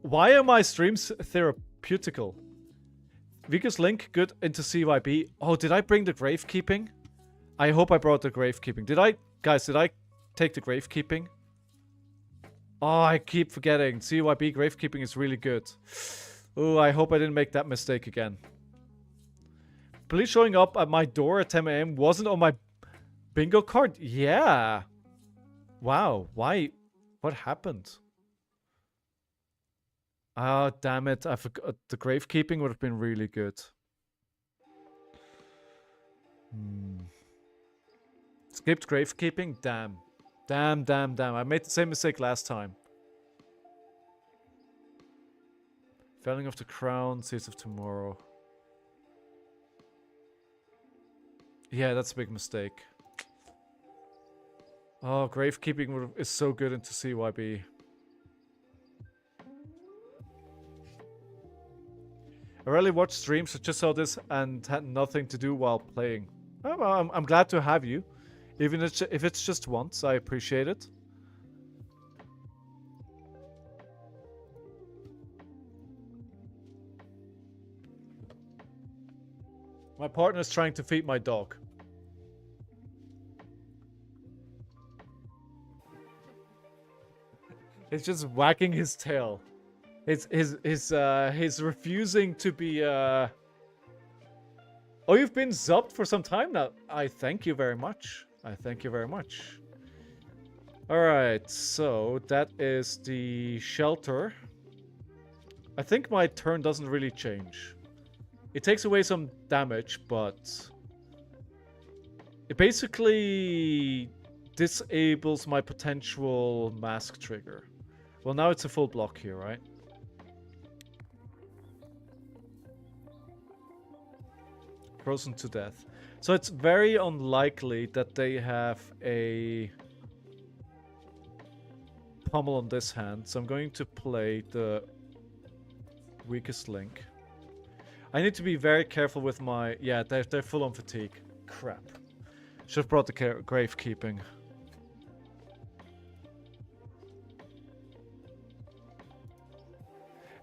Why are my streams therapeutical? Weakest link, good into CYB. Oh, did I bring the gravekeeping? I hope I brought the gravekeeping. Did I take the gravekeeping? Oh, I keep forgetting. CYB gravekeeping is really good. Oh, I hope I didn't make that mistake again. Police showing up at my door at 10 AM wasn't on my bingo card? Yeah. Wow. Why? What happened? Ah, damn it. I forgot. The gravekeeping would have been really good. Skipped gravekeeping? Damn. Damn. I made the same mistake last time. Felling of the Crown, Seeds of Tomorrow. Yeah, that's a big mistake. Oh, gravekeeping is so good into CYB. I rarely watch streams, so just saw this and had nothing to do while playing. Oh, well, I'm glad to have you. Even if it's just once, I appreciate it. My partner's trying to feed my dog. It's just wagging his tail. He's refusing to be Oh, you've been subbed for some time now. I thank you very much. I thank you very much. Alright, so that is the shelter. I think my turn doesn't really change. It takes away some damage, but it basically disables my potential mask trigger. Well, now it's a full block here, right? Frozen to death. So it's very unlikely that they have a pummel on this hand. So I'm going to play the weakest link. I need to be very careful with my... Yeah, they're full on fatigue. Crap. Should have brought the gravekeeping.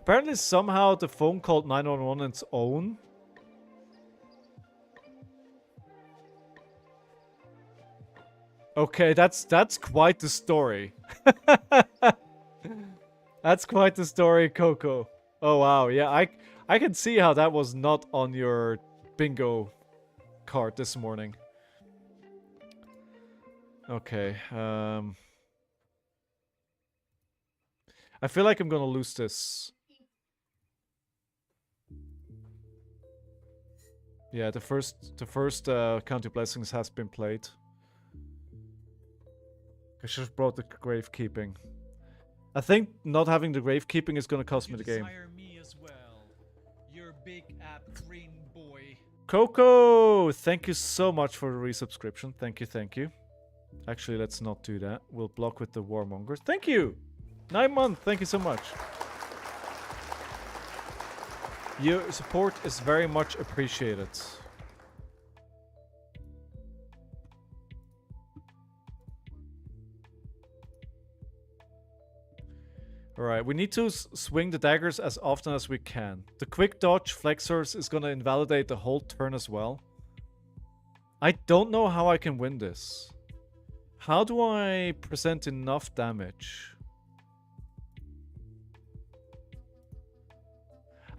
Apparently somehow the phone called 911 on its own. Okay, that's quite the story. That's quite the story, Coco. Oh wow, yeah, I can see how that was not on your bingo card this morning. Okay, I feel like I'm gonna lose this. Yeah, the first County Blessings has been played. I should have brought the gravekeeping. I think not having the gravekeeping is gonna cost me the game. Me as well. Your big app green boy. Coco, thank you so much for the resubscription. Thank you, thank you. Actually, let's not do that. We'll block with the Warmongers. Thank you! 9 months, thank you so much. Your support is very much appreciated. Alright, we need to swing the daggers as often as we can. The quick dodge flexors is gonna invalidate the whole turn as well. I don't know how I can win this. How do I present enough damage?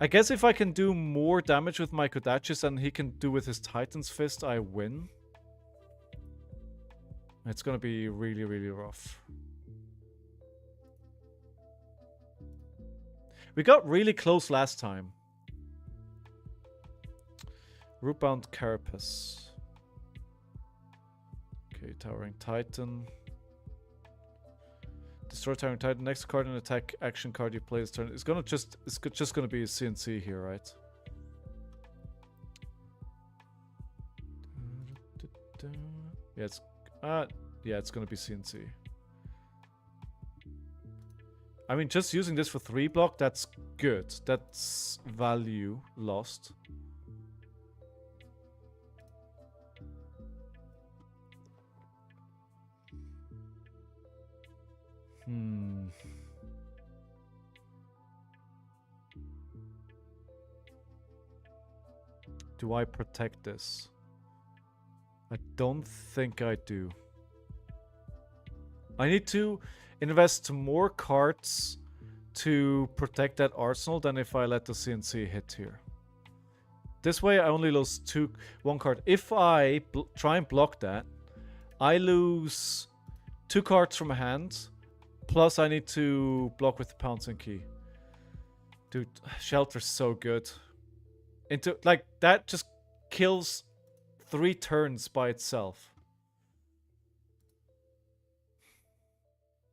I guess if I can do more damage with my Kodachis than he can do with his Titan's Fist, I win. It's gonna be really, really rough. We got really close last time. Rootbound Carapace. Okay, Towering Titan. Destroy Towering Titan. Next card and attack action card you play this turn. It's just gonna be a CNC here, right? Yeah, it's gonna be CNC. I mean, just using this for 3 block, that's good. That's value lost. Do I protect this? I don't think I do. I need to invest more cards to protect that arsenal than if I let the CNC hit here. This way I only lose 1 card. If I try and block that, I lose 2 cards from hand, plus I need to block with the pouncing key. Dude, Shelter's so good. Like, that just kills 3 turns by itself.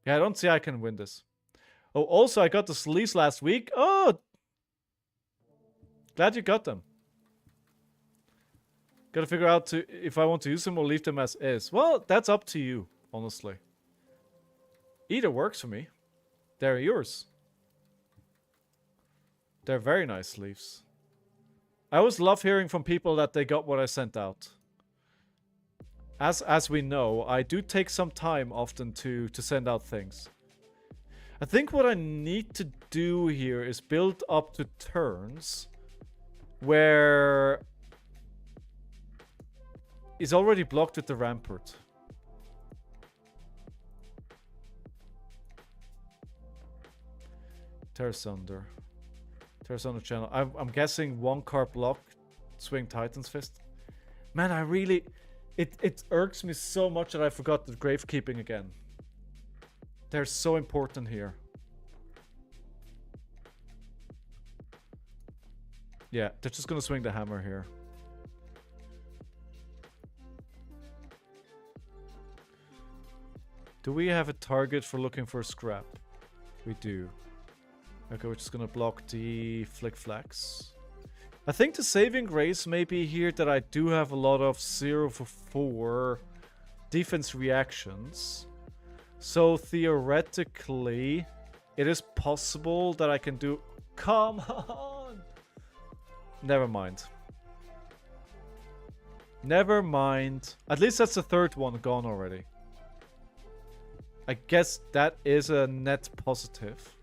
Yeah, I don't see I can win this. Oh, also I got the sleeves last week. Oh! Glad you got them. Gotta figure out if I want to use them or leave them as is. Well, that's up to you, honestly. Either works for me. They're yours. They're very nice sleeves. I always love hearing from people that they got what I sent out. As we know, I do take some time often to send out things. I think what I need to do here is build up to turns where he's already blocked with the Rampart. Terrasunder. Terrasunder channel. I'm guessing 1 card block, swing Titan's Fist. Man, I really... It irks me so much that I forgot the gravekeeping again. They're so important here. Yeah, they're just gonna swing the hammer here. Do we have a target for looking for scrap? We do. Okay, we're just gonna block the flick flags. I think the saving grace may be here that I do have a lot of 0 for 4 defense reactions. So theoretically, it is possible that I can do... Come on! Never mind. Never mind. At least that's the third one gone already. I guess that is a net positive.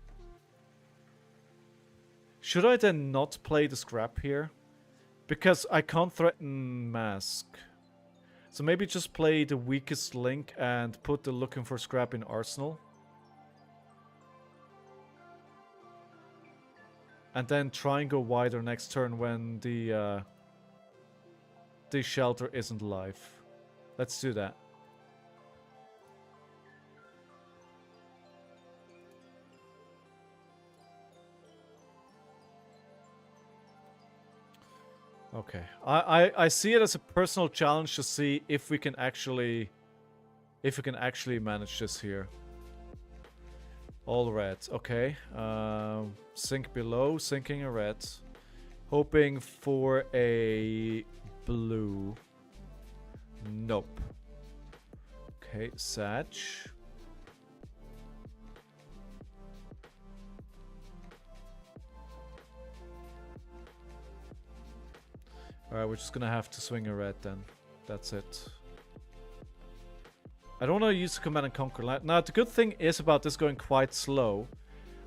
Should I then not play the scrap here? Because I can't threaten mask. So maybe just play the weakest link and put the looking for scrap in arsenal. And then try and go wider next turn when the shelter isn't live. Let's do that. Okay, I see it as a personal challenge to see if we can actually manage this here. All red, okay. Sink below, sinking a red. Hoping for a blue. Nope. Okay, Sag. Alright, we're just gonna have to swing a red then. That's it. I don't want to use the command and conquer line. Now, the good thing is about this going quite slow.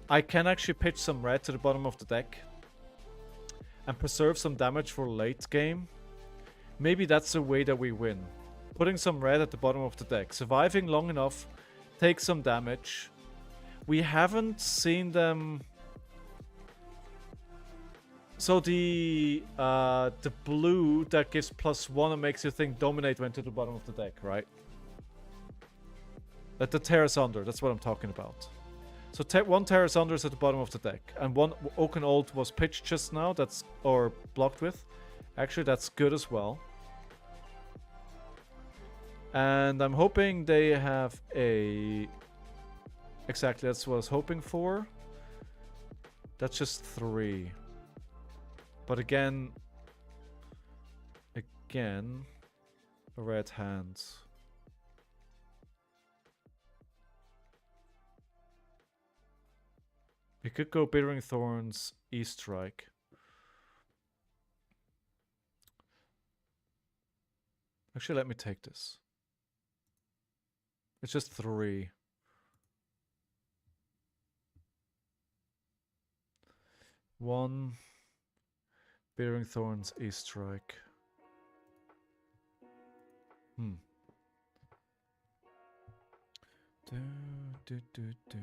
I can actually pitch some red to the bottom of the deck. And preserve some damage for late game. Maybe that's the way that we win. Putting some red at the bottom of the deck. Surviving long enough. Take some damage. We haven't seen them... So the blue that gives +1 and makes your thing dominate went to the bottom of the deck, right? The Terrace Under, that's what I'm talking about. So one Terrace Under is at the bottom of the deck. And one Oaken Old was pitched just now, or blocked with. Actually, that's good as well. And I'm hoping they have a... Exactly, that's what I was hoping for. That's just 3. But again, a red hand. We could go Bittering Thorns, E-Strike. Actually, let me take this. It's just 3. One... Bearing Thorns, E-Strike. Do, do, do, do.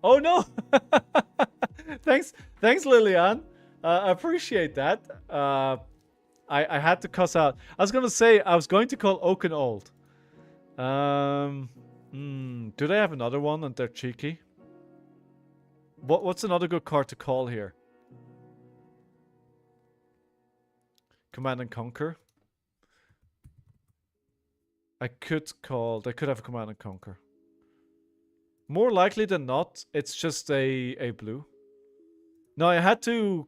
Oh no! Thanks, Lillian. I appreciate that. I had to cuss out. I was gonna say I was going to call Oaken old. Do they have another one and they're cheeky? What's another good card to call here? Command and Conquer. They could have a Command and Conquer. More likely than not, it's just a blue. No, I had to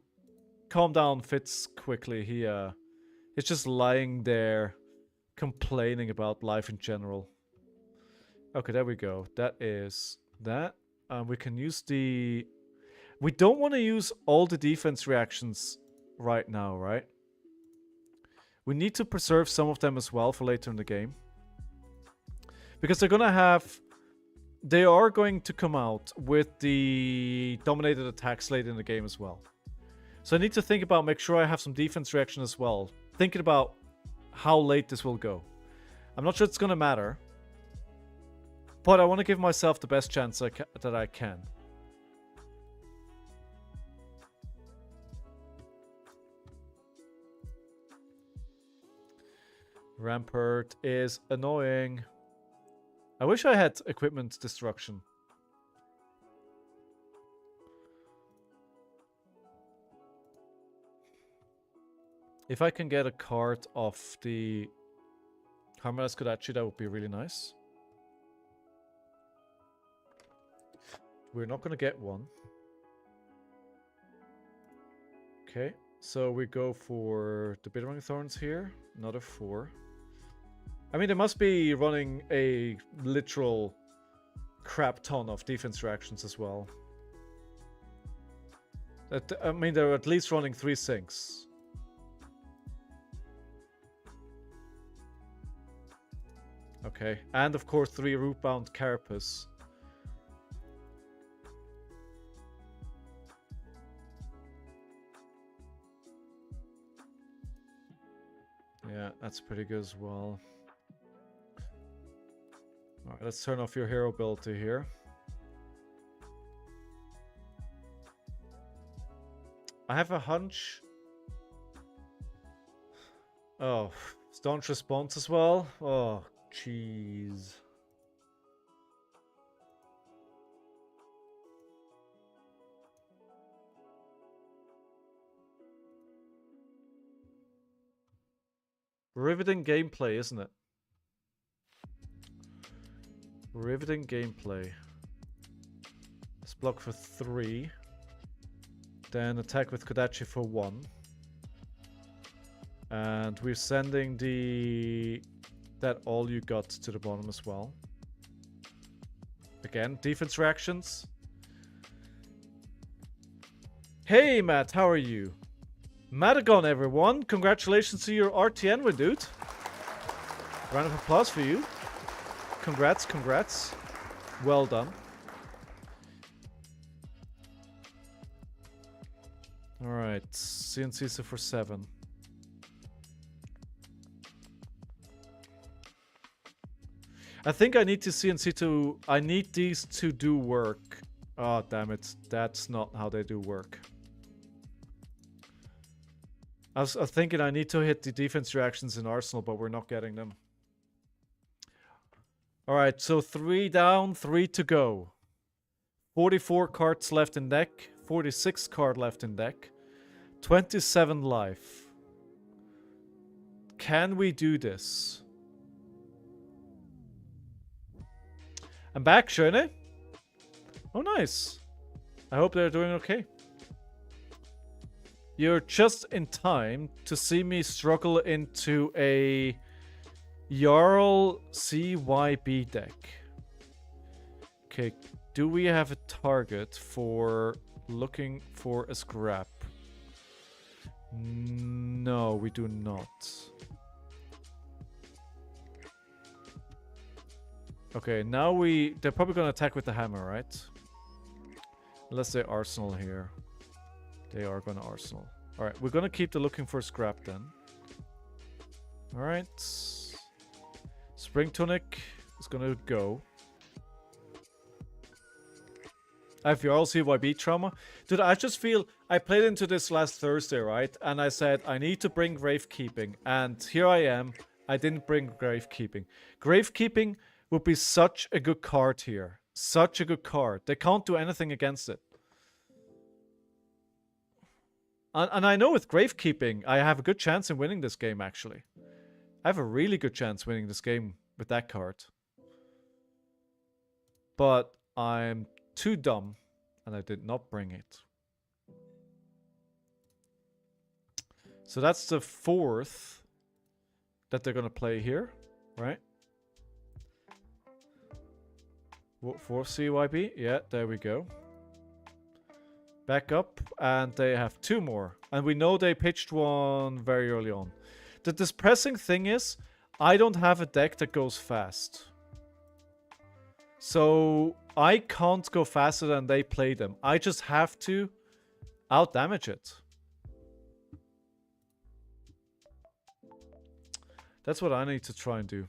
calm down Fitz quickly. He's just lying there complaining about life in general. Okay, there we go. That is that. We can use the... We don't want to use all the defense reactions right now, right? We need to preserve some of them as well for later in the game. Because they're gonna have... They are going to come out with the dominated attacks late in the game as well. So I need to think about, make sure I have some defense reaction as well. Thinking about how late this will go. I'm not sure it's gonna matter. But I want to give myself the best chance that I can. Rampart is annoying. I wish I had equipment destruction. If I can get a card of the Harmless Kodachi, that would be really nice. We're not going to get one. Okay, so we go for the Bittering Thorns here. Another 4. I mean, they must be running a literal crap ton of defense reactions as well. I mean, they're at least running 3 sinks. Okay, and of course 3 Rootbound Carapace. Yeah, that's pretty good as well. Alright, let's turn off your hero ability here. I have a hunch. Oh, staunch response as well. Oh, jeez. Riveting gameplay, isn't it? Riveting gameplay. Let's block for 3. Then attack with Kodachi for 1. And we're sending that all you got to the bottom as well. Again, defense reactions. Hey Matt, how are you? Matagon, everyone. Congratulations to your RtN win, dude. Round of applause for you. Congrats, congrats. Well done. Alright, CNC's for 7. I think I need to CNC to... I need these to do work. Oh, damn it. That's not how they do work. I was thinking I need to hit the defense reactions in Arsenal, but we're not getting them. Alright, so 3 down, 3 to go. 44 cards left in deck. 46 card left in deck. 27 life. Can we do this? I'm back, Schöne. Oh, nice. I hope they're doing okay. You're just in time to see me struggle into a Jarl CYB deck. Okay, do we have a target for looking for a scrap? No, we do not. Okay, now they're probably going to attack with the hammer, right? Let's say Arsenal here. They are going to Arsenal. Alright, we're going to keep the looking for scrap then. Alright. Spring Tunic is going to go. I have Jarl CYB trauma. Dude, I just feel... I played into this last Thursday, right? And I said, I need to bring Gravekeeping. And here I am. I didn't bring Gravekeeping. Gravekeeping would be such a good card here. Such a good card. They can't do anything against it. And I know with Gravekeeping, I have a good chance in winning this game, actually. I have a really good chance winning this game with that card. But I'm too dumb, and I did not bring it. So that's the 4th that they're gonna play here, right? 4th CYB? Yeah, there we go. Back up, and they have 2 more. And we know they pitched one very early on. The depressing thing is, I don't have a deck that goes fast. So, I can't go faster than they play them. I just have to out-damage it. That's what I need to try and do.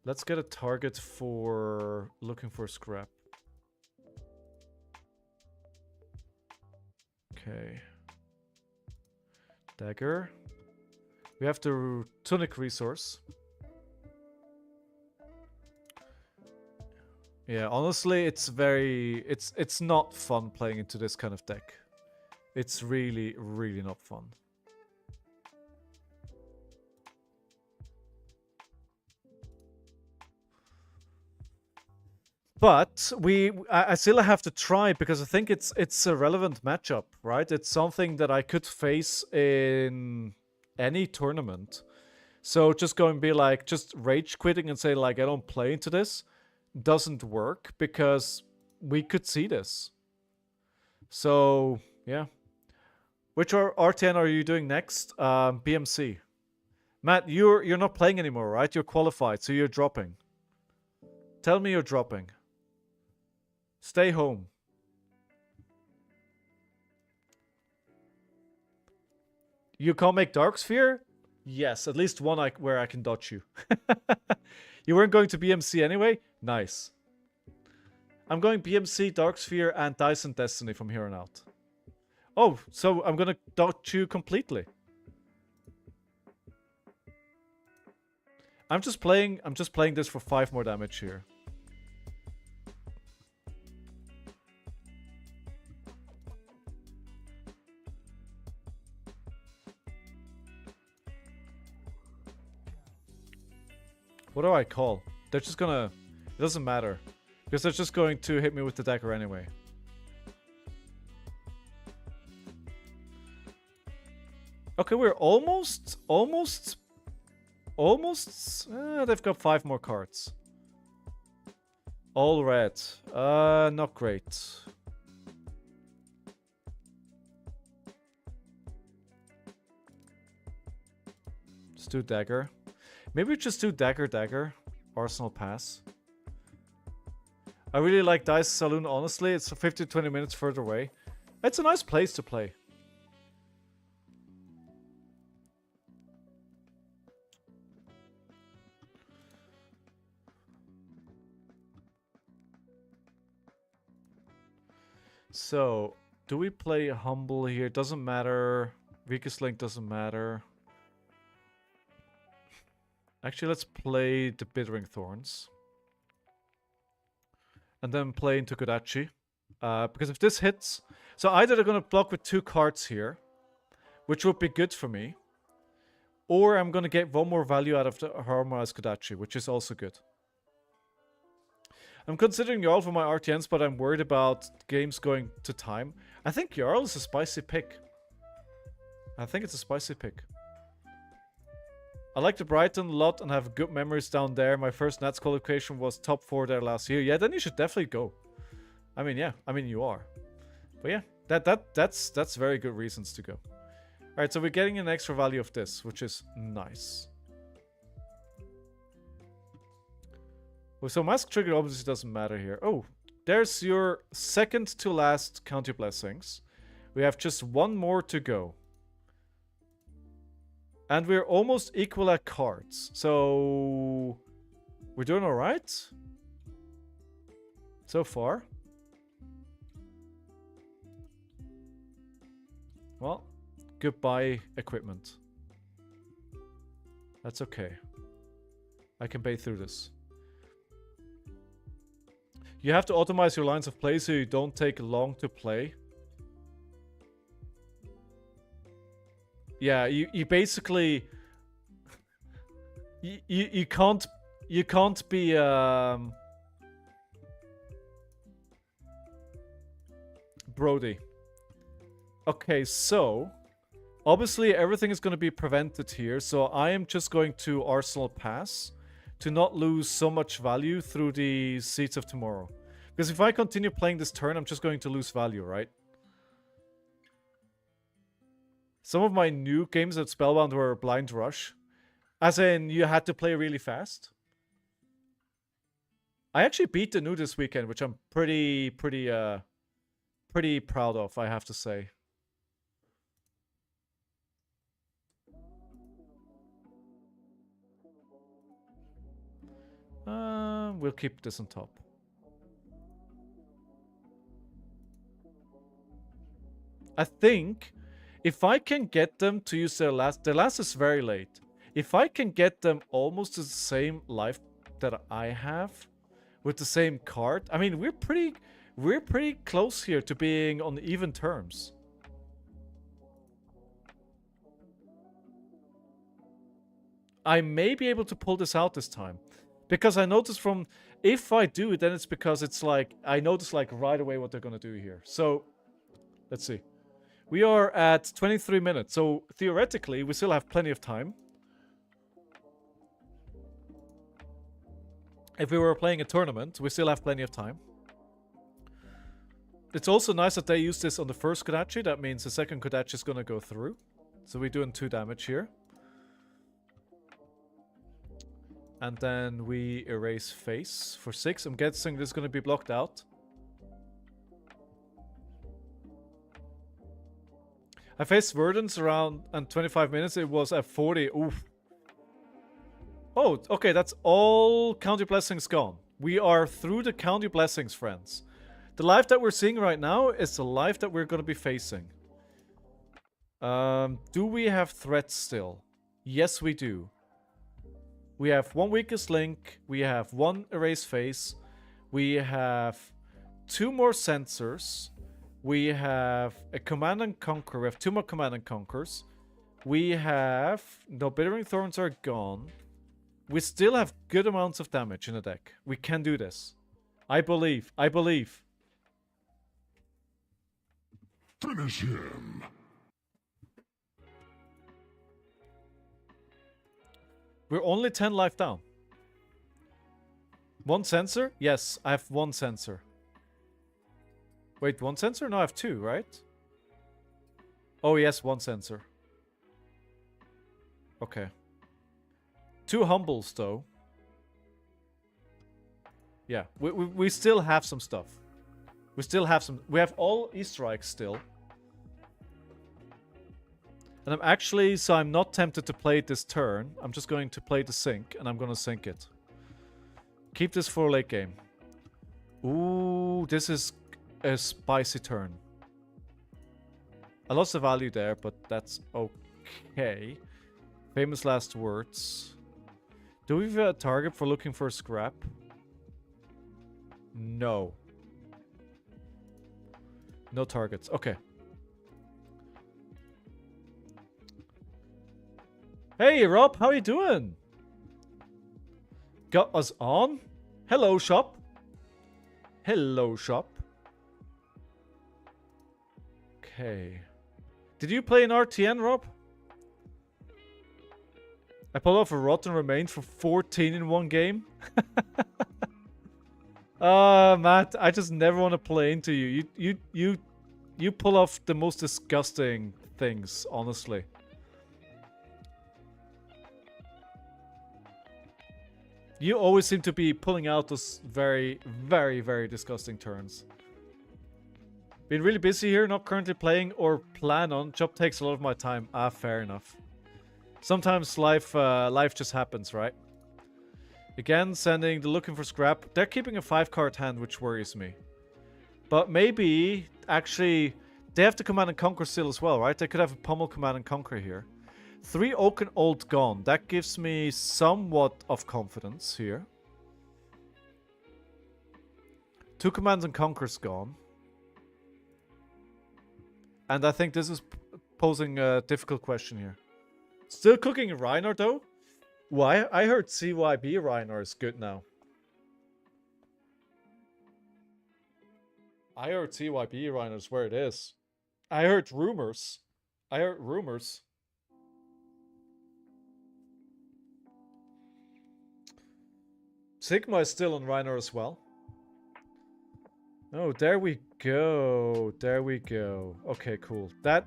Let's get a target for looking for scrap. Okay. Dagger. We have the tunic resource. Yeah, honestly, it's not fun playing into this kind of deck. It's really, really not fun. But I still have to try because I think it's a relevant matchup, right? It's something that I could face in any tournament. So just going to be like, just rage quitting and say like, I don't play into this doesn't work because we could see this. So yeah. Which RtN are you doing next? BMC. Matt, you're not playing anymore, right? You're qualified, so you're dropping. Tell me you're dropping. Stay home. You can't make Dark Sphere? Yes, at least one where I can dodge you. You weren't going to BMC anyway? Nice. I'm going BMC, Dark Sphere, and Dyson Destiny from here on out. Oh, so I'm gonna dodge you completely. I'm just playing this for 5 more damage here. What do I call? They're just gonna... It doesn't matter. Because they're just going to hit me with the dagger anyway. Okay, we're almost... they've got 5 more cards. All red. Not great. Let's do dagger. Maybe we just do dagger. Arsenal pass. I really like Dice Saloon, honestly. It's 15-20 minutes further away. It's a nice place to play. So, do we play Humble here? Doesn't matter. Weakest Link doesn't matter. Actually, let's play the Bittering Thorns. And then play into Kodachi. Because if this hits... So either they're going to block with 2 cards here, which would be good for me. Or I'm going to get 1 more value out of the Harmonized Kodachi, which is also good. I'm considering Jarl for my RTNs, but I'm worried about games going to time. I think Jarl is a spicy pick. I think it's a spicy pick. I like the Brighton a lot and have good memories down there. My first Nats qualification was top 4 there last year. Yeah, then you should definitely go. I mean, yeah. I mean, you are. But yeah, that's very good reasons to go. Alright, so we're getting an extra value of this, which is nice. Well, so Mask Trigger obviously doesn't matter here. Oh, there's your second to last Counter Blessings. We have just 1 more to go. And we're almost equal at cards. So We're doing alright? So far. Well, goodbye equipment. That's okay. I can pay through this. You have to optimize your lines of play so you don't take long to play. Yeah, you basically you can't be Brody. Okay, so obviously everything is going to be prevented here, so I am just going to Arsenal Pass to not lose so much value through the Seeds of Tomorrow. Because if I continue playing this turn, I'm just going to lose value, right? Some of my new games at Spellbound were Blind Rush. As in, you had to play really fast. I actually beat the new this weekend, which I'm pretty proud of, I have to say. We'll keep this on top. I think if I can get them to use their last is very late. If I can get them almost to the same life that I have with the same card, I mean, we're pretty close here to being on even terms. I may be able to pull this out this time. Because I noticed from, if I do, then it's because it's like, I notice like right away what they're going to do here. So, let's see. We are at 23 minutes, so theoretically, we still have plenty of time. If we were playing a tournament, we still have plenty of time. It's also nice that they use this on the first Kodachi. That means the second Kodachi is going to go through. So we're doing 2 damage here. And then we erase face for 6. I'm guessing this is going to be blocked out. I faced Verdance around 25 minutes. It was at 40. Oof. Oh, okay. That's all County Blessings gone. We are through the County Blessings, friends. The life that we're seeing right now is the life that we're going to be facing. Do we have threats still? Yes, we do. We have 1 weakest link, we have 1 erase face, we have 2 more sensors, we have a command and conquer, we have 2 more command and conquers, we have, no, Bittering Thorns are gone, we still have good amounts of damage in the deck. We can do this. I believe. Finish him. We're only 10 life down. 1 sensor? Yes, I have 1 sensor. Wait, 1 sensor? No, I have 2, right? Oh, yes, 1 sensor. Okay. 2 humbles, though. Yeah, we still have some stuff. We still have some... We have all Easter eggs still. And I'm actually... So I'm not tempted to play it this turn. I'm just going to play the sync, and I'm going to sync it. Keep this for late game. Ooh, this is a spicy turn. I lost the value there, but that's okay. Famous last words. Do we have a target for looking for a scrap? No. No targets. Okay. Hey, Rob, how you doing? Got us on? Hello, shop. Hello, shop. Okay. Did you play an RtN, Rob? I pulled off a Rotten Remain for 14 in one game. Matt, I just never want to play into you. You pull off the most disgusting things, honestly. You always seem to be pulling out those very, very, very disgusting turns. Been really busy here, not currently playing or plan on. Job takes a lot of my time. Ah, fair enough. Sometimes life just happens, right? Again, sending the looking for scrap. They're keeping a 5-card hand, which worries me. But maybe, actually, they have to command and conquer still as well, right? They could have a pummel command and conquer here. 3 Oaken Old gone. That gives me somewhat of confidence here. 2 commands and conquers gone. And I think this is posing a difficult question here. Still cooking Reiner though? Why? I heard CYB Reiner is good now. I heard CYB Reiner is where it is. I heard rumors. Sigma is still on Reiner as well. Oh, there we go. There we go. Okay, cool. That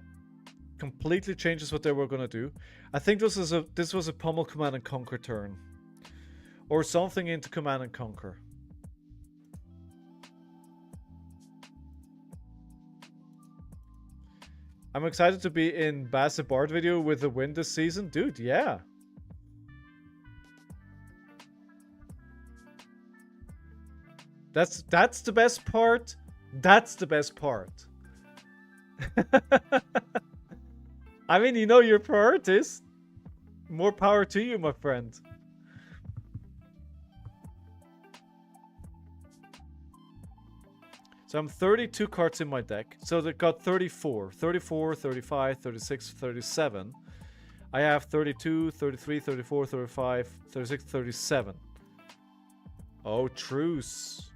completely changes what they were gonna do. I think this was a pummel command and conquer turn. Or something into command and conquer. I'm excited to be in Bassett Bard video with the win this season. Dude, yeah. That's the best part. That's the best part. I mean, you know your priorities. More power to you, my friend. So I'm 32 cards in my deck. So they got 34. 34, 35, 36, 37. I have 32, 33, 34, 35, 36, 37. Oh, truce.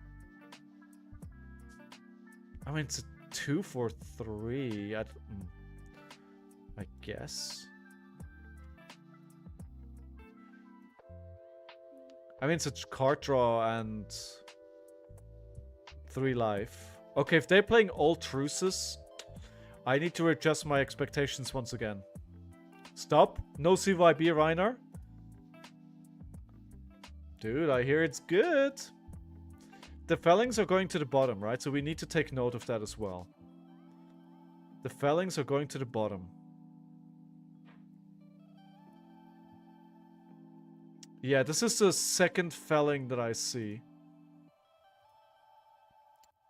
I mean, it's a 2 for 3. I guess. I mean, it's a card draw and 3 life. Okay, if they're playing all truces, I need to adjust my expectations once again. Stop. No CYB Reiner. Dude, I hear it's good. The Fellings are going to the bottom, right? So we need to take note of that as well. The Fellings are going to the bottom. Yeah, this is the second Felling that I see.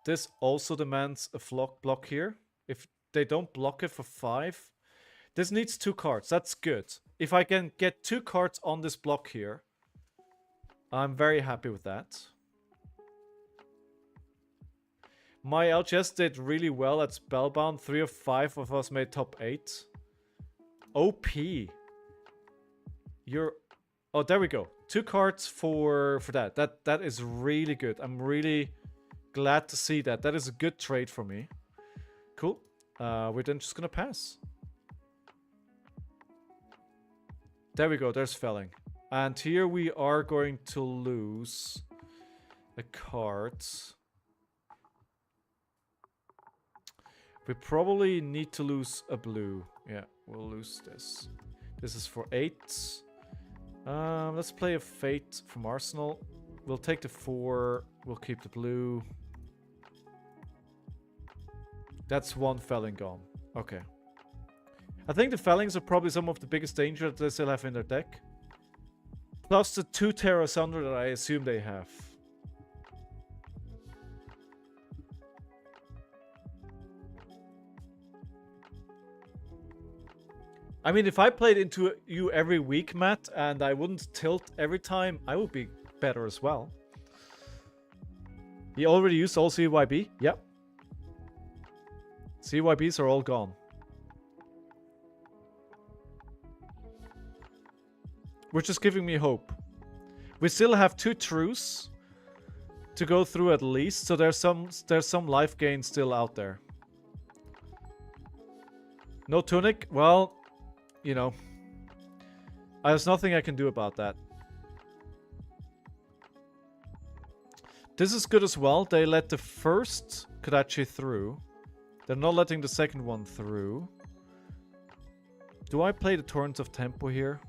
This also demands a block here. If they don't block it for 5. This needs 2 cards. That's good. If I can get 2 cards on this block here, I'm very happy with that. My LGS did really well at Spellbound. 3 of 5 of us made top 8. OP. You're... Oh, there we go. 2 cards for that. That is really good. I'm really glad to see that. That is a good trade for me. Cool. We're then just gonna pass. There we go. There's Felling. And here we are going to lose a card. We probably need to lose a blue. Yeah, we'll lose this. This is for 8. Let's play a Fate from Arsenal. We'll take the 4. We'll keep the blue. That's 1 Felling gone. Okay. I think the Fellings are probably some of the biggest danger that they still have in their deck. Plus the 2 Terra Sunder that I assume they have. I mean, if I played into you every week, Matt, and I wouldn't tilt every time, I would be better as well. He already used all CYB? Yep. CYBs are all gone. Which is giving me hope. We still have 2 truce to go through at least, so there's some life gain still out there. No Tunic? Well, you know, there's nothing I can do about that. This is good as well. They let the first Kodachi through. They're not letting the second one through. Do I play the Torrent of Tempo here?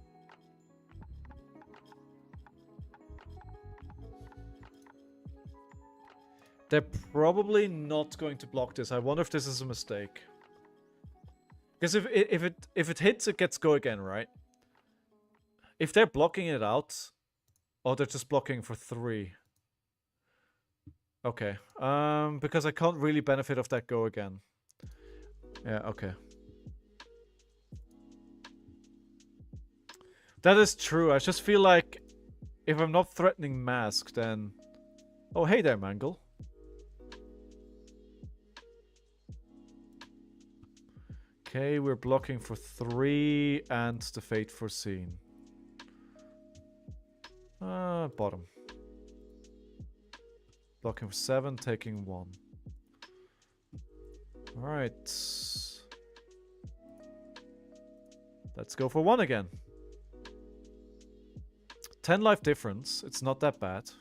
They're probably not going to block this. I wonder if this is a mistake. Because if it hits, it gets go again, right? If they're blocking it out, Oh, they're just blocking for 3. Okay. Because I can't really benefit of that go again. Yeah, okay. That is true. I just feel like if I'm not threatening Mask, then... Oh, hey there, Mangle. Okay, we're blocking for 3 and the Fate Foreseen. Bottom. Blocking for 7, taking 1. Alright. Let's go for 1 again. 10 life difference. It's not that bad.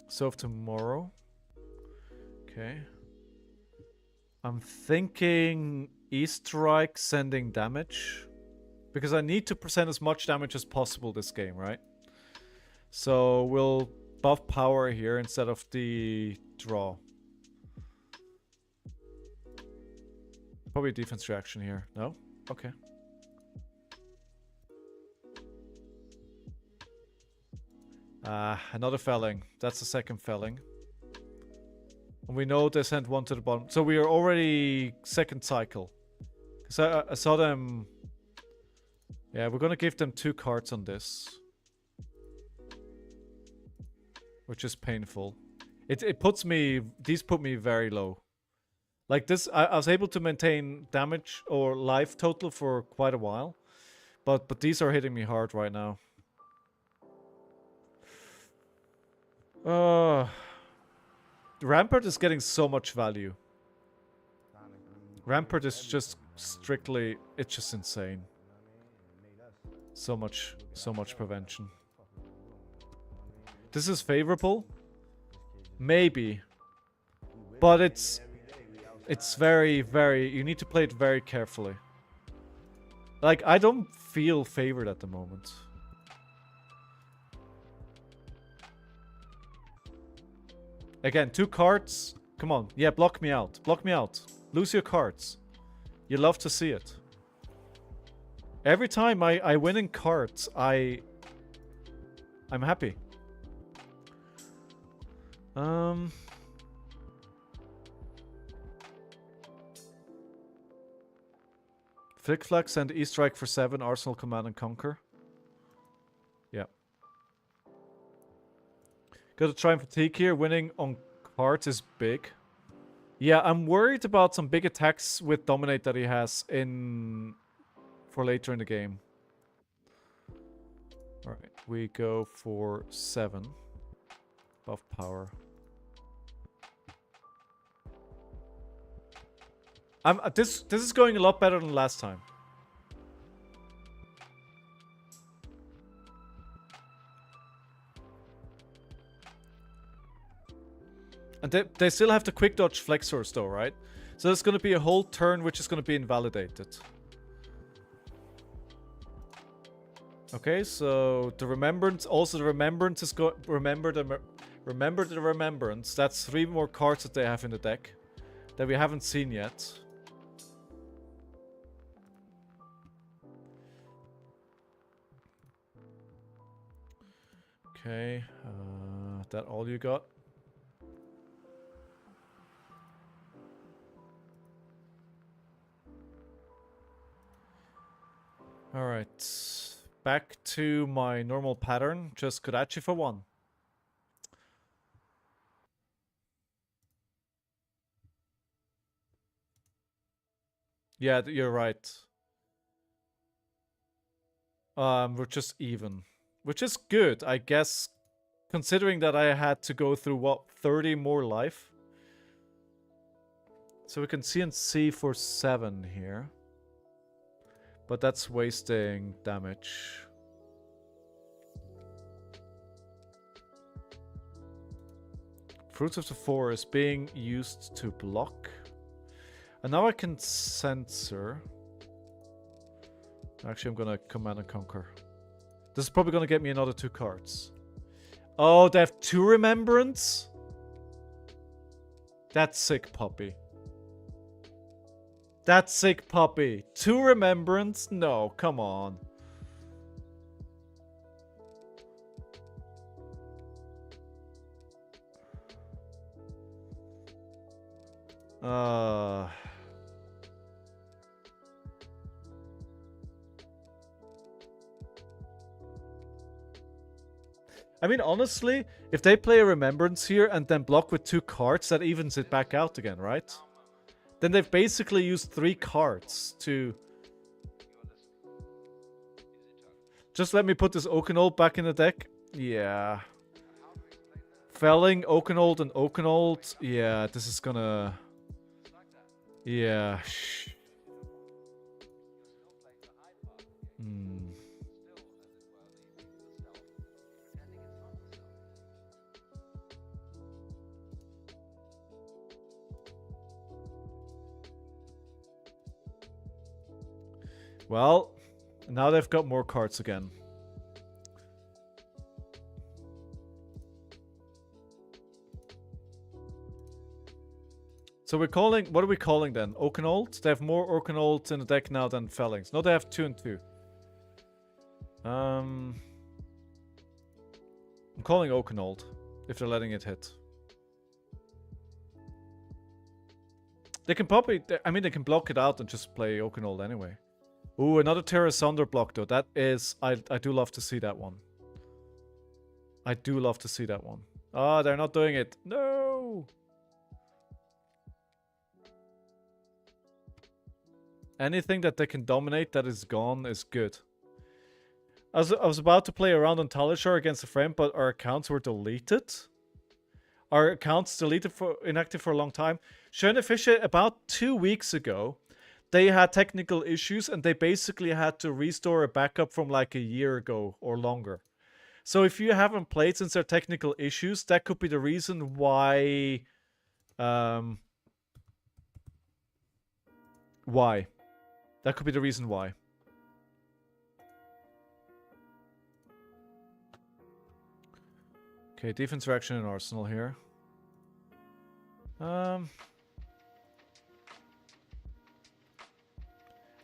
So of tomorrow. Okay. I'm thinking E-Strike sending damage. Because I need to present as much damage as possible this game, right? So we'll buff power here instead of the draw. Probably defense reaction here. No? Okay. Another felling. That's the second felling. And we know they sent 1 to the bottom. So we are already second cycle. Because I saw them... Yeah, we're gonna give them 2 cards on this. Which is painful. It puts me... These put me very low. Like this, I was able to maintain damage or life total for quite a while. But these are hitting me hard right now. Rampart is getting so much value. Rampart is just strictly... It's just insane. So much prevention. This is favorable? Maybe. But it's very, very... You need to play it very carefully. Like, I don't feel favored at the moment. Again, 2 cards. Come on. Yeah, block me out. Block me out. Lose your cards. You love to see it. Every time I win in cards, I'm happy. Flick Flack send E-Strike for 7, Arsenal Command and Conquer. Yeah. Gotta try and fatigue here. Winning on cards is big. Yeah, I'm worried about some big attacks with Dominate that he has for later in the game. Alright, we go for 7. Buff power. This is going a lot better than last time. And they still have to quick dodge Flexors though, right? So there's going to be a whole turn which is going to be invalidated. Okay, so the Remembrance, also the Remembrance is remember the Remembrance. That's 3 more cards that they have in the deck that we haven't seen yet. Okay, that all you got? Alright, back to my normal pattern, just Kodachi for 1. Yeah, you're right. We're just even. Which is good, I guess, considering that I had to go through, what, 30 more life? So we can CNC for 7 here. But that's wasting damage. Fruits of the Forest being used to block. And now I can censor. Actually, I'm gonna Command and Conquer. This is probably gonna get me another 2 cards. Oh, they have 2 Remembrance? That's sick, puppy. That sick puppy. 2 remembrance? No, come on. I mean, honestly, if they play a remembrance here and then block with 2 cards, that evens it back out again, right? Then they've basically used 3 cards to... Just let me put this Oakenold back in the deck. Yeah. Felling, Oakenold, and Oakenold. Yeah, this is gonna... Yeah. Well, now they've got more cards again. So we're calling... What are we calling then? Oakenold? They have more Oakenolds in the deck now than Fellings. No, they have 2 and 2. I'm calling Oakenold, if they're letting it hit. They can probably... I mean, they can block it out and just play Oakenold anyway. Ooh, another Terra Sunder block though. That is... I do love to see that one. I do love to see that one. Ah, they're not doing it. No! Anything that they can dominate that is gone is good. I was about to play around on Talishar against a friend, but our accounts were deleted. Our accounts deleted for inactive for a long time. Schöne Fische, about 2 weeks ago, they had technical issues and they basically had to restore a backup from like a year ago or longer. So if you haven't played since there are technical issues, that could be the reason why... Why? That could be the reason why. Okay, defense reaction in Arsenal here.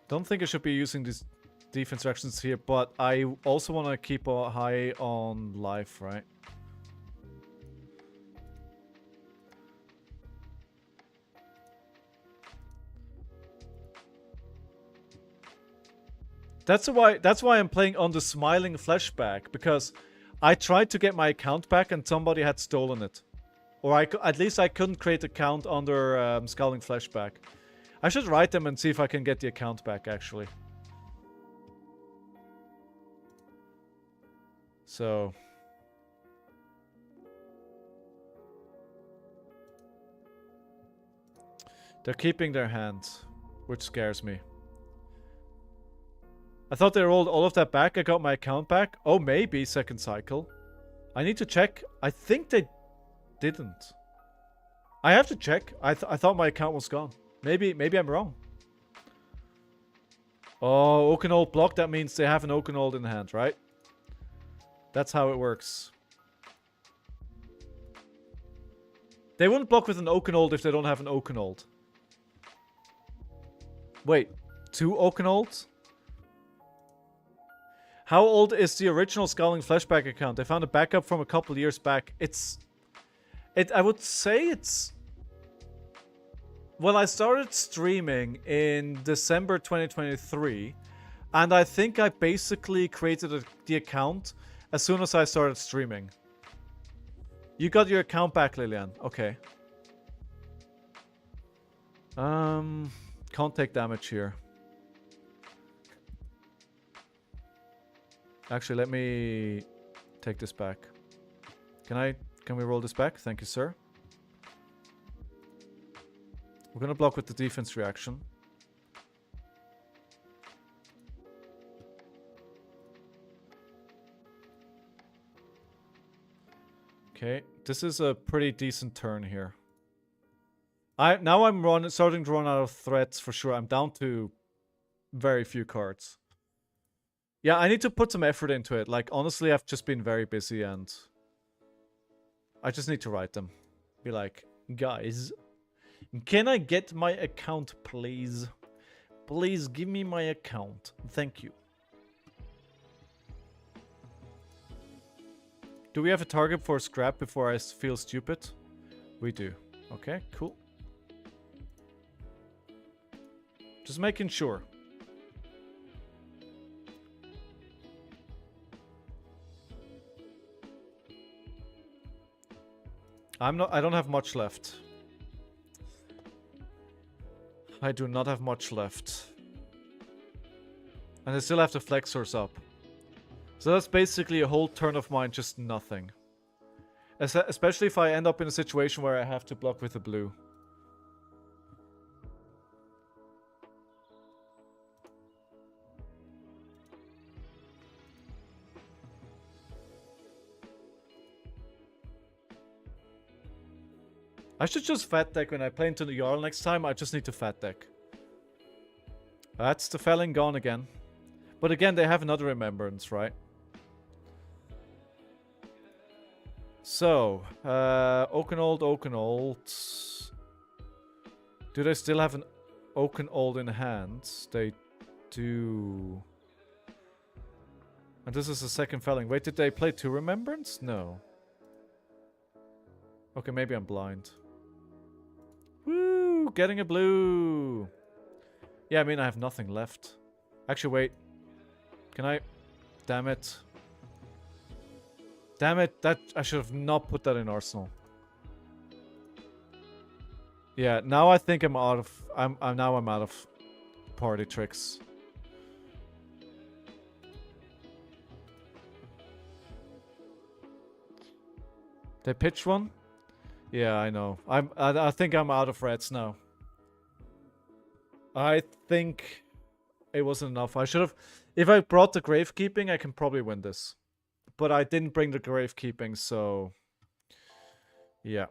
Don't think I should be using these defense reactions here, but I also want to keep a high on life, right? That's why I'm playing on the ScowlingFleshBag, because I tried to get my account back and somebody had stolen it. Or at least I couldn't create an account under ScowlingFleshBag. I should write them and see if I can get the account back, actually. So... They're keeping their hands, which scares me. I thought they rolled all of that back. I got my account back. Oh, maybe second cycle. I need to check. I think they didn't. I have to check. I thought my account was gone. Maybe I'm wrong. Oh, Oakenold block. That means they have an Oakenold in hand, right? That's how it works. They wouldn't block with an Oakenold if they don't have an Oakenold. Wait, 2 Oakenolds? How old is the original ScowlingFleshBag account? I found a backup from a couple years back. I would say it's... Well, I started streaming in December 2023. And I think I basically created the account as soon as I started streaming. You got your account back, Lillian. Okay. Can't take damage here. Actually, let me take this back. Can we roll this back? Thank you, sir. We're gonna block with the defense reaction. Okay, this is a pretty decent turn here. Now I'm starting to run out of threats for sure. I'm down to very few cards. Yeah, I need to put some effort into it. Like, honestly, I've just been very busy and... I just need to write them. Be like, guys, can I get my account, please? Please give me my account. Thank you. Do we have a target for scrap before I feel stupid? We do. Okay, cool. Just making sure. I don't have much left. I do not have much left. And I still have the flexors up. So that's basically a whole turn of mine, just nothing. Especially if I end up in a situation where I have to block with a blue. I should just fat deck when I play into the Jarl next time. I just need to fat deck. That's the felling gone again. But again, they have another remembrance, right? So, Oakenold. Do they still have an Oakenold in hand? They do. And this is the second felling. Wait, did they play 2 remembrance? No. Okay, maybe I'm blind. Woo! Getting a blue! Yeah, I mean, I have nothing left. Actually, wait. Can I? Damn it. Damn it, that I should have not put that in Arsenal. Yeah, now I think I'm out of I'm out of party tricks. They pitched one? Yeah, I know. I think I'm out of reds now. I think it wasn't enough. I should have. If I brought the gravekeeping, I can probably win this. But I didn't bring the gravekeeping, so yeah.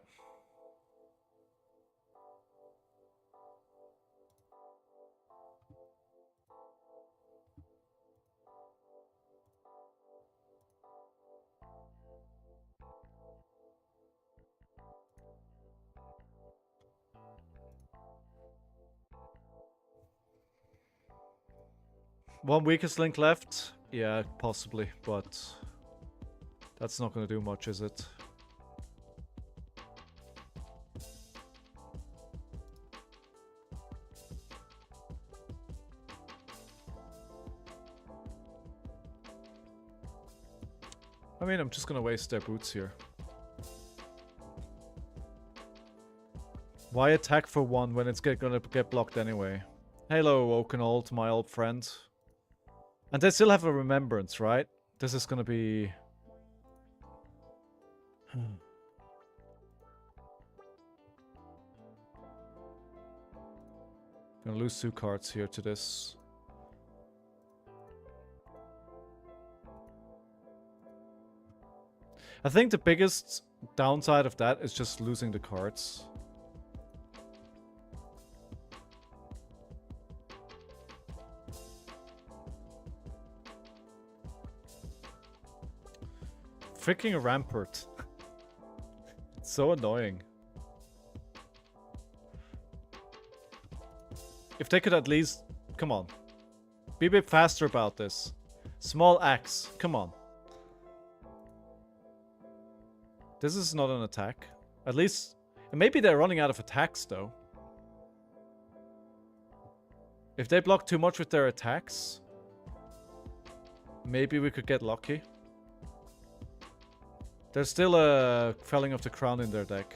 One weakest link left? Yeah, possibly, but that's not going to do much, is it? I mean, I'm just going to waste their boots here. Why attack for 1 when it's going to get blocked anyway? Hello, Oakenold, my old friend. And they still have a remembrance, right? This is gonna be... Gonna lose 2 cards here to this. I think the biggest downside of that is just losing the cards. Freaking rampart. It's so annoying. If they could at least... Come on. Be a bit faster about this. Small axe. Come on. This is not an attack. At least... Maybe they're running out of attacks, though. If they block too much with their attacks... Maybe we could get lucky. There's still a Felling of the Crown in their deck.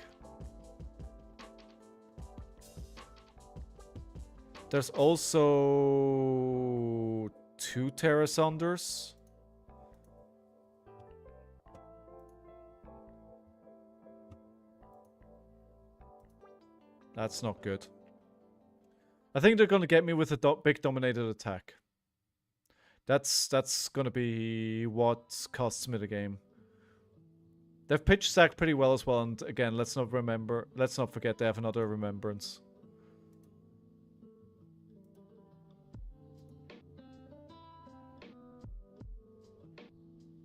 There's also 2 Terra Sunders. That's not good. I think they're going to get me with a big dominated attack. That's going to be what costs me the game. They've pitched sack pretty well as well, and again, let's not forget they have another remembrance.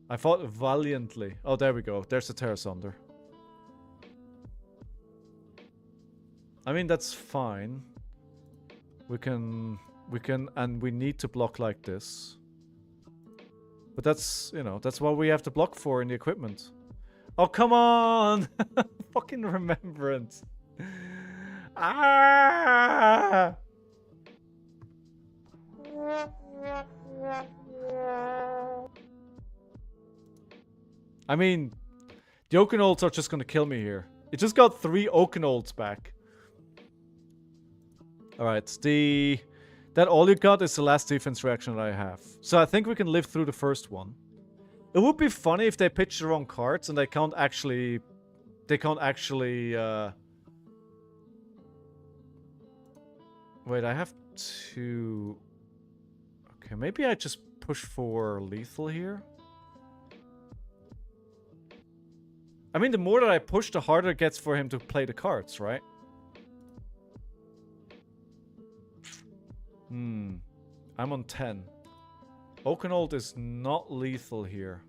I fought valiantly. Oh, there we go. There's the Terra Sunder. I mean, that's fine. We can We can, and we need to block like this. But that's, you know, that's what we have to block for in the equipment. Oh, come on! Fucking remembrance. Ah! I mean, the Oakenolds are just gonna kill me here. It just got 3 Oakenolds back. Alright, that all you got is the last defense reaction that I have. So I think we can live through the first one. It would be funny if they pitch the wrong cards and they can't actually... Wait, I have to... Okay, maybe I just push for lethal here. I mean, the more that I push, the harder it gets for him to play the cards, right? I'm on 10. Oakenold is not lethal here.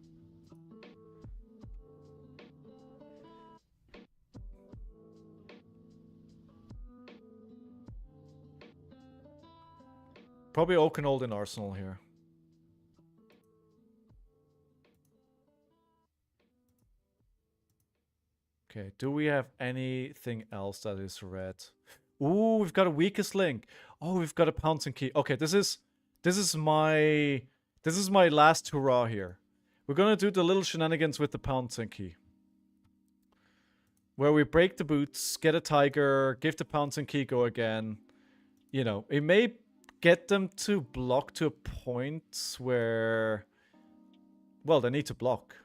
Probably Oakenold in Arsenal here. Okay, do we have anything else that is red? Ooh, we've got a weakest link. Oh, we've got a pouncing key. Okay, this is my last hurrah here. We're gonna do the little shenanigans with the pouncing key. Where we break the boots, get a tiger, give the pouncing key go again. You know, it may get them to block to a point where... Well, they need to block.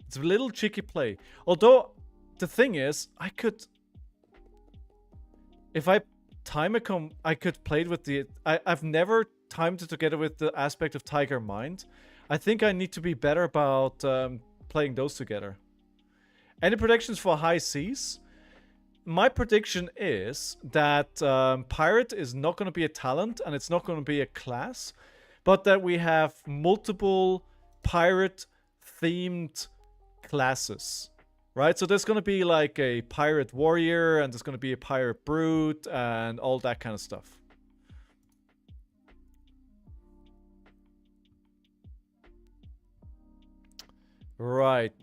It's a little cheeky play. Although, the thing is, I could... If I time it, I could play it with the... I've never timed it together with the aspect of Tiger Mind. I think I need to be better about playing those together. Any predictions for high seas? My prediction is that Pirate is not going to be a talent and it's not going to be a class. But that we have multiple Pirate-themed classes, right? So there's going to be like a pirate warrior and there's going to be a pirate brute and all that kind of stuff. Right.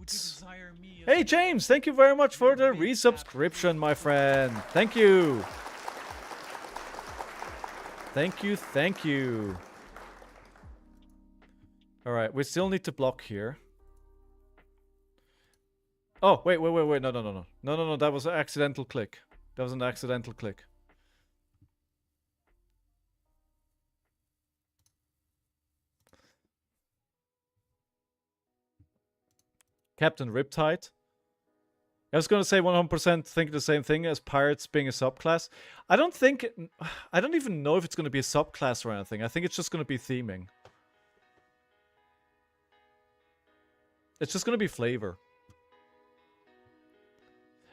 Hey James, thank you very much for the resubscription, my friend. Thank you. Thank you, thank you. Alright, we still need to block here. Oh, wait, no, that was an accidental click. That was an accidental click. Captain Riptide. I was gonna say 100% think the same thing as Pirates being a subclass. I don't even know if it's gonna be a subclass or anything. I think it's just gonna be theming. It's just gonna be flavor.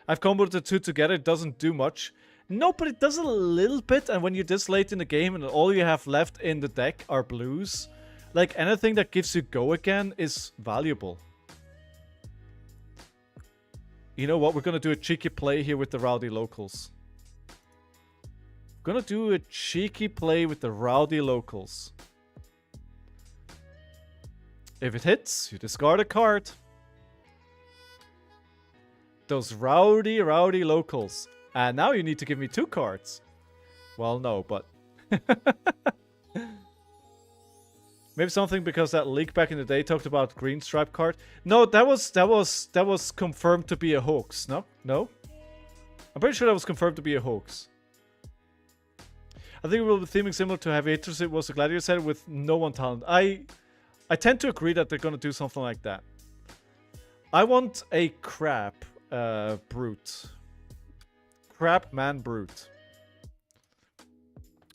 I've comboed the two together, it doesn't do much. No, but it does a little bit, and when you're this late in the game and all you have left in the deck are blues, like anything that gives you go again is valuable. You know what, we're gonna do a cheeky play here with the Rowdy Locals. We're gonna do a cheeky play with the Rowdy Locals. If it hits, you discard a card. Those rowdy locals. And now you need to give me 2 cards. Well, no, but... Maybe something because that leak back in the day talked about green stripe card. No, that was confirmed to be a hoax. No? I'm pretty sure that was confirmed to be a hoax. I think it will be theming similar to Heavy Hitters. It was a Gladiator set with no one talent. I tend to agree that they're gonna do something like that. I want a crap brute. Crap man brute.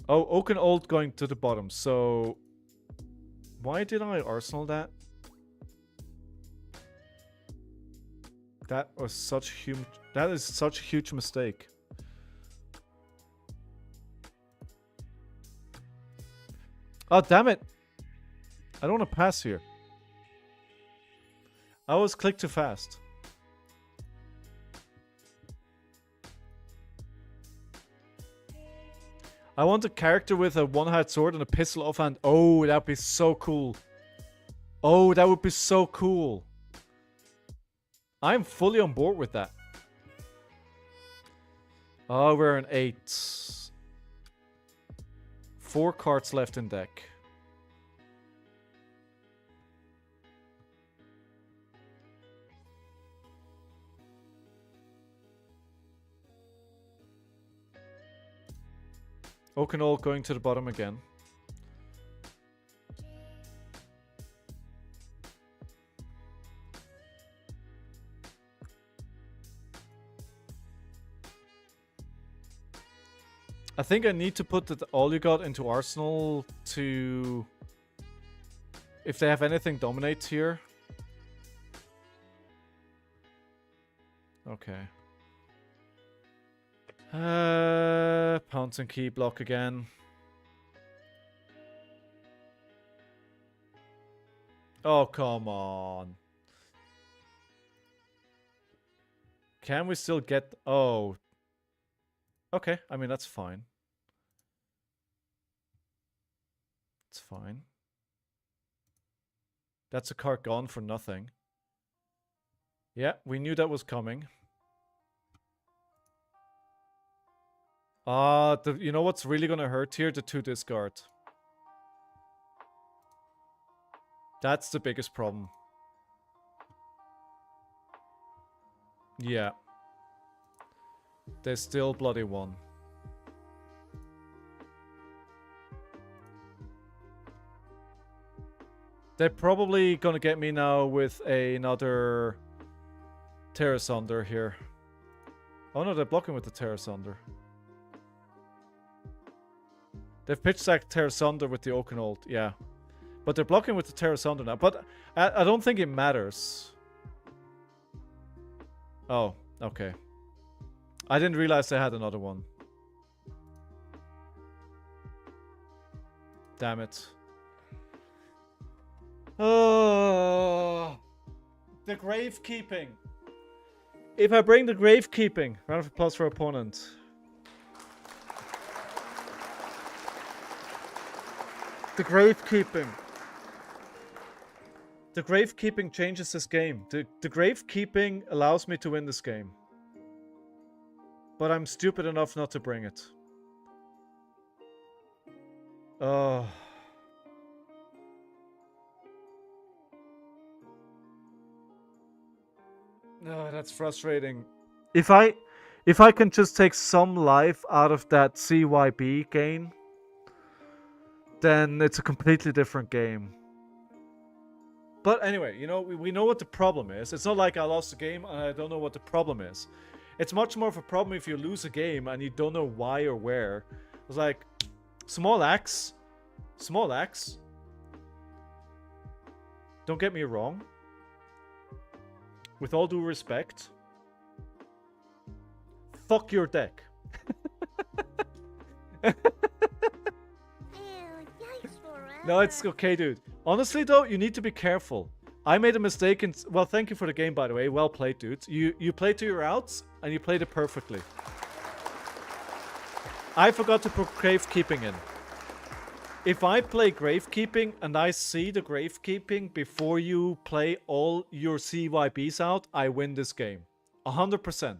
Oh, Oakenold going to the bottom. So why did I Arsenal that? That was such huge. That is such a huge mistake. Oh damn it! I don't want to pass here. I was clicked too fast. I want a character with a one-handed sword and a pistol offhand. Oh, that'd be so cool. Oh, that would be so cool. I'm fully on board with that. Oh, we're an 8. 4 cards left in deck. Oakenall going to the bottom again. I think I need to put the all you got into Arsenal to... If they have anything dominates here. Okay. Pounce and key block again. Oh, come on. Can we still get... Oh. Okay, I mean, that's fine. It's fine. That's a card gone for nothing. Yeah, we knew that was coming. You know what's really gonna hurt here? The 2 discard. That's the biggest problem. Yeah. There's still bloody 1. They're probably gonna get me now with another Terrasunder here. Oh no, they're blocking with the Terrasunder. They've pitch sacked Terrasunder with the Oakenall, yeah. But they're blocking with the Terrasunder now. But I don't think it matters. Oh, okay. I didn't realize they had another one. Damn it. Oh, the Gravekeeping. If I bring the Gravekeeping, round of applause for opponent. The Gravekeeping. The Gravekeeping changes this game. The Gravekeeping allows me to win this game. But I'm stupid enough not to bring it. Oh. No, that's frustrating. If I can just take some life out of that CYB gain, then it's a completely different game. But anyway, you know, we know what the problem is. It's not like I lost the game and I don't know what the problem is. It's much more of a problem if you lose a game and you don't know why or where. It's like, small axe. Small axe. Don't get me wrong. With all due respect. Fuck your deck. No, it's okay, dude. Honestly, though, you need to be careful. I made a mistake in... Well, thank you for the game, by the way. Well played, dude. You played to your outs, and you played it perfectly. I forgot to put Gravekeeping in. If I play Gravekeeping, and I see the Gravekeeping before you play all your CYBs out, I win this game. 100%.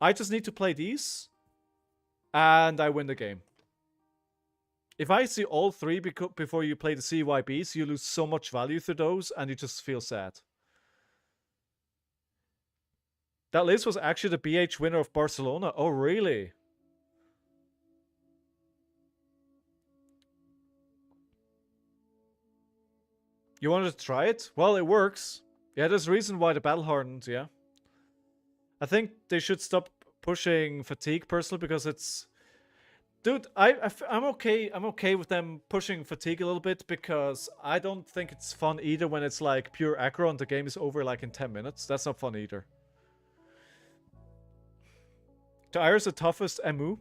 I just need to play these, and I win the game. If I see all 3 before you play the CYBs, you lose so much value through those, and you just feel sad. That list was actually the BH winner of Barcelona. Oh, really? You wanted to try it? Well, it works. Yeah, there's a reason why the battle hardened, yeah. I think they should stop pushing fatigue, personally, because it's... Dude, I'm okay with them pushing fatigue a little bit, because I don't think it's fun either when it's like pure aggro and the game is over like in 10 minutes. That's not fun either. Iris the toughest Emu.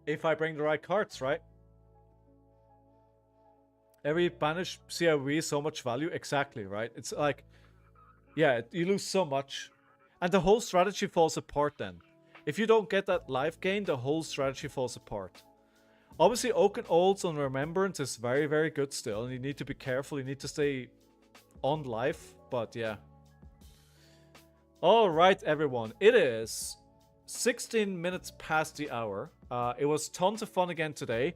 If I bring the right cards, right? Every banished CIV is so much value. Exactly, right? It's like... Yeah, you lose so much. And the whole strategy falls apart then. If you don't get that life gain, the whole strategy falls apart. Obviously, Oaken Olds on Remembrance is very, very good still, and you need to be careful. You need to stay on life, but yeah. Alright, everyone. It is 16 minutes past the hour. It was tons of fun again today.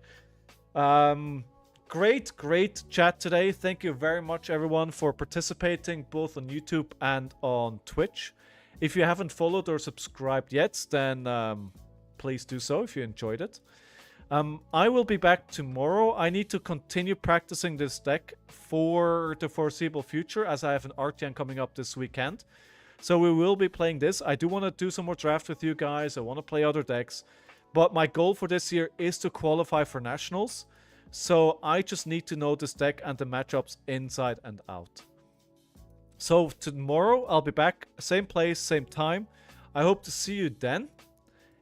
Great chat today. Thank you very much, everyone, for participating both on YouTube and on Twitch. If you haven't followed or subscribed yet, then please do so if you enjoyed it. I will be back tomorrow. I need to continue practicing this deck for the foreseeable future, as I have an RtN coming up this weekend. So we will be playing this. I do want to do some more draft with you guys. I want to play other decks. But my goal for this year is to qualify for Nationals. So I just need to know this deck and the matchups inside and out. So tomorrow I'll be back, same place, same time. I hope to see you then.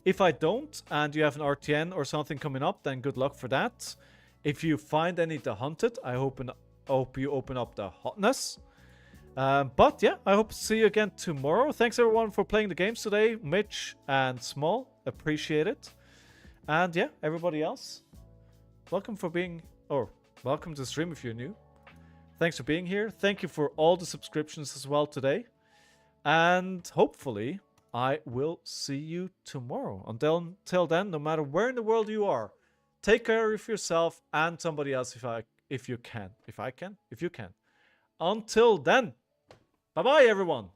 If I don't, and you have an RtN or something coming up, then good luck for that. If you find any The Hunted, I hope you open up the Hotness. But yeah, I hope to see you again tomorrow. Thanks everyone for playing the games today. Mitch and Small, appreciate it. And yeah, everybody else, welcome to the stream if you're new. Thanks for being here. Thank you for all the subscriptions as well today. And hopefully I will see you tomorrow. Until then, no matter where in the world you are, take care of yourself and somebody else if you can. Until then, bye-bye, everyone.